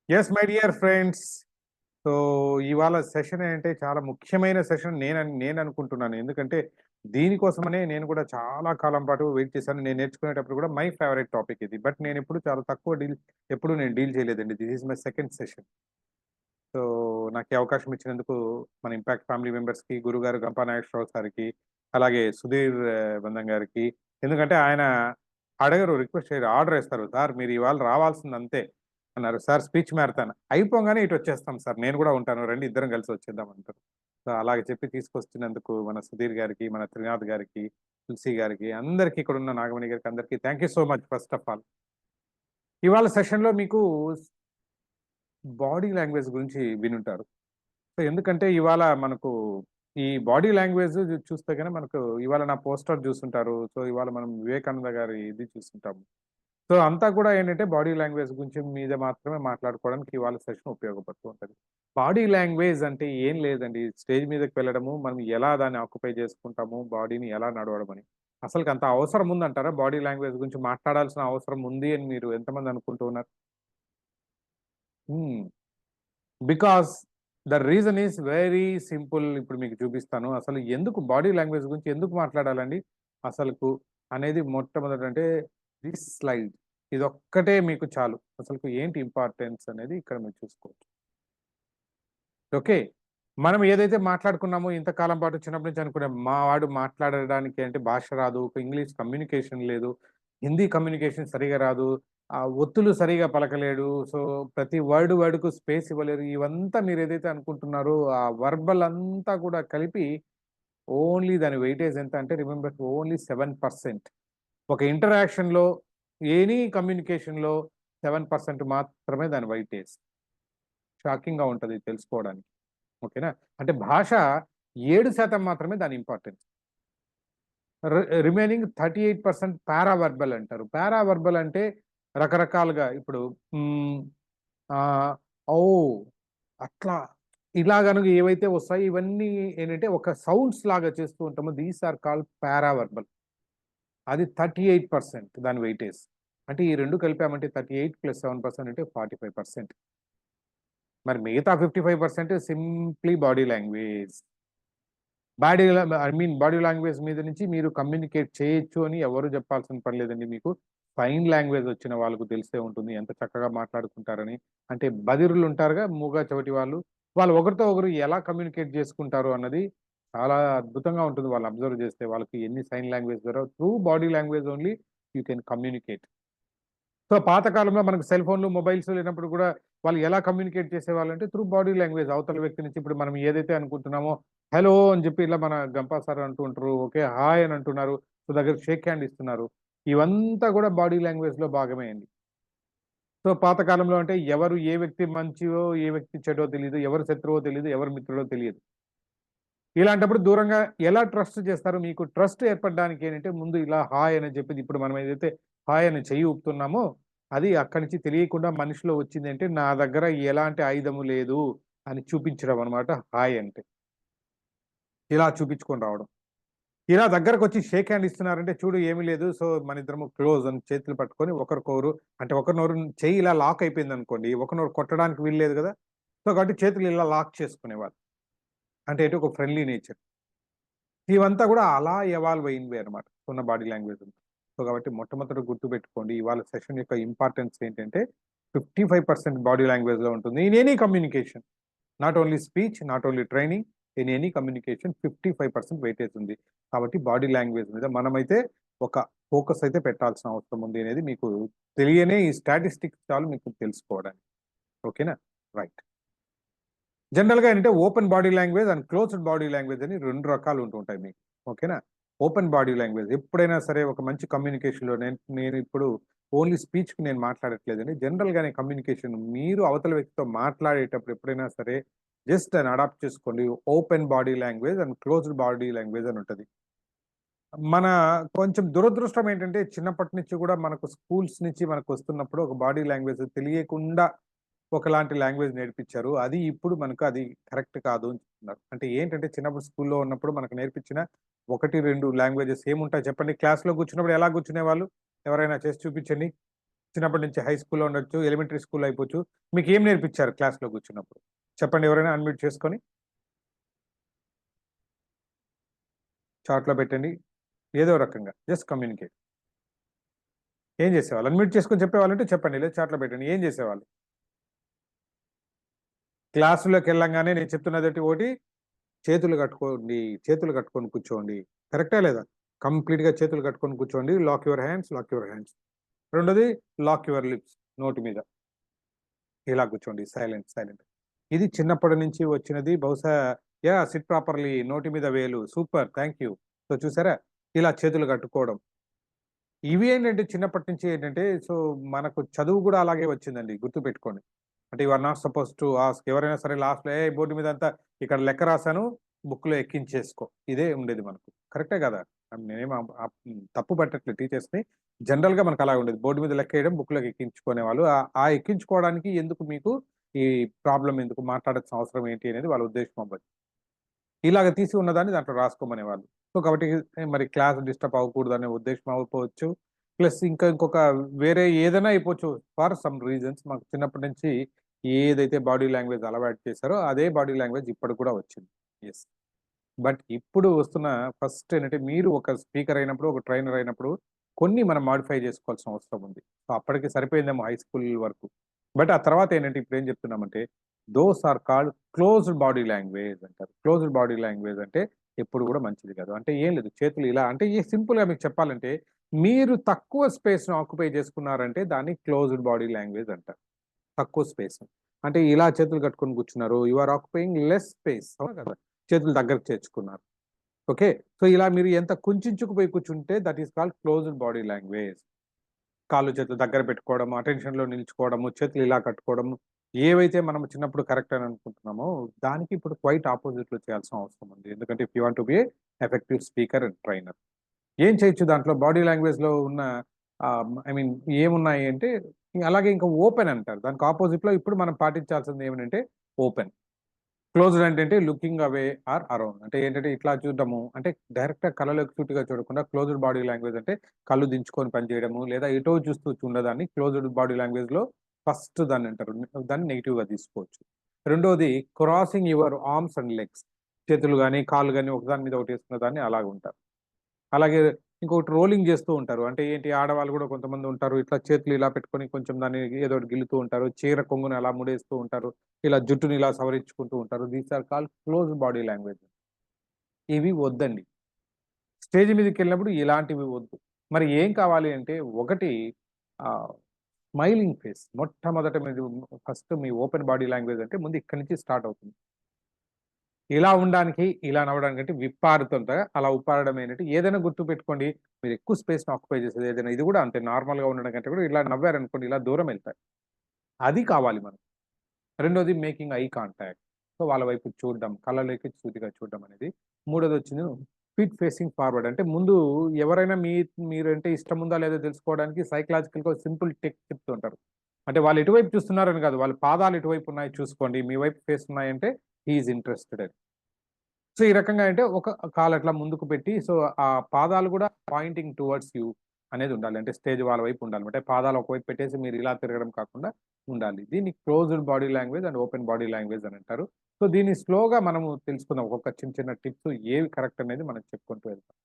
Yes my dear friends. So, ఇవాళ session ఏంటంటే చాలా ముఖ్యమైన సెషన్ నేను అనుకుంటున్నాను. ఎందుకంటే దీనికోసమనే నేను కూడా చాలా కాలం పాటు వెయిట్ చేశాను. నేను నేర్చుకునేటప్పుడు కూడా మై ఫేవరైట్ టాపిక్ ఇది. బట్ నేనెప్పుడు చాలా తక్కువ ఎప్పుడు నేను డీల్ చేయలేదండి. This is my second session. So, నాకు ఈ అవకాశం ఇచ్చినందుకు మన ఇంపాక్ట్ ఫ్యామిలీ మెంబర్స్‌కి, గురుగారు గంపా నాగేశ్వరరావు సార్‌కి, అలాగే సుధీర్ బంధం గారికి. ఎందుకంటే ఆయన అడగరు, రిక్వెస్ట్ చేయరు. ఆర్డర్ ఇస్తారు. "సార్ మీరు ఇవాళ రావాల్సింది అంతే" అన్నారు. "సార్ స్పీచ్ మ్యారథాన్ అయిపోగానే ఇటొచ్చేస్తాం సార్. నేను కూడా ఉంటాను. రండి ఇద్దరం కలిసి వచ్చేద్దాం" అంటారు. సో, అలాగే చెప్పి తీసుకొస్తున్నందుకు మన సుధీర్ గారికి, మన త్రినాథ్ గారికి, తులసి గారికి, అందరికి ఇక్కడున్న నాగమణి గారికి అందరికి thank you so much first of all. ఇవాళ సెషన్‌లో మీకు బాడీ లాంగ్వేజ్ గురించి వినుంటారు. సో, ఎందుకంటే ఇవాళ మనకు ఈ బాడీ లాంగ్వేజ్ చూస్తే గనక మనకు ఇవాళ నా పోస్టర్ చూసుంటారు. సో, ఇవాళ మనం వివేకానంద గారి ఇది చూసుంటాము. సో, అంతా కూడా ఏంటంటే బాడీ లాంగ్వేజ్ గురించి మీద మాత్రమే మాట్లాడుకోవడానికి ఇవాళ సెషన్ ఉపయోగపడుతూ ఉంటది. బాడీ లాంగ్వేజ్ అంటే ఏం లేదండి. స్టేజ్ మీదకి వెళ్ళడము, మనం ఎలా దాన్ని ఆక్యుపై చేసుకుంటాము, బాడీని ఎలా నడవడమని. అసలుకి అంత అవసరం ఉందంటారా? బాడీ లాంగ్వేజ్ గురించి మాట్లాడాల్సిన అవసరం ఉంది అని మీరు ఎంతమంది అనుకుంటూ ఉన్నారు? హ్మ్. Because the reason is very simple. ఇప్పుడు మీకు చూపిస్తాను. అసలు ఎందుకు బాడీ లాంగ్వేజ్ గురించి ఎందుకు మాట్లాడాలండి అసలుకు అనేది మొట్టమొదట అంటే దిస్ స్లైడ్. ఇదొక్కటే మీకు చాలు. అసలుకు ఏంటి ఇంపార్టెన్స్ అనేది ఇక్కడ మీరు చూసుకోవచ్చు. ఓకే. మనం ఏదైతే మాట్లాడుకున్నామో ఇంతకాలం పాటు చిన్నప్పటి నుంచి అనుకున్నాం. మా వాడు మాట్లాడడానికి అంటే భాష రాదు. ఇంగ్లీష్ కమ్యూనికేషన్ లేదు. హిందీ కమ్యూనికేషన్ సరిగ్గా రాదు. ఒత్తులు సరిగ్గా పలకలేడు. సో, ప్రతి వర్డ్‌కు స్పేస్ ఇవ్వలేరు. ఇవంతా మీరేదైతే అనుకుంటున్నారో ఆ వర్బల్ అంతా కూడా కలిపి ఓన్లీ దాని వెయిటేజ్ ఎంత అంటే రిమెంబర్ ఓన్లీ 7%. ఒక ఇంటరాక్షన్‌లో ఎనీ కమ్యూనికేషన్‌లో 7% మాత్రమే దాని వెయిటేజ్. షాకింగ్‌గా ఉంటది తెలుసుకోవడానికి. ఓకేనా? అంటే భాష 7% మాత్రమే దాని ఇంపార్టెన్స్. రిమైనింగ్ 38% పారా వర్బల్ అంటారు. పారా వర్బల్ అంటే రకరకాలుగా ఇప్పుడు హ్మ్. ఆహ్, ఓహ్! అట్లా ఇలా గనుక ఏవైతే వస్తాయో ఇవన్నీ ఏంటంటే ఒక సౌండ్స్ లాగా చేస్తూ ఉంటామో these are called para verbal. అది 38% దాని వెయిటేజ్. అంటే ఈ 2 కలిపామంటే 38 + 7% అంటే 45%. మరి మిగతా 55% simply body language. Body language మీద నుంచి మీరు కమ్యూనికేట్ చేయొచ్చు అని ఎవరు చెప్పాల్సిన పని లేదండి మీకు. సైన్ లాంగ్వేజ్ వచ్చిన వాళ్ళకు తెలిసే ఉంటుంది. ఎంత చక్కగా మాట్లాడుకుంటారని. అంటే బధిరులుంటారుగా మూగ చెవిటి వాళ్ళు. వాళ్ళు ఒకరితో ఒకరు ఎలా కమ్యూనికేట్ చేసుకుంటారు అన్నది చాలా అద్భుతంగా ఉంటుంది. వాళ్ళు అబ్జర్వ్ చేస్తే వాళ్ళకి ఎన్ని సైన్ లాంగ్వేజ్ ద్వారా through body language only you can communicate. So, పాత కాలంలో మనకు సెల్ ఫోన్‌లు, మొబైల్స్ లేనప్పుడు కూడా వాళ్ళు ఎలా కమ్యూనికేట్ చేసేవాళ్ళంటే త్రూ బాడీ లాంగ్వేజ్. అవతల వ్యక్తి నుంచి ఇప్పుడు మనం ఏదైతే అనుకుంటున్నామో, హలో అని చెప్పి ఇలా మన గంపా సార్ అంటూ ఉంటారు. ఓకే. హాయ్ అని అంటున్నారు. సో, దగ్గర షేక్ హ్యాండ్ ఇస్తున్నారు. ఇవంతా కూడా బాడీ లాంగ్వేజ్‌లో భాగమే అండి. సో, పాత కాలంలో అంటే ఎవరు ఏ వ్యక్తి మంచిదో, ఏ వ్యక్తి చెడో తెలీదు. ఎవరు శత్రువో తెలీదు. ఎవరు మిత్రుడో తెలియదు. ఇలాంటప్పుడు దూరంగా ఎలా ట్రస్ట్ చేస్తారు? మీకు ట్రస్ట్ ఏర్పడడానికి ఏంటంటే ముందు ఇలా హాయ్ అని చెప్పేది ఇప్పుడు మనం ఏదైతే హాయ్ అని చెయ్యి ఊపుతున్నామో, అది అక్కడి నుంచి తెలియకుండా మనిషిలో వచ్చిందంటే నా దగ్గర ఎలాంటి ఆయుధము లేదు అని చూపించడం అన్నమాట హాయ్ అంటే. ఇలా చూపించుకొని రావడం. ఇలా దగ్గరకొచ్చి షేక్ హ్యాండ్ ఇస్తున్నారంటే చూడు ఏమి లేదు. సో, మనిద్దరము క్లోజ్ అని చేతులు పట్టుకొని ఒకరికొకరు అంటే ఒకరినొకరు చెయ్యి ఇలా లాక్ అయిపోయిందనుకోండి. ఒకరినొకరు కొట్టడానికి వీల్లేదు గదా! సో, కాబట్టి చేతులు ఇలా లాక్ చేసుకునేవాళ్ళు. అంటే ఎటు ఒక ఫ్రెండ్లీ నేచర్. ఇవంతా గూడా అలా ఎవాల్వ్ అయినవే అన్నమాట. ఉన్న బాడీ లాంగ్వేజ్. సో, కాబట్టి మొట్టమొదట గుర్తుపెట్టుకోండి. ఇవాళ సెషన్ యొక్క ఇంపార్టెన్స్ ఏంటంటే 55% బాడీ లాంగ్వేజ్‌లో ఉంటుంది. In any communication. Not only speech, not only training. In any communication 55% weightage ఉంది. కాబట్టి బాడీ లాంగ్వేజ్ మీద మనమైతే ఒక ఫోకస్ అయితే పెట్టాల్సిన అవసరం ఉంది అనేది మీకు తెలియని ఈ స్టాటిస్టిక్స్ చాలు మీకు తెలుసుకోవడానికి. ఓకేనా? రైట్. జనరల్‌గా ఏంటంటే open body language and closed body language అని 2 రకాలు ఉంటుంటాయి మీకు. ఓకేనా? ఓపెన్ బాడీ లాంగ్వేజ్ ఎప్పుడైనా సరే ఒక మంచి కమ్యూనికేషన్‌లో నేనిప్పుడు ఓన్లీ స్పీచ్‌కి నేను మాట్లాడట్లేదండి. జనరల్‌గానే కమ్యూనికేషన్ మీరు అవతల వ్యక్తితో మాట్లాడేటప్పుడు ఎప్పుడైనా సరే జస్ట్ దాన్ని అడాప్ట్ చేసుకోండి. Open body language and closed body language అని ఉంటది. మన కొంచెం దురదృష్టం ఏంటంటే చిన్నప్పటి నుంచి గూడా మనకు స్కూల్స్ నుంచి మనకొస్తున్నప్పుడు ఒక బాడీ లాంగ్వేజ్ తెలియకుండా ఒకలాంటి లాంగ్వేజ్ నేర్పించారు. అది ఇప్పుడు మనకు అది కరెక్ట్ కాదు అని చెప్తున్నారు. అంటే ఏంటంటే చిన్నప్పుడు స్కూల్‌లో ఉన్నప్పుడు మనకు నేర్పించిన 1, 2 లాంగ్వేజెస్ ఏముంటాయి చెప్పండి? క్లాస్‌లో కూర్చున్నప్పుడు ఎలా కూర్చునేవాళ్ళు? ఎవరైనా చేసి చూపించండి. చిన్నప్పటి నుంచి హై స్కూల్‌లో ఉండొచ్చు, ఎలిమెంటరీ స్కూల్‌లో అయిపోవచ్చు. మీకేం నేర్పించారు క్లాస్‌లో కూర్చున్నప్పుడు? చెప్పండి ఎవరైనా అన్‌మ్యూట్ చేసుకొని. చార్ట్‌లో పెట్టండి. ఏదో రకంగా జస్ట్ కమ్యూనికేట్. ఏం చేసేవాళ్ళు? అన్‌మ్యూట్ చేసుకొని చెప్పేవాళ్ళుంటే చెప్పండి. లేదా చాట్‌లో పెట్టండి. ఏం చేసేవాళ్ళు? క్లాస్‌లోకెళ్ళంగానే నేను చెప్తున్నదేంటి ఒకటి చేతులు కట్టుకోండి. చేతులు కట్టుకొని కూర్చోండి. కరెక్టా లేదా? కంప్లీట్‌గా చేతులు కట్టుకొని కూర్చోండి. Lock your hands, lock your hands. రెండోది లాక్ యువర్ లిప్స్ నోటి మీద. ఇలా కూర్చోండి. Silent, silent. ఇది చిన్నప్పటి నుంచి వచ్చినది. బహుశా యాహ్! సిట్ ప్రాపర్‌లీ నోటి మీద వేలు. సూపర్. Thank you. సో చూసారా? ఇలా చేతులు కట్టుకోవడం. ఇవి ఏంటంటే చిన్నప్పటి నుంచి ఏంటంటే మనకు చదువు గూడా అలాగే వచ్చిందండి. గుర్తుపెట్టుకోండి. అంటే you are not supposed to ask ఎవరైనా సరే లాస్ట్‌లో ఏయ్! బోర్డ్ మీద అంతా ఇక్కడ లెక్క రాసాను. బుక్‌లో ఎక్కించేసుకో. ఇదే ఉండేది మనకు. కరెక్టే గదా! నేనేమి తప్పు పట్టట్లేదు టీచర్స్‌ని. జనరల్‌గా మనకు అలాగే ఉండేది. బోర్డ్ మీద లెక్కేయడం, బుక్‌లోకి ఎక్కించుకునేవాళ్ళు. ఆ ఎక్కించుకోవడానికి ఎందుకు మీకు ఈ ప్రాబ్లమ్ ఎందుకు? మాట్లాడాల్సిన అవసరం ఏంటి అనేది వాళ్ళ ఉద్దేశ్యం అవ్వచ్చు. ఇలాగ తీసి ఉన్నదాన్ని దాంట్లో రాసుకోమనేవాళ్ళు. కాబట్టి మరి క్లాస్ డిస్టర్బ్ అవ్వకూడదనే ఉద్దేశ్యం అవ్వకపోవచ్చు. ప్లస్ ఇంకొక వేరే ఏదైనా అయిపోవచ్చు. ఫర్ సమ్ రీజన్స్ మాకు చిన్నప్పటి నుంచి ఏదైతే బాడీ లాంగ్వేజ్ అలవాటు చేశారో అదే బాడీ లాంగ్వేజ్ ఇప్పటికి కూడా వచ్చింది. యెస్. బట్ ఇప్పుడు వస్తున్న ఫస్ట్ ఏంటంటే మీరు ఒక స్పీకర్ అయినప్పుడు, ఒక ట్రైనర్ అయినప్పుడు కొన్ని మనం మోడిఫై చేసుకోవాల్సిన అవసరం ఉంది. సో, అప్పటికి సరిపోయిందేమో హై స్కూల్ వరకు. బట్ ఆ తర్వాత ఏంటంటే ఇప్పుడేం చెప్తున్నామంటే those are called closed body language అంటారు. క్లోజ్డ్ బాడీ లాంగ్వేజ్ అంటే ఎప్పుడు కూడా మంచిది కాదు. అంటే ఏం లేదు చేతులు ఇలా అంటే సింపుల్‌గా మీకు చెప్పాలంటే మీరు తక్కువ స్పేస్‌ని ఆక్యుపై చేసుకున్నారంటే దాన్ని క్లోజ్డ్ బాడీ లాంగ్వేజ్ అంటారు. తక్కువ స్పేస్. అంటే ఇలా చేతులు కట్టుకొని కూర్చున్నారు. You are occupying less space. అవునా కదా! చేతులు దగ్గరకు చేర్చుకున్నారు. ఓకే. సో, ఇలా మీరు ఎంత కుంచించుకుపోయి కూర్చుంటే that is called closed body language. కాళ్ళు చేతులు దగ్గర పెట్టుకోవడం, అటెన్షన్‌లో నిలుచుకోవడము, చేతులు ఇలా కట్టుకోవడము. ఏవైతే మనం చిన్నప్పుడు కరెక్ట్ అని అనుకుంటున్నామో, దానికి ఇప్పుడు క్వైట్ అపోజిట్‌లో చేయాల్సిన అవసరం ఉంది. ఎందుకంటే if you want to be A effective speaker and trainer. ఏం చేయొచ్చు దాంట్లో బాడీ లాంగ్వేజ్‌లో ఉన్న ఐ మీన్ ఏమున్నాయి అంటే అలాగే ఇంకా ఓపెన్ అంటారు. దానికి అపోజిట్‌లో ఇప్పుడు మనం పాటించాల్సింది ఏమిటంటే ఓపెన్. క్లోజ్డ్ అంటే లుకింగ్ అవే ఆర్ అరౌండ్. అంటే ఏంటంటే ఇట్లా చూడడము. అంటే డైరెక్ట్‌గా కళ్ళలోకి సూటిగా చూడకుండా క్లోజ్డ్ బాడీ లాంగ్వేజ్ అంటే కళ్ళు దించుకొని పని చేయడము. లేదా ఎటో చూస్తూ ఉండడాన్ని క్లోజ్డ్ బాడీ లాంగ్వేజ్‌లో ఫస్ట్ దాన్నంటారు. దాన్ని నెగెటివ్‌గా తీసుకోవచ్చు. రెండోది crossing your arms and legs. చేతులు గాని, కాళ్ళు గాని ఒకదాని మీద ఒకటేసుకున్న దాన్ని అలాగుంటారు. అలాగే ఇంకొకటి రోలింగ్ చేస్తూ ఉంటారు. అంటే ఏంటి ఆడవాళ్ళు గూడా కొంతమంది ఉంటారు. ఇట్లా చేతులు ఇలా పెట్టుకొని కొంచెం దాన్ని ఏదో ఒకటి గిల్లుతూ ఉంటారు. చీర కొంగుని అలా ముడేస్తూ ఉంటారు. ఇలా జుట్టుని ఇలా సవరించుకుంటూ ఉంటారు. These are called closed body language. ఇవి వద్దండి. స్టేజ్ మీదకెళ్ళినప్పుడు ఇలాంటివి వద్దు. మరి ఏం కావాలి అంటే ఒకటి ఆహ్, స్మైలింగ్ ఫేస్. మొట్టమొదట మీరు ఫస్ట్ మీ ఓపెన్ బాడీ లాంగ్వేజ్ అంటే ముందు ఇక్కడి నుంచి స్టార్ట్ అవుతుంది. ఇలా ఉండడానికి, ఇలా నవ్వడానికి అంటే విప్పారుతుంటగా అలా ఉప్పారడం ఏంటంటే ఏదైనా గుర్తుపెట్టుకోండి. మీరు ఎక్కువ స్పేస్‌ని ఆక్యుపై చేసేది ఏదైనా ఇది కూడా అంతే నార్మల్‌గా ఉండడం కంటే కూడా ఇలా నవ్వారనుకోండి ఇలా దూరం ఎళ్తారు. అది కావాలి మనకు. రెండోది మేకింగ్ ఐ కాంటాక్ట్. సో, వాళ్ళ వైపు చూడడం, కళ్ళలోకి సూటిగా చూడడం అనేది. మూడోదొచ్చింది ఫీట్ ఫేసింగ్ ఫార్వర్డ్. అంటే ముందు ఎవరైనా మీరంటే ఇష్టముందా లేదో తెలుసుకోవడానికి సైకలాజికల్‌గా సింపుల్ టెక్ చెప్తూ ఉంటారు. అంటే వాళ్ళు ఎటువైపు చూస్తున్నారని కాదు. వాళ్ళ పాదాలు ఎటువైపు ఉన్నాయో చూసుకోండి. మీ వైపు ఫేస్ ఉన్నాయంటే హి ఈస్ ఇంట్రెస్టెడ్ అని. సో, ఈ రకంగా అంటే ఒక కాలు అట్లా ముందుకు పెట్టి ఆ పాదాలు గూడా పాయింటింగ్ టువర్డ్స్ యూ అనేది ఉండాలి. అంటే స్టేజ్ వాళ్ళ వైపు ఉండాలి. అంటే పాదాలు ఒకవైపు పెట్టేసి మీరు ఇలా తిరగడం కాకుండా ఉండాలి. దీన్ని closed body language and open body language అని అంటారు. సో, దీన్ని స్లోగా మనము తెలుసుకుందాం. ఒక్కొక్క చిన్న చిన్న టిప్స్ ఏవి కరెక్ట్ అనేది మనం చెప్పుకుంటూ వెళ్దాం.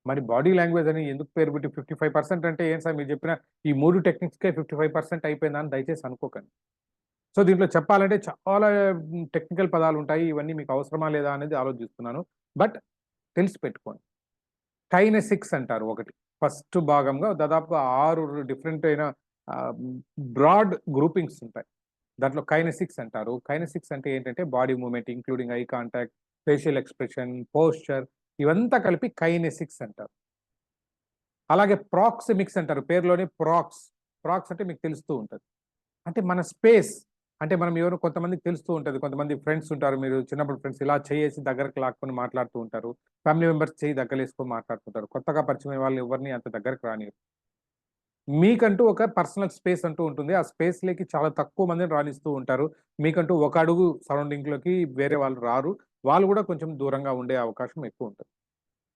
మరి బాడీ లాంగ్వేజ్ అని ఎందుకు పేరు పెట్టి 55% అంటే ఏం సార్ మీరు చెప్పిన ఈ 3 టెక్నిక్స్‌కే 55% అయిపోయిందా అని దయచేసి అనుకోకండి. సో, దీంట్లో చెప్పాలంటే చాలా టెక్నికల్ పదాలుంటాయి. ఇవన్నీ మీకు అవసరమా లేదా అనేది ఆలోచిస్తున్నాను. బట్ తెలిసి పెట్టుకోండి. కైనెసిక్స్ అంటారు ఒకటి. ఫస్ట్ భాగంగా దాదాపుగా 6 డిఫరెంట్ అయిన ఆహ్, బ్రాడ్ గ్రూపింగ్స్ ఉంటాయి. దాంట్లో కైనెసిక్స్ అంటారు. కైనెసిక్స్ అంటే ఏంటంటే body movement including eye contact, facial expression, posture ఇవంతా కలిపి కైనెసిక్స్ అంటారు. అలాగే ప్రాక్సిమిక్స్ అంటారు. పేరులోనే ప్రాక్స్. ప్రాక్స్ అంటే మీకు తెలుస్తూ ఉంటది. అంటే మన స్పేస్. అంటే మనం ఎవరో కొంతమందికి తెలుస్తూ ఉంటది. కొంతమంది ఫ్రెండ్స్ ఉంటారు. మీరు చిన్నప్పుడు ఫ్రెండ్స్ ఇలా చెయ్యేసి దగ్గరకి లాక్కొని మాట్లాడుతూ ఉంటారు. ఫ్యామిలీ మెంబర్స్ చెయ్యి దగ్గలేసుకొని మాట్లాడుతుంటారు. కొత్తగా పరిచయమైన వాళ్ళు ఎవరిని అంత దగ్గరకి రానియరు. మీకంటూ ఒక పర్సనల్ స్పేస్ అంటూ ఉంటుంది. ఆ స్పేస్‌లోకి చాలా తక్కువ మందిని రానిస్తూ ఉంటారు. మీకంటూ ఒక అడుగు సరౌండింగ్‌లోకి వేరే వాళ్ళు రారు. వాళ్ళు గూడా కొంచెం దూరంగా ఉండే అవకాశం ఎక్కువుంటది.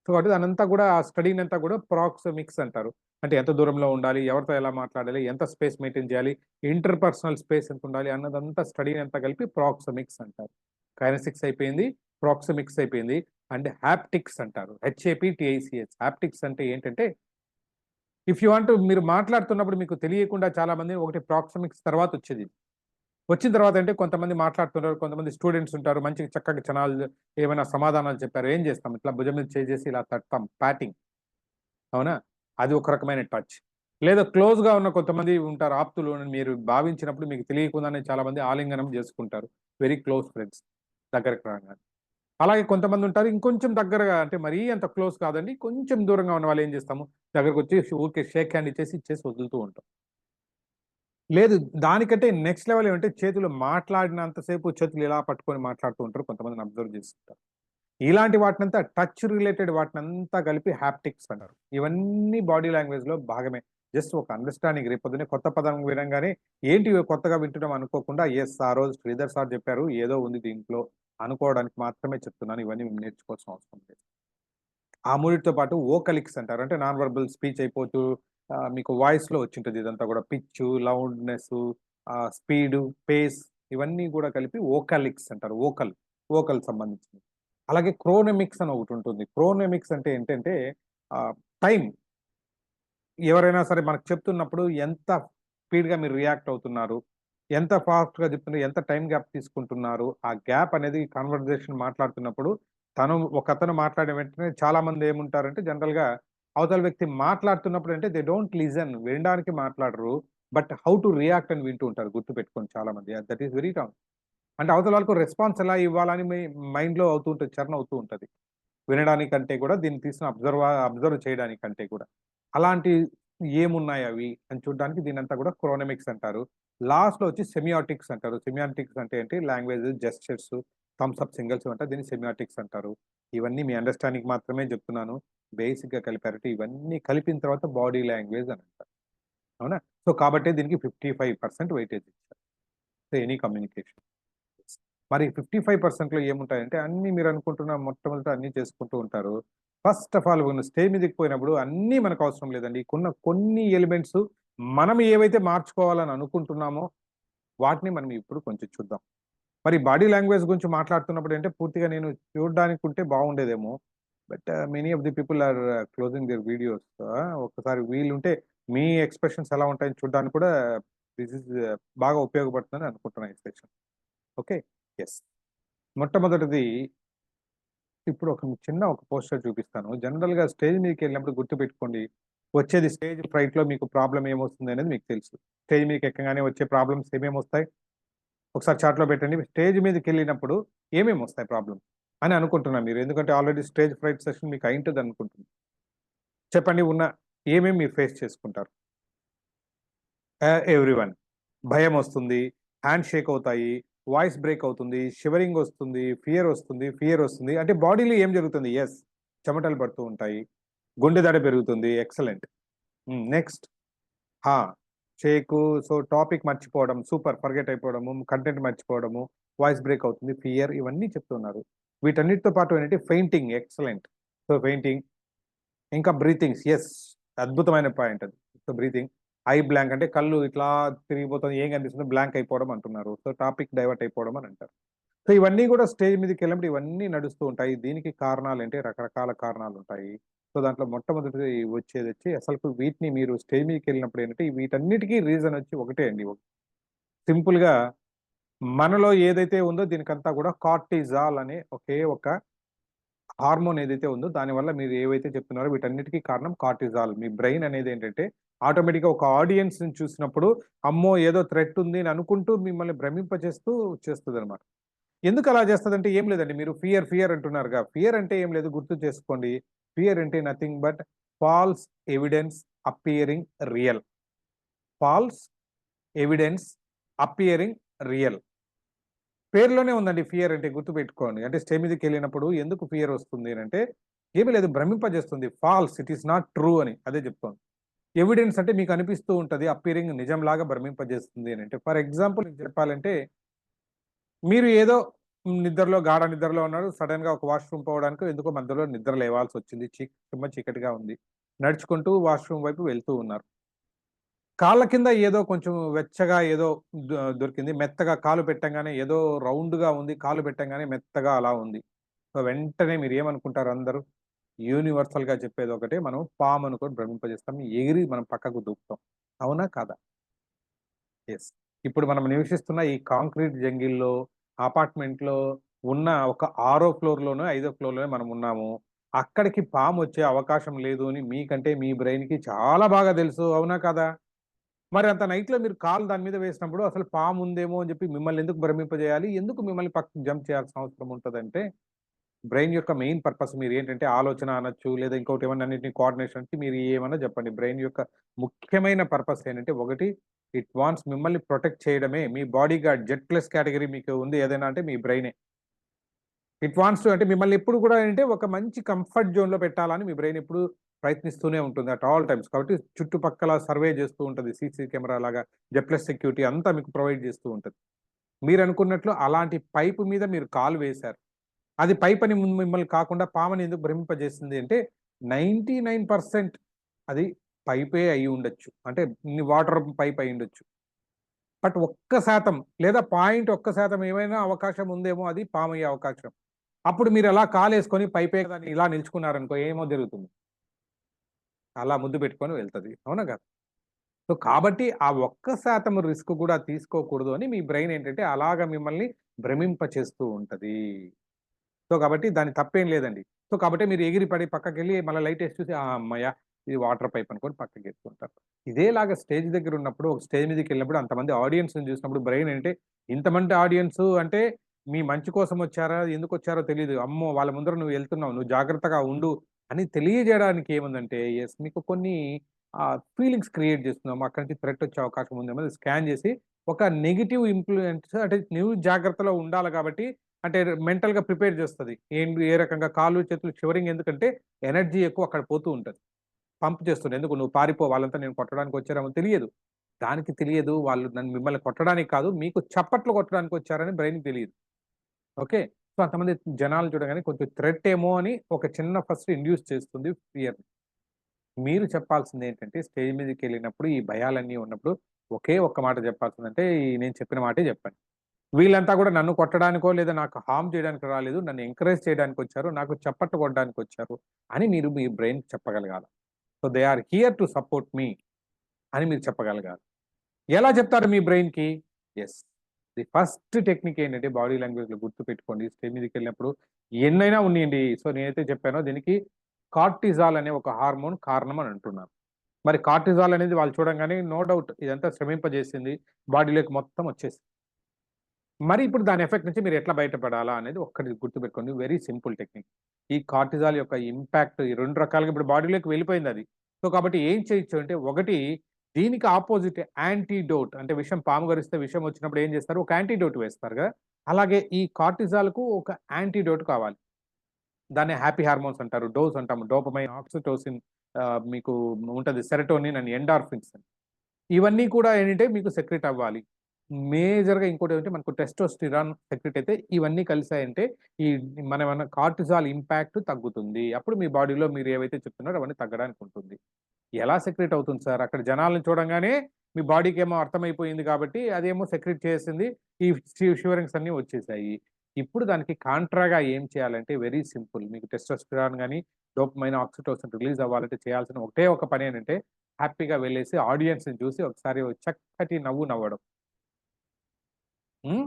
సో, కాబట్టి దానంతా కూడా ఆ స్టడీనంతా కూడా ప్రాక్సెమిక్స్ అంటారు. అంటే ఎంత దూరంలో ఉండాలి? ఎవరితో ఎలా మాట్లాడాలి? ఎంత స్పేస్ మెయింటైన్ చేయాలి? ఇంటర్‌పర్సనల్ స్పేస్ ఎంతుండాలి? అన్నదంతా స్టడీనంతా కలిపి ప్రాక్సెమిక్స్ అంటారు. కైనెసిక్స్ అయిపోయింది. ప్రాక్సెమిక్స్ అయిపోయింది. అండ్ హాప్టిక్స్ అంటారు. హెచ్ఏపిటిఐసిఎస్. హాప్టిక్స్ అంటే ఏంటంటే, ఇఫ్ యూ వాంట్ మీరు మాట్లాడుతున్నప్పుడు మీకు తెలియకుండా చాలామంది ఒకటి ప్రాక్సెమిక్స్ తర్వాతొచ్చేది. వచ్చిన తర్వాత అంటే కొంతమంది మాట్లాడుతుంటారు. కొంతమంది స్టూడెంట్స్ ఉంటారు. మంచిగా చక్కగా ఏమైనా సమాధానాలు చెప్పారు. ఏం చేస్తాం? ఇట్లా భుజం మీద చేసేసి ఇలా తడతాం. ప్యాటింగ్. అవునా? అది ఒక రకమైన టచ్. లేదా క్లోజ్‌గా ఉన్న కొంతమంది ఉంటారు. ఆప్తులు అని మీరు భావించినప్పుడు మీకు తెలియకుండానే చాలామంది ఆలింగనం చేసుకుంటారు. Very close friends. దగ్గరికి రాగానే. అలాగే కొంతమందుంటారు ఇంకొంచెం దగ్గరగా అంటే మరీ అంత క్లోజ్ కాదండి. కొంచెం దూరంగా ఉన్న వాళ్ళు ఏం చేస్తాము? దగ్గరకొచ్చి ఊరికే షేక్ హ్యాండ్ ఇచ్చేసి వదులుతూ ఉంటాం. లేదు. దానికంటే నెక్స్ట్ లెవెల్ ఏమంటే చేతులు మాట్లాడినంత సేపు చేతులు ఇలా పట్టుకొని మాట్లాడుతూ ఉంటారు. కొంతమందిని అబ్జర్వ్ చేస్తుంటారు. ఇలాంటి వాటినంతా టచ్ రిలేటెడ్ వాటినంతా కలిపి హాప్టిక్స్ అంటారు. ఇవన్నీ బాడీ లాంగ్వేజ్‌లో భాగమే. జస్ట్ ఒక అండర్‌స్టాండింగ్ రేపొద్దున్నే కొత్త పదం వినంగానే ఏంటి ఇవి కొత్తగా వింటున్నాం అనుకోకుండా యెస్ ఆ రోజు శ్రీధర్ సార్ చెప్పారు. ఏదో ఉంది దీంట్లో అనుకోవడానికి మాత్రమే చెప్తున్నాను. ఇవన్నీ నేర్చుకోవాల్సిన అవసరం లేదు. ఆ మూడిటితో పాటు వోకలిక్స్ అంటారు. అంటే నాన్ వెర్బల్ స్పీచ్ అయిపోతూ మీకు వాయిస్‌లో వచ్చుంటది ఇదంతా గూడా. పిచ్చు, లౌడ్‌నెస్సు, స్పీడు, పేస్ ఇవన్నీ గూడా కలిపి వోకలిక్స్ అంటారు. వోకల్ సంబంధించింది. అలాగే క్రోనెమిక్స్ అని ఒకటుంటుంది. క్రోనెమిక్స్ అంటే ఏంటంటే ఆహ్, టైమ్ ఎవరైనా సరే మనకు చెప్తున్నప్పుడు ఎంత స్పీడ్‌గా మీరు రియాక్ట్ అవుతున్నారు? ఎంత ఫాస్ట్‌గా చెప్తున్నారు? ఎంత టైమ్ గ్యాప్ తీసుకుంటున్నారు? ఆ గ్యాప్ అనేది కన్వర్జేషన్ మాట్లాడుతున్నప్పుడు ఒకతను మాట్లాడిన వెంటనే చాలామంది ఏముంటారంటే జనరల్‌గా అవతల వ్యక్తి మాట్లాడుతున్నప్పుడు అంటే దే డోంట్ లిజన్ వినడానికి మాట్లాడరు. బట్ హౌ టు రియాక్ట్ అని వింటూ ఉంటారు గుర్తుపెట్టుకోండి చాలామంది. That is very wrong. అంటే అవతల వాళ్ళకి రెస్పాన్స్ ఎలా ఇవ్వాలని మైండ్‌లో అవుతూ ఉంటది. చరణ అవుతూ ఉంటది. వినడానికంటే కూడా దీన్ని తీసుకొని అబ్జర్వ్ చేయడానికంటే కూడా. అలాంటి ఏమున్నాయవి అని చూడడానికి దీన్నంతా కూడా క్రోనెమిక్స్ అంటారు. లాస్ట్‌లో వచ్చి సెమియోటిక్స్ అంటారు. సెమియోటిక్స్ అంటే ఏంటి? Language gestures, thumbs up symbols ఉంటాయి. దీన్ని సెమియోటిక్స్ అంటారు. ఇవన్నీ మీ అండర్‌స్టాండింగ్‌కి మాత్రమే చెప్తున్నాను. బేసిక్‌గా కలిపారంటే ఇవన్నీ కలిపిన తర్వాత బాడీ లాంగ్వేజ్ అని అంటారు. అవునా? సో, కాబట్టే దీనికి 55% వెయిటేజ్ ఇచ్చారు. So, any communication. మరి 55%లో ఏముంటాయంటే అన్నీ మీరనుకుంటున్న మొట్టమొదట అన్నీ చేసుకుంటూ ఉంటారు. ఫస్ట్ ఆఫ్ ఆల్ స్టేజ్ మీదకి పోయినప్పుడు అన్నీ మనకవసరం లేదండి. కొన్ని ఎలిమెంట్స్ మనం ఏవైతే మార్చుకోవాలని అనుకుంటున్నామో వాటిని మనం ఇప్పుడు కొంచెం చూద్దాం. మరి బాడీ లాంగ్వేజ్ గురించి మాట్లాడుతున్నప్పుడు అంటే పూర్తిగా నేను చూడడానికుంటే బాగుండేదేమో. But many of the people are closing their videos. ఒక్కసారి వీలుంటే మీ ఎక్స్‌ప్రెషన్స్ ఎలా ఉంటాయని చూడడానికి కూడా దిస్ ఈస్ బాగా ఉపయోగపడుతుందని అనుకుంటున్నా ఈ సెషన్. ఓకే. యెస్. మొట్టమొదటిది ఇప్పుడు ఒక పోస్టర్ చూపిస్తాను. జనరల్‌గా స్టేజ్ మీదకెళ్ళినప్పుడు గుర్తుపెట్టుకోండి. వచ్చేది స్టేజ్ ఫ్రైట్‌లో మీకు ప్రాబ్లమ్ ఏమొస్తుందనేది మీకు తెలుసు. స్టేజ్ మీదకెక్కగానే వచ్చే ప్రాబ్లమ్స్ ఏమేమొస్తాయి? ఒకసారి చార్ట్‌లో పెట్టండి. స్టేజ్ మీదకెళ్ళినప్పుడు ఏమేమొస్తాయి ప్రాబ్లమ్ అని అనుకుంటున్నా మీరు. ఎందుకంటే ఆల్రెడీ స్టేజ్ ఫ్రైట్ సెషన్ మీకు అయింటదనుకుంటున్నా. చెప్పండి ఏమేమి మీరు ఫేస్ చేసుకుంటారు? ఎవ్రీవన్. భయమొస్తుంది, హ్యాండ్ షేక్ అవుతాయి, వాయిస్ బ్రేక్ అవుతుంది, షివరింగ్ ఫియర్ ఒస్తుంది. అంటే బాడీలో ఏం జరుగుతుంది? యెస్. చెమటలు పడుతూ ఉంటాయి. గుండె దడ పెరుగుతుంది. ఎక్సలెంట్. నెక్స్ట్ ఆ! షేకు సో, టాపిక్ మర్చిపోవడం, ఫర్గెట్ అయిపోవడము, కంటెంట్ మర్చిపోవడము, వాయిస్ బ్రేక్ అవుతుంది, ఫియర్ ఇవన్నీ చెప్తున్నారు. వీటన్నిటితో పాటు ఏంటంటే ఫెయింటింగ్ ఎక్సలెంట్. సో, ఫెయింటింగ్ ఇంకా బ్రీతింగ్స్ యెస్. అద్భుతమైన పాయింట్ అది. So, breathing. ఐ బ్లాంక్ అంటే కళ్ళు ఇట్లా తిరిగిపోతుంది. ఏం కనిపిస్తుందో బ్లాంక్ అయిపోవడం అంటున్నారు. సో, టాపిక్ డైవర్ట్ అయిపోవడం అని అంటారు. సో, ఇవన్నీ గూడా స్టేజ్ మీదకెళ్ళినప్పుడు ఇవన్నీ నడుస్తూ ఉంటాయి. దీనికి కారణాలేంటి రకరకాల కారణాలుంటాయి. సో, దాంట్లో మొట్టమొదటిది వచ్చేదొచ్చి అసలుకు వీటిని మీరు స్టేజ్ మీదకెళ్ళినప్పుడు ఏంటంటే వీటన్నిటికి రీజన్ వచ్చి ఒకటే అండి. సింపుల్‌గా మనలో ఏదైతే ఉందో దీనికంతా గూడా కార్టిజాల్ అనే ఒకే ఒక హార్మోన్ ఏదైతే ఉందో దానివల్ల మీరు ఏవైతే చెప్తున్నారో వీటన్నిటికి కారణం కార్టిజాల్. మీ బ్రెయిన్ అనేదేంటంటే ఆటోమేటిక్‌గా ఒక ఆడియన్స్‌ని చూసినప్పుడు అమ్మో! ఏదో థ్రెట్ ఉంది అని అనుకుంటూ మిమ్మల్ని భ్రమింపజేస్తూ చేస్తదనమాట. ఎందుకలా చేస్తదంటే ఏం లేదండి. మీరు ఫియర్ అంటున్నారుగా. ఫియర్ అంటే ఏం లేదు గుర్తు చేసుకోండి. ఫియర్ అంటే nothing but falls evidence appearing real. Falls evidence appearing real. పేరులోనే ఉందండి ఫియర్ అంటే గుర్తుపెట్టుకోండి. అంటే స్టేజ్ మీదకెళ్ళినప్పుడు ఎందుకు ఫియర్ వస్తుంది అనంటే, ఏమి లేదు భ్రమింపజేస్తుంది. False it is not true అని అదే చెప్తోంది. ఎవిడెన్స్ అంటే మీకు అనిపిస్తూ ఉంటది. అపియరింగ్ నిజంలాగా భ్రమింపజేస్తుంది అనంటే. ఫర్ ఎగ్జాంపుల్ చెప్పాలంటే, మీరు ఏదో నిద్రలో గాఢ నిద్రలో ఉన్నాడు. సడెన్‌గా ఒక వాష్‌రూమ్ పోవడానికో ఎందుకో మధ్యలో నిద్ర లేవాల్సొచ్చింది. చీకటిగా ఉంది. నడుచుకుంటూ వాష్‌రూమ్ వైపు వెళ్తూ ఉన్నారు. కాళ్ళ కింద ఏదో కొంచెం వెచ్చగా ఏదో దొరికింది. మెత్తగా కాలు పెట్టంగానే ఏదో రౌండ్‌గా ఉంది. కాలు పెట్టంగానే మెత్తగా అలా ఉంది. సో, వెంటనే మీరేమనుకుంటారు అందరూ? యూనివర్సల్‌గా చెప్పేదొకటే. మనం పామనుకోని భ్రమింపజేస్తాం. ఎగిరి మనం పక్కకు దూకుతాం. అవునా? కాదా? యెస్. ఇప్పుడు మనం నివసిస్తున్న ఈ కాంక్రీట్ జంగిల్‌లో, అపార్ట్‌మెంట్‌లో ఉన్న ఒక ఆరో ఫ్లోర్‌లోనో, ఐదో ఫ్లోర్‌లోనో మనమున్నాము. అక్కడికి పామొచ్చే అవకాశం లేదు అని మీకంటే మీ బ్రెయిన్‌కి చాలా బాగా తెలుసు. అవునా? కాదా? మరి అంత నైట్‌లో మీరు కాలు దాని మీద వేసినప్పుడు అసలు పాముందేమో అని చెప్పి మిమ్మల్ని ఎందుకు భ్రమింపజేయాలి? ఎందుకు మిమ్మల్ని పక్కకి జంప్ చేయాల్సిన అవసరం ఉంటదంటే, బ్రెయిన్ యొక్క మెయిన్ పర్పస్ మీరేంటంటే ఆలోచన అనొచ్చు, లేదా ఇంకోటి ఏమన్నా అన్నిటిని కోఆర్డినేషన్‌కి మీరు ఏమన్నా చెప్పండి. బ్రెయిన్ యొక్క ముఖ్యమైన పర్పస్ ఏంటంటే, ఒకటి ఇట్ వాంట్స్ మిమ్మల్ని ప్రొటెక్ట్ చేయడమే. మీ body guard Z plus category మీకు ఉంది ఏదైనా అంటే మీ బ్రెయినే. ఇట్ వాంట్స్ టు అంటే మిమ్మల్ని ఎప్పుడు కూడా ఏంటంటే ఒక మంచి కంఫర్ట్ జోన్‌లో పెట్టాలని మీ బ్రెయిన్ ఎప్పుడు ప్రయత్నిస్తూనే ఉంటుంది అట్ ఆల్ టైమ్స్. కాబట్టి చుట్టుపక్కల సర్వే చేస్తూ ఉంటది. సీసీ కెమెరా లాగా జెడ్ ప్లస్ సెక్యూరిటీ అంతా మీకు ప్రొవైడ్ చేస్తూ ఉంటది. మీరనుకున్నట్లు అలాంటి పైపు మీద మీరు కాలు వేశారు. అది పైపని మిమ్మల్ని కాకుండా పామని ఎందుకు భ్రమింపజేసింది అంటే 99% అది పైపే అయ్యి ఉండొచ్చు. అంటే వాటర్ పైప్ అయ్యుండొచ్చు. బట్ ఒక్క శాతం లేదా పాయింట్ ఒక్క శాతం ఏమైనా అవకాశం ఉందేమో అది పామయ్యే అవకాశం. అప్పుడు మీరలా కాలేసుకొని పైపే కదా అని ఇలా నిలుచుకున్నారనుకో ఏమో జరుగుతుంది. అలా ముద్దు పెట్టుకొని వెళ్తది. అవునా కాదా? సో, కాబట్టి ఆ ఒక్క శాతం రిస్క్ కూడా తీసుకోకూడదు అని మీ బ్రెయిన్ ఏంటంటే అలాగా మిమ్మల్ని భ్రమింప చేస్తూ ఉంటది. సో, కాబట్టి దాని తప్పేం లేదండి. సో, కాబట్టే మీరు ఎగిరి పడి పక్కకెళ్ళి మళ్ళా లైటేసి చూసి ఆ! హమ్మయ్య! ఇది వాటర్ పైప్ అనుకోని పక్కకెళ్ళిపోతారు. ఇదేలాగా స్టేజ్ దగ్గరున్నప్పుడు, ఒక స్టేజ్ మీదకెళ్ళినప్పుడు అంతమంది ఆడియన్స్‌ని చూసినప్పుడు బ్రెయిన్ అంటే ఇంతమంది ఆడియన్సు అంటే మీ మంచి కోసం వచ్చారా? ఎందుకొచ్చారో తెలీదు. అమ్మో! వాళ్ళ ముందర నువ్వు ఎళ్తున్నావు. నువ్వు జాగ్రత్తగా ఉండు అని తెలియజేయడానికి ఏముందంటే యెస్ మీకు కొన్ని ఫీలింగ్స్ క్రియేట్ చేస్తున్నాము. అక్కడి నుంచి థ్రెట్ వచ్చే అవకాశం ఉందేమో స్కాన్ చేసి ఒక నెగెటివ్ ఇన్‌ఫ్లూయెన్స్ అంటే నువ్వు జాగ్రత్తలో ఉండాలి కాబట్టి అంటే మెంటల్‌గా ప్రిపేర్ చేస్తది. ఏ రకంగా కాళ్ళు, చేతులు షివరింగ్ ఎందుకంటే ఎనర్జీ ఎక్కువ అక్కడ పోతూ ఉంటది. పంప్ చేస్తుంది. ఎందుకు నువ్వు పారిపో వాళ్ళంతా నేను కొట్టడానికి వచ్చారేమో తెలియదు. దానికి తెలియదు వాళ్ళు మిమ్మల్ని కొట్టడానికి కాదు, మీకు చప్పట్లు కొట్టడానికి వచ్చారని బ్రెయిన్‌కి తెలీదు. ఓకే. సో, అంతమంది జనాలు చూడగానే కొంచెం థ్రెట్ ఏమో అని ఒక చిన్న ఫస్ట్ ఇండ్యూస్ చేస్తుంది ఫియర్‌ని. మీరు చెప్పాల్సిందేంటంటే స్టేజ్ మీదకెళ్ళినప్పుడు ఈ భయాలన్నీ ఉన్నప్పుడు ఒకే ఒక్క మాట చెప్పాల్సిందంటే నేను చెప్పిన మాటే చెప్పండి. వీళ్ళంతా కూడా నన్ను కొట్టడానికో, లేదా నాకు హార్మ్ చేయడానికి రాలేదు. నన్ను ఎంకరేజ్ చేయడానికొచ్చారు. నాకు చప్పట్లు కొట్టడానికొచ్చారు అని మీరు మీ బ్రెయిన్‌కి చెప్పగలగాలి. So, they are here to support మీ అని మీరు చెప్పగలగాలి. ఎలా చెప్తారు మీ బ్రెయిన్‌కి? యెస్. ది ఫస్ట్ టెక్నిక్ ఏంటంటే బాడీ లాంగ్వేజ్‌లో గుర్తుపెట్టుకోండి. స్టేజ్ మీదకెళ్ళినప్పుడు ఎన్నైనా ఉన్నియండి. సో, నేనైతే చెప్పానో దీనికి కార్టిజాల్ అనే ఒక హార్మోన్ కారణం అని అంటున్నాను. మరి కార్టిజాల్ అనేది వాళ్ళు చూడంగానే నో డౌట్ ఇదంతా శ్రమింపజేసింది. బాడీలోకి మొత్తం వచ్చేసింది. మరి ఇప్పుడు దాని ఎఫెక్ట్ నుంచి మీరెట్లా బయటపడాలా అనేది ఒక్కటి గుర్తుపెట్టుకోండి. Very simple technique. ఈ కార్టిజాల్ యొక్క ఇంపాక్ట్ ఈ 2 రకాలుగా ఇప్పుడు బాడీలోకి వెళ్ళిపోయిందది. సో, కాబట్టి ఏం చేయొచ్చు అంటే, ఒకటి దీనికి అపోజిట్ యాంటిడోట్ అంటే విషం పాము గరిస్తే విషం వచ్చినప్పుడు ఏం చేస్తారు? ఒక యాంటిడోట్ వేస్తారు గదా! అలాగే ఈ కార్టిజాల్‌కు ఒక యాంటిడోట్ కావాలి. దాన్ని హ్యాపీ హార్మోన్స్ అంటారు. డోస్ అంటాము. డోపమైన్, ఆక్సిటోసిన్ మీకు ఉంటది. సెరటోనిన్ అని ఎండార్ఫిన్స్ అని. ఇవన్నీ కూడా ఏంటంటే మీకు సెక్రెట్ అవ్వాలి. మేజర్‌గా ఇంకోటేంటంటే మనకు టెస్టోస్టిరాన్ సెక్రెట్ అయితే ఇవన్నీ కలిసాయంటే ఈ మన కార్టిజాల్ ఇంపాక్ట్ తగ్గుతుంది. అప్పుడు మీ బాడీలో మీరు ఏవైతే చెప్తున్నారో అవన్నీ తగ్గడానికి ఉంటుంది. ఎలా సెక్రెట్ అవుతుంది సార్? అక్కడ జనాల్ని చూడంగానే మీ బాడీకేమో అర్థమైపోయింది కాబట్టి అదేమో సెక్రెట్ చేసింది. ఈ షివరింగ్స్ అన్నీ వచ్చేసాయి. ఇప్పుడు దానికి కాంట్రాగా ఏం చేయాలంటే వెరీ సింపుల్. మీకు టెస్టోస్టిరాన్ గాని, డోపమైన్, ఆక్సిటోసిన్ రిలీజ్ అవ్వాలంటే చేయాల్సిన ఒకటే ఒక పనేంటంటే హ్యాపీగా వెళ్ళేసి ఆడియన్స్‌ని చూసి ఒకసారి చక్కటి నవ్వు నవ్వడం. హ్మ్.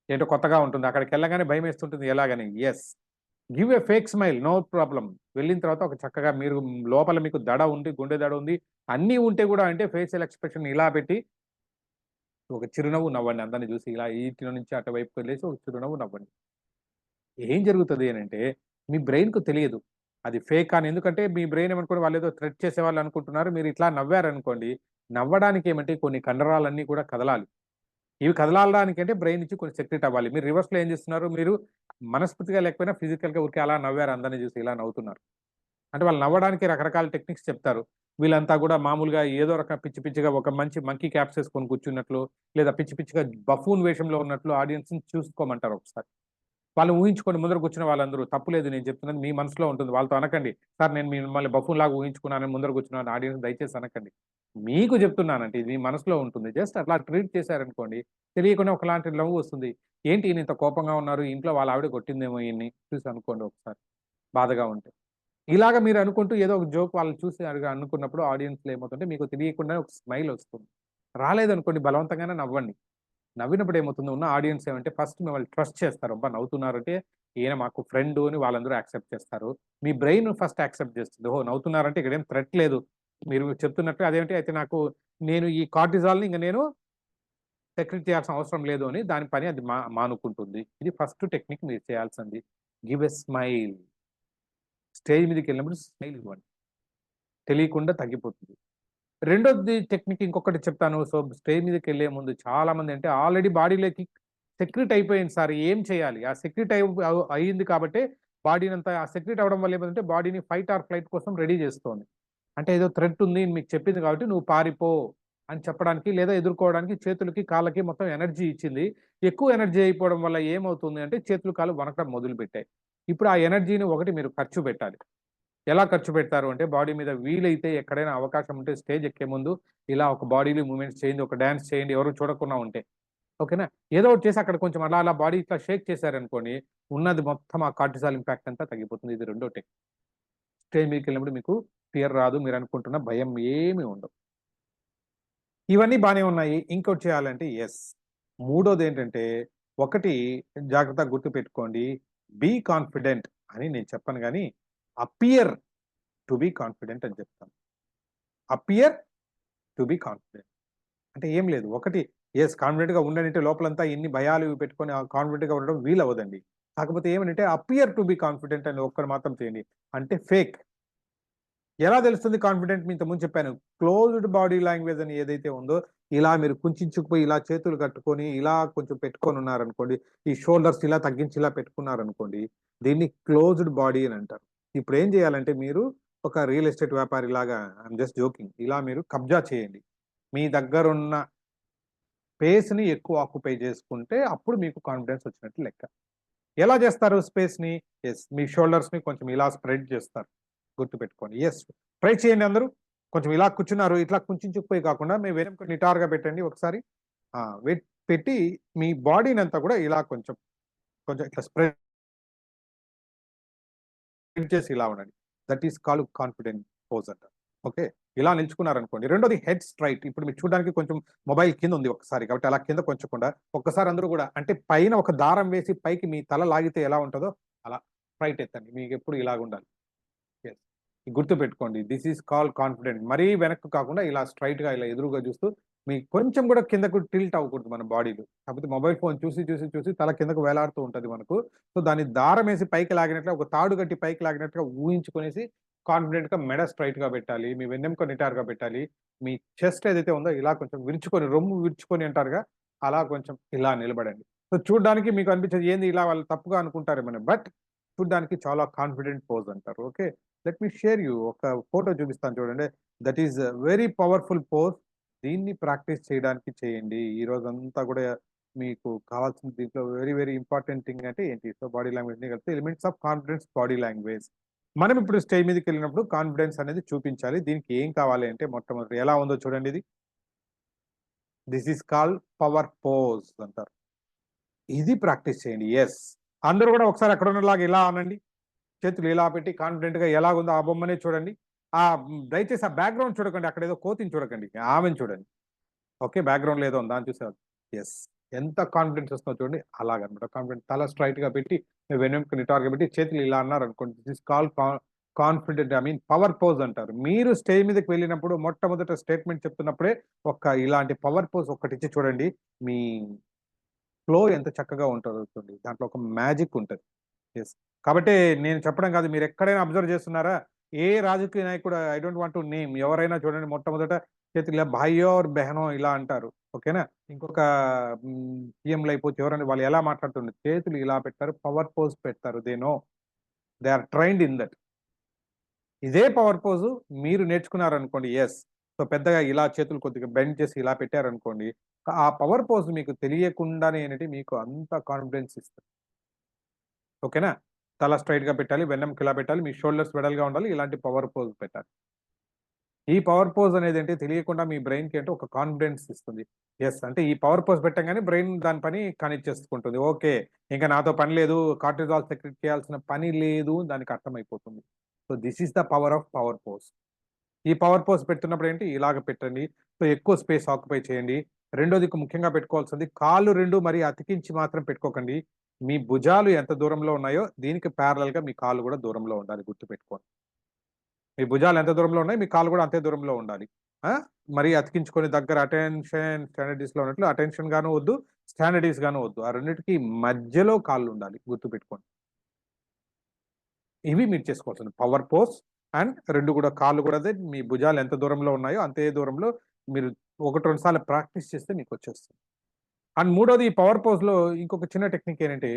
ఏంటో కొత్తగా ఉంటుంది. అక్కడికెళ్ళగానే భయమేస్తుంటుంది ఎలాగని. Yes. Give a fake smile no problem. వెళ్ళిన తర్వాత ఒక చక్కగా మీరు లోపల మీకు దడ ఉంది, గుండె దడ ఉంది, అన్నీ ఉంటే గూడా అంటే ఫేషియల్ ఎక్స్‌ప్రెషన్ ఇలా పెట్టి ఒక చిరునవ్వు నవ్వండి. అందరిని చూసి ఇలా ఇటు నుంచి అటువైపుకి వెళ్ళేసి ఒక చిరునవ్వు నవ్వండి. ఏం జరుగుతది అనంటే మీ బ్రెయిన్‌కు తెలియదు. అది ఫేక్ అని. ఎందుకంటే మీ బ్రెయిన్ ఏమనుకోని వాళ్ళేదో థ్రెట్ చేసేవాళ్ళు అనుకుంటున్నారు. మీరు ఇట్లా నవ్వారనుకోండి, నవ్వడానికి ఏమంటే కొన్ని కండరాలన్నీ కూడా కదలాలి. ఇవి కదలాడానికంటే బ్రెయిన్ నుంచి కొంచెం సెక్రెట్ అవ్వాలి. మీరు రివర్స్‌లో ఏం చేస్తున్నారు? మీరు మనస్ఫూర్తిగా లేకపోయినా ఫిజికల్‌గా ఊరికే అలా నవ్వారు అందరిని చూసి ఇలా నవ్వుతున్నారు. అంటే వాళ్ళు నవ్వడానికి రకరకాల టెక్నిక్స్ చెప్తారు. వీళ్ళంతా గూడా మామూలుగా ఏదో రకం పిచ్చి పిచ్చిగా ఒక మంచి మంకీ క్యాప్స్ ఏసుకొని కూర్చున్నట్లు, లేదా పిచ్చి పిచ్చిగా బఫూన్ వేషంలో ఉన్నట్లు ఆడియన్స్‌ని చూసుకోమంటారు ఒకసారి. వాళ్ళు ఊహించుకొని ముందర కూర్చున్న వాళ్ళందరూ తప్పులేదు నేను చెప్తున్నది మీ మనసులో ఉంటుంది. వాళ్ళతో అనకండి. సార్ నేను మిమ్మల్ని బఫూన్‌లాగా ఊహించుకున్నానని ముందర కూర్చున్నాను ఆడియన్స్ దయచేసి అనకండి. మీకు చెప్తున్నానంటే ఇది మీ మనసులో ఉంటుంది. జస్ట్ అట్లా ట్రీట్ చేశారనుకోండి, తెలియకుండా ఒకలాంటి నవ్వు వస్తుంది. ఏంటి ఈయన ఇంత కోపంగా ఉన్నారు, ఇంట్లో వాళ్ళ ఆవిడ కొట్టిందేమో ఈయన్ని చూసి అనుకోండి ఒకసారి బాధగా ఉంటే. ఇలాగ మీరు అనుకుంటూ ఏదో ఒక జోక్ వాళ్ళు చూసి అనుకున్నప్పుడు ఆడియన్స్‌లో ఏమవుతుందంటే మీకు తెలియకుండానే ఒక స్మైల్ వస్తుంది. రాలేదనుకోండి బలవంతంగానే నవ్వండి. నవ్వినప్పుడు ఏమవుతుంది ఉన్న ఆడియన్స్ ఏమంటే ఫస్ట్ మిమ్మల్ని ట్రస్ట్ చేస్తారు. అబ్బా! నవ్వుతున్నారంటే ఈయన మాకు ఫ్రెండు అని వాళ్ళందరూ యాక్సెప్ట్ చేస్తారు. మీ బ్రెయిన్ ఫస్ట్ యాక్సెప్ట్ చేస్తుంది. ఓహో! నవ్వుతున్నారంటే ఇక్కడేం థ్రెట్ లేదు. మీరు చెప్తున్నట్టు అదేంటి అయితే నేను ఈ కార్టిజాల్‌ని ఇంక నేను సెక్రెట్ చేయాల్సిన అవసరం లేదు అని దాని పని అది మానుకుంటుంది. ఇది ఫస్ట్ టెక్నిక్ మీరు చేయాల్సింది. Give a smile. స్టేజ్ మీదకెళ్ళినప్పుడు స్మైల్ ఇవ్వండి. తెలియకుండా తగ్గిపోతుంది. రెండోది టెక్నిక్ ఇంకొకటి చెప్తాను. సో, స్టేజ్ మీదకెళ్ళే ముందు చాలామంది అంటే ఆల్రెడీ బాడీలోకి సెక్రీట్ అయిపోయింది సార్. ఏం చేయాలి? ఆ సెక్రీట్ అయింది కాబట్టే బాడీనంతా ఆ సెక్రీట్ అవ్వడం వల్ల ఏమైందంటే బాడీని ఫైట్ ఆర్ ఫ్లైట్ కోసం రెడీ చేస్తోంది. అంటే ఏదో థ్రెట్ ఉంది అని మీకు చెప్పింది కాబట్టి నువ్వు పారిపో అని చెప్పడానికి లేదా ఎదుర్కోవడానికి చేతులకి, కాళ్ళకి మొత్తం ఎనర్జీ ఇచ్చింది. ఎక్కువ ఎనర్జీ అయిపోవడం వల్ల ఏమవుతుంది అంటే చేతులు, కాళ్ళు వణకడం మొదలుపెట్టాయి. ఇప్పుడు ఆ ఎనర్జీని ఒకటి మీరు ఖర్చు పెట్టాలి. ఎలా ఖర్చు పెడతారు అంటే బాడీ మీద వీలైతే ఎక్కడైనా అవకాశం ఉంటే స్టేజ్ ఎక్కే ముందు ఇలా ఒక బాడీలో మూవ్‌మెంట్స్ చేయండి. ఒక డాన్స్ చేయండి. ఎవరు చూడకుండా ఉంటే. ఓకేనా? ఏదో ఒకటి చేసి అక్కడ కొంచెం అలా అలా బాడీ ఇట్లా షేక్ చేశారనుకోండి, ఉన్నది మొత్తం ఆ కార్టిసాల్ ఇంపాక్ట్ అంతా తగ్గిపోతుంది. ఇది రెండో టెక్నిక్. స్టేజ్ మీదకెళ్ళినప్పుడు మీకు ఫియర్ రాదు. మీరనుకుంటున్న భయం ఏమి ఉండదు. ఇవన్నీ బానే ఉన్నాయి. ఇంకోటి చేయాలంటే మూడోదేంటంటే, ఒకటి జాగ్రత్తగా గుర్తుపెట్టుకోండి. బీ కాన్ఫిడెంట్ అని నేను చెప్పను గానీ, అపియర్ టు బీ కాన్ఫిడెంట్ అని చెప్తాను. Appear to be confident. అంటే ఏం లేదు. ఒకటి కాన్ఫిడెంట్‌గా ఉండండంటే లోపలంతా ఎన్ని భయాలు ఇవి పెట్టుకొని కాన్ఫిడెంట్‌గా ఉండడం వీలవ్వదండి. కాకపోతే ఏమనంటే అపియర్ టు బీ కాన్ఫిడెంట్ అని ఒక్కటి మాత్రం చేయండి. అంటే ఫేక్. ఎలా తెలుస్తుంది కాన్ఫిడెంట్ మీ ఇంతకుముందు చెప్పాను. క్లోజ్డ్ బాడీ లాంగ్వేజ్ అని ఏదైతే ఉందో, ఇలా మీరు కుంచించుకుపోయి ఇలా చేతులు కట్టుకొని, ఇలా కొంచెం పెట్టుకొనున్నారనుకోండి. ఈ షోల్డర్స్ ఇలా తగ్గించి ఇలా పెట్టుకున్నారనుకోండి. దీన్ని క్లోజ్డ్ బాడీ అని అంటారు. ఇప్పుడేం చేయాలంటే మీరు ఒక రియల్ ఎస్టేట్ వ్యాపారిలాగా ఐయామ్ జస్ట్ జోకింగ్. ఇలా మీరు కబ్జా చేయండి. మీ దగ్గరున్న స్పేస్‌ని ఎక్కువ ఆక్యుపై చేసుకుంటే అప్పుడు మీకు కాన్ఫిడెన్స్ వచ్చినట్టు లెక్క. ఎలా చేస్తారు స్పేస్‌ని? మీ షోల్డర్స్‌ని కొంచెం ఇలా స్ప్రెడ్ చేస్తారు. గుర్తుపెట్టుకోండి. ట్రై చేయండి అందరూ. కొంచెం ఇలా కూర్చున్నారు. ఇట్లా కుంచించుకుపోయి కాకుండా మీ వెనక నిటారుగా పెట్టండి ఒకసారి. ఆ! పెట్టి మీ బాడీనంతా కూడా ఇలా కొంచెం, కొంచెం ఇట్లా స్ప్రెడ్ చేసి ఇలా ఉండండి. That is called confident pose అంటారు. ఓకే. ఇలా నిల్చుకున్నారనుకోండి. రెండోది హెడ్ స్ట్రెయిట్. ఇప్పుడు మీకు చూడడానికి కొంచెం మొబైల్ కింద ఉంది ఒకసారి. కాబట్టి అలా కింద కొంచకుండా ఒక్కసారి అందరూ గూడా అంటే పైన ఒక దారం వేసి పైకి మీ తల లాగితే ఎలా ఉంటదో అలా స్ట్రెయిట్ ఎత్తండి. మీకెప్పుడు ఇలాగుండాలి. యెస్. గుర్తుపెట్టుకోండి. This is called confident. మరీ వెనక్కి కాకుండా ఇలా స్ట్రెయిట్‌గా ఇలా ఎదురుగా చూస్తూ మీకు కొంచెం కూడా కిందకు టిల్ట్ అవ్వకూడదు మన బాడీలో. కాకపోతే మొబైల్ ఫోన్ చూసి తల కిందకు వేలాడుతూ ఉంటది మనకు. సో, దాన్ని దారమేసి పైకి లాగినట్టుగా ఒక తాడు కట్టి పైకి లాగినట్టుగా ఊహించుకొనేసి కాన్ఫిడెంట్‌గా మెడ స్ట్రెయిట్‌గా పెట్టాలి. మీ వెన్నెముక నిటారుగా పెట్టాలి. మీ చెస్ట్ ఏదైతే ఉందో ఇలా కొంచెం విరుచుకొని రొమ్ము విరుచుకొని అంటారుగా అలా కొంచెం ఇలా నిలబడండి. సో, చూడ్డానికి మీకు అనిపించేది ఏంది ఇలా వాళ్ళు తప్పుగా అనుకుంటారేమో బట్ చూడ్డానికి చాలా కాన్ఫిడెంట్ పోజ్ అంటారు. Okay. Let me share you ఒక ఫోటో చూపిస్తాను చూడండి. That is very powerful pose. దీన్ని ప్రాక్టీస్ చేయడానికి చేయండి. ఈ రోజంతా కూడా మీకు కావాల్సిన దీంట్లో వెరీ, వెరీ ఇంపార్టెంట్ థింగ్ అంటే ఏంటి? సో, బాడీ లాంగ్వేజ్‌ని కలిపితే elements of confidence body language. మనం ఇప్పుడు స్టేజ్ మీదకెళ్ళినప్పుడు కాన్ఫిడెన్స్ అనేది చూపించాలి. దీనికి ఏం కావాలి అంటే మొట్టమొదటి ఎలా ఉందో చూడండి ఇది. This is called power pose అంటారు. ఇది ప్రాక్టీస్ చేయండి. అందరూ కూడా ఒకసారి అక్కడున్నలాగా ఇలా అనండి. చేతులు ఇలా పెట్టి కాన్ఫిడెంట్‌గా ఎలాగుందో ఆ బొమ్మనే చూడండి. దయచేసి ఆ బ్యాక్‌గ్రౌండ్ చూడకండి. అక్కడేదో కోతిని చూడకండి. ఆమెను చూడండి. ఓకే. బ్యాక్‌గ్రౌండ్‌లో ఏదో ఉంది. దాన్ని చూసారు. యెస్. ఎంత కాన్ఫిడెన్స్ వస్తుందో చూడండి. అలాగనమాట. కాన్ఫిడెంట్ తల స్ట్రెయిట్‌గా పెట్టి, వెన్నెముక నిటారుగా పెట్టి, చేతులు ఇలా అన్నారనుకోండి. This is called confident I mean power pose అంటారు. మీరు స్టేజ్ మీదకి వెళ్ళినప్పుడు మొట్టమొదట స్టేట్‌మెంట్ చెప్తున్నప్పుడే ఇలాంటి పవర్ పోజ్ ఒక్కటిచ్చి చూడండి. మీ ఫ్లో ఎంత చక్కగా ఉంటదో చూడండి. దాంట్లో ఒక మ్యాజిక్ ఉంటది. యెస్. కాబట్టే నేను చెప్పడం కాదు. మీరెక్కడైనా అబ్జర్వ్ చేస్తున్నారా? ఏ రాజకీయ నాయకుడు I don't want to name ఎవరైనా చూడండి మొట్టమొదట చేతులు ఇలా భాయియో ఔర్ బెహనో ఇలా అంటారు. ఓకేనా? ఇంకొక సీఎంలు అయిపోతే ఎవరైనా వాళ్ళు ఎలా మాట్లాడుతుండే చేతులు ఇలా పెడతారు. పవర్ పోజ్ పెడతారు. They know. They are trained in that. ఇదే పవర్ పోజ్ మీరు నేర్చుకున్నారనుకోండి. సో, పెద్దగా ఇలా చేతులు కొద్దిగా బెండ్ చేసి ఇలా పెట్టారనుకోండి. ఆ పవర్ పోజ్ మీకు తెలియకుండానే ఏంటంటే మీకు అంత కాన్ఫిడెన్స్ ఇస్తది. ఓకేనా? తల స్ట్రైట్‌గా పెట్టాలి, వెన్నెముక ఇలా పెట్టాలి, మీ షోల్డర్స్ వెడల్గా ఉండాలి. ఇలాంటి పవర్ పోజ్ పెట్టాలి. ఈ పవర్ పోజ్ అనేదేంటి తెలియకుండా మీ బ్రెయిన్‌కి ఏంటో ఒక కాన్ఫిడెన్స్ ఇస్తుంది. యెస్. అంటే ఈ పవర్ పోజ్ పెట్టంగానే బ్రెయిన్ దాని పని కానిచ్చేసుకుంటుంది. ఓకే. ఇంక నాతో పని లేదు. కార్టిజాల్ సెక్రెట్ చేయాల్సిన పని లేదు దానికి అర్థమైపోతుంది. So, this is the power of power pose. ఈ పవర్ పోజ్ పెడుతున్నప్పుడు ఏంటి ఇలాగ పెట్టండి. సో, ఎక్కువ స్పేస్ ఆక్యుపై చేయండి. రెండోది ముఖ్యంగా పెట్టుకోవాల్సింది కాళ్ళు 2 మరి అతికించి మాత్రం పెట్టుకోకండి. మీ భుజాలు ఎంత దూరంలో ఉన్నాయో దీనికి పారలెల్‌గా మీ కాళ్ళు కూడా దూరంలో ఉండాలి గుర్తుపెట్టుకోండి. మీ భుజాలు ఎంత దూరంలో ఉన్నాయి, మీ కాళ్ళు కూడా అంతే దూరంలో ఉండాలి. ఆ! మరీ అతికించుకొని దగ్గర అటెన్షన్ స్టాండర్డీస్‌లో ఉన్నట్లు అటెన్షన్ గాను వద్దు, స్టాండర్డీస్ గాను వద్దు. ఆ రెండిటికి మధ్యలో కాళ్ళుండాలి గుర్తుపెట్టుకోండి. ఇవి మీరు చేసుకోవాల్సింది. పవర్ పోజ్ అండ్ 2 కూడా కాళ్ళు కూడా అదే మీ భుజాలు ఎంత దూరంలో ఉన్నాయో అంతే దూరంలో మీరు 1, 2 సార్లు ప్రాక్టీస్ చేస్తే మీకొచ్చేస్తుంది. అండ్ మూడోది ఈ పవర్ పోజ్‌లో ఇంకొక చిన్న టెక్నిక్ ఏంటంటే,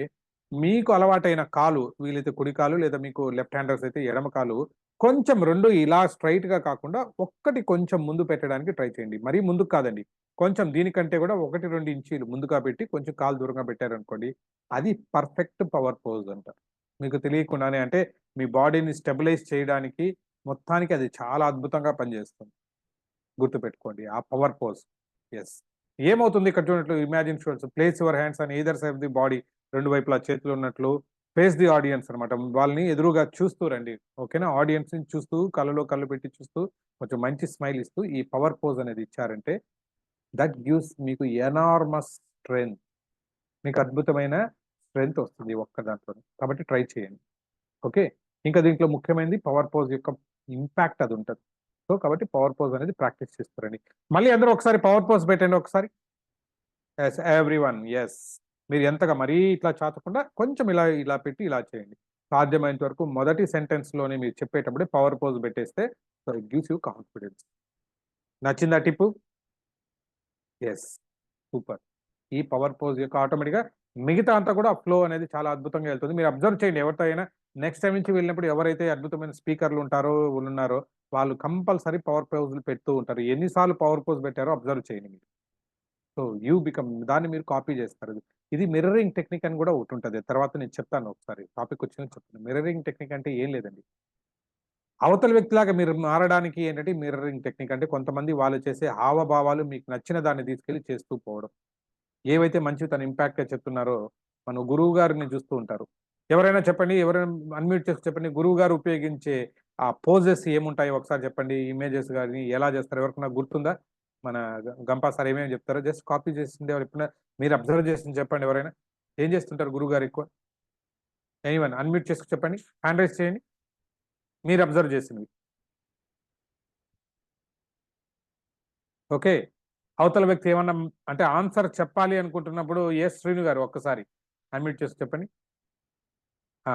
మీకు అలవాటైన కాలు వీలైతే కుడి కాలు లేదా మీకు లెఫ్ట్ హ్యాండర్స్ అయితే ఎడమ కాలు కొంచెం 2 ఇలా స్ట్రెయిట్‌గా కాకుండా ఒక్కటి కొంచెం ముందు పెట్టడానికి ట్రై చేయండి. మరీ ముందుకు కాదండి. కొంచెం దీనికంటే కూడా 1, 2 ఇంచీలు ముందుగా పెట్టి కొంచెం కాలు దూరంగా పెట్టారనుకోండి. అది పర్ఫెక్ట్ పవర్ పోజ్ అంటారు. మీకు తెలియకుండానే అంటే మీ బాడీని స్టెబిలైజ్ చేయడానికి మొత్తానికి అది చాలా అద్భుతంగా పనిచేస్తుంది. గుర్తుపెట్టుకోండి. ఆ పవర్ పోజ్. యెస్. ఏమవుతుంది ఇక్కడ చూడట్లు imagine shores place your hands on either side of the body 2 వైపులా చేతులు ఉన్నట్లు ఫేస్ ది ఆడియన్స్ అన్నమాట. వాళ్ళని ఎదురుగా చూస్తూ రండి. ఓకేనా? ఆడియన్స్‌ని చూస్తూ కళ్ళలో కళ్ళు పెట్టి చూస్తూ కొంచెం మంచి స్మైల్ ఇస్తూ ఈ పవర్ పోజ్ అనేది ఇచ్చారంటే దట్ గివ్స్ మీకు ఎనార్మస్ స్ట్రెంగ్త్. మీకు అద్భుతమైన స్ట్రెంగ్త్ వస్తుంది ఒక్క దాంట్లోనే. కాబట్టి ట్రై చేయండి. ఓకే. ఇంకా దీంట్లో ముఖ్యమైనది పవర్ పోజ్ యొక్క ఇంపాక్ట్ అది ఉంటది. సో, కాబట్టి పవర్ పోజ్ అనేది ప్రాక్టీస్ చేస్తారండి. మళ్ళీ అందరూ ఒకసారి పవర్ పోజ్ పెట్టండి ఒకసారి. యెస్. ఎవ్రీవన్. యెస్. మీరు ఎంతగా మరీ ఇట్లా చాచకుండా కొంచెం ఇలా, ఇలా పెట్టి ఇలా చేయండి. సాధ్యమైనంత వరకు మొదటి సెంటెన్స్‌లోనే మీరు చెప్పేటప్పుడే పవర్ పోజ్ పెట్టేస్తే so, it gives you confidence. నచ్చిందా టిప్పు? యెస్. సూపర్. ఈ పవర్ పోజ్ యొక్క ఆటోమేటిక్‌గా మిగతా అంతా కూడా ఫ్లో అనేది చాలా అద్భుతంగా ఎళ్తుంది. మీరు అబ్జర్వ్ చేయండి ఎవరితో అయినా నెక్స్ట్ టైమ్ నుంచి వెళ్ళినప్పుడు ఎవరైతే అద్భుతమైన స్పీకర్‌లు ఉంటారో ఉన్నారో వాళ్ళు కంపల్సరీ పవర్ పోజ్‌లు పెడుతూ ఉంటారు. ఎన్ని సార్లు పవర్ పోజ్ పెట్టారో అబ్జర్వ్ చేయండి మీరు. సో, యూ బికమ్ దాన్ని మీరు కాపీ చేస్తారు. ఇది మిర్రరింగ్ టెక్నిక్ అని కూడా ఒకటుంటది. తర్వాత నేను చెప్తాను ఒకసారి. టాపిక్ వచ్చినప్పుడు చెప్తాను. మిర్రరింగ్ టెక్నిక్ అంటే ఏం లేదండి. అవతల వ్యక్తిలాగా మీరు మారడానికి ఏంటంటే మిర్రరింగ్ టెక్నిక్ అంటే కొంతమంది వాళ్ళు చేసే హావభావాలు మీకు నచ్చిన దాన్ని తీసుకెళ్ళి చేస్తూ పోవడం. ఏవైతే మంచివి తను ఇంపాక్ట్‌గా చెప్తున్నారో, మన గురువు గారిని చూస్తూ ఉంటారు. ఎవరైనా చెప్పండి, ఎవరైనా అన్‌మ్యూట్ చేసి చెప్పండి. గురువు గారు ఉపయోగించే ఆ పోజెస్ ఏముంటాయో ఒకసారి చెప్పండి. ఇమేజెస్ గాని ఎలా చేస్తారో ఎవరికైనా గుర్తుందా? మన గంపా సార్ ఏమేమి చెప్తారో జస్ట్ కాపీ చేసింది ఎప్పుడైనా మీరు అబ్జర్వ్ చేసింది చెప్పండి ఎవరైనా? ఏం చేస్తుంటారు గురువుగారు ఎక్కువ? ఎనీవన్ అన్‌మ్యూట్ చేసి చెప్పండి. హ్యాండ్ రైజ్ చేయండి. మీరు అబ్జర్వ్ చేసినవి. ఓకే. అవతల వ్యక్తి ఏమన్నా అంటే ఆన్సర్ చెప్పాలి అనుకుంటున్నప్పుడు ఎస్ శ్రీను గారు ఒక్కసారి అన్‌మ్యూట్ చేసి చెప్పండి. ఆ!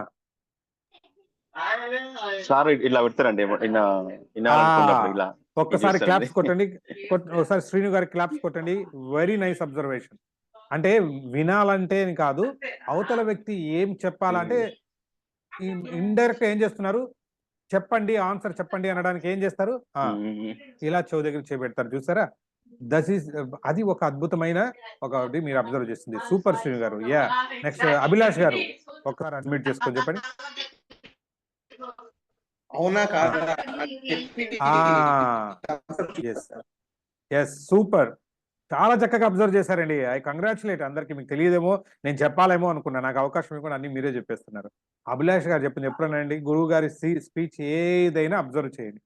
సార్ ఇట్లా పెడతారండి ఆ! వినాలనుకున్నప్పుడు ఇలా ఇది ఒక్కసారి చేస్తారండి. క్లాప్స్ కొట్టండి. ఒకసారి శ్రీను గారికి క్లాప్స్ కొట్టండి. Very nice observation. అంటే వినాలంటే అని కాదు. అవతల వ్యక్తి ఏం చెప్పాలంటే ఇండైరెక్ట్‌గా ఏం చేస్తున్నారు? చెప్పండి, ఆన్సర్ చెప్పండి అనడానికి ఏం చేస్తారు? ఆ! హ్మ్. ఇలా చెవి దగ్గర చేపెడతారు చూసారా? దట్ ఈస్ అది ఒక అద్భుతమైన ఒకటి మీరు అబ్జర్వ్ చేసింది. సూపర్ శ్రీను గారు. యాహ్! నెక్స్ట్ అభిలాష్ గారు. ఒక్కసారి అన్‌మ్యూట్ చేసుకొని చెప్పండి. అవునా ఆ! కాదా అని చెప్పి ఆ! యెస్. యెస్. సూపర్. చాలా చక్కగా అబ్జర్వ్ చేశారండి. ఐ కంగ్రాచ్యులేట్ అందరికి. మీకు తెలియదేమో, నేను చెప్పాలేమో అనుకున్నా. నాకు అవకాశం ఇవ్వకుండా అన్నీ మీరే చెప్పేస్తున్నారు. అభిలాష్ గారు చెప్పింది ఎప్పుడైనా అండి గురువు గారి స్పీచ్ ఏదైనా అబ్జర్వ్ చేయండి.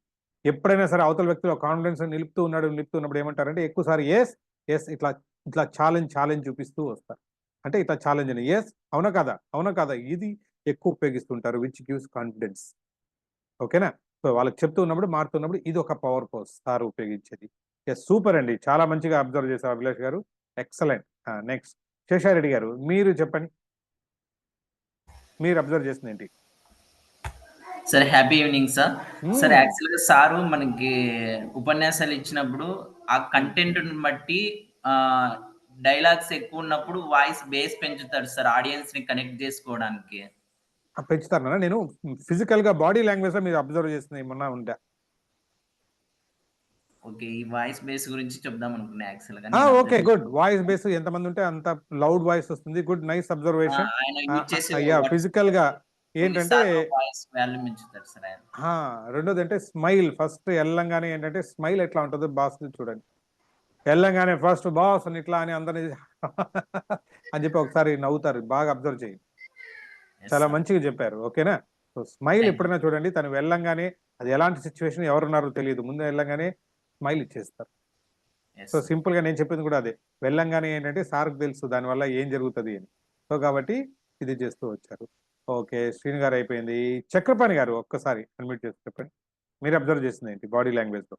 ఎప్పుడైనా సరే అవతల వ్యక్తిలో కాన్ఫిడెన్స్ నిలుపుతున్నప్పుడు ఏమంటారంటే ఎక్కువ సారి యెస్, యెస్ ఇట్లా, ఇట్లా ఛాలెంజ్ చూపిస్తూ వస్తారు. అంటే ఇట్లా ఛాలెంజ్ అని యెస్ అవునా కాదా? అవునా కాదా? ఇది ఎక్కువ ఉపయోగిస్తుంటారు విచ్ గివ్స్ కాన్ఫిడెన్స్. ఓకేనా? సో, వాళ్ళకి చెప్తూ ఉన్నప్పుడు, మారుతున్నప్పుడు ఇదొక పవర్ పోజ్ సార్ ఉపయోగించేది. యెస్. సూపర్ అండి. చాలా మంచిగా అబ్జర్వ్ చేశారు అభిలాష్ గారు. ఎక్సలెంట్. నెక్స్ట్ శేషారెడ్డి గారు మీరు చెప్పండి. మీరు అబ్జర్వ్ చేసిందేంటి? Sir happy evening sir. Sir hmm. యాక్చువల్‌గా సారు మనకి ఉపన్యాసాలు ఇచ్చినప్పుడు ఆ కంటెంట్‌ని బట్టి ఆహ్, డైలాగ్స్ ఎక్కువున్నప్పుడు వాయిస్ బేస్ పెంచుతారు సార్ ఆడియన్స్‌ని కనెక్ట్ జేసుకోవడానికి. పెంచుతారనా? నేను ఫిజికల్‌గా బాడీ లాంగ్వేజ్‌లో మీరు అబ్జర్వ్ చేసింది ఏమన్నా ఉందా? ఓకే. ఈ వాయిస్ బేస్ గురించి చెప్దాం అనుకున్నా యాక్చువల్‌గా. ఓకే. గుడ్. వాయిస్ బేస్ ఎంతమంది ఉంటే అంత లౌడ్ వాయిస్ వస్తుంది. Good nice observation. ఆయన యూజ్ చేసే యాహ్! వర్డ్స్ ఫిజికల్‌గా కొన్ని ఏంటంటే సార్లు వాయిస్ వాల్యూ పెంచుతారు సార్ ఆయన. రెండోదంటే స్మైల్. ఫస్ట్ ఎళ్ళంగానే ఏంటంటే స్మైల్ ఎట్లా ఉంటదో బాస్‌ది చూడండి. ఎళ్ళంగానే ఫస్ట్ బాస్ అని ఇట్లా అని అందరిని అని చెప్పి ఒకసారి నవ్వుతారు. బాగా అబ్జర్వ్ చేయండి. యెస్ చాలా సార్. మంచిగా చెప్పారు. ఓకేనా? So, smile thank you. ఎప్పుడైనా చూడండి తను వెళ్ళంగానే అది ఎలాంటి సిట్యుయేషన్ ఎవరున్నారో తెలీదు. ముందు వెళ్ళంగానే స్మైల్ ఇచ్చేస్తారు. Yes so, sir. సింపుల్‌గా నేను చెప్పింది కూడా అదే. వెళ్ళంగానే ఏంటంటే సార్‌కి తెలుసు దానివల్ల ఏం జరుగుతది అని. సో, కాబట్టి ఇది చేస్తూ వచ్చారు. ఓకే. శ్రీను గారు అయిపోయింది. చక్రపాణి గారు ఒక్కసారి అన్‌మ్యూట్ చేసి చెప్పండి. మీరు అబ్జర్వ్ చేసిందేంటి బాడీ లాంగ్వేజ్‌లో?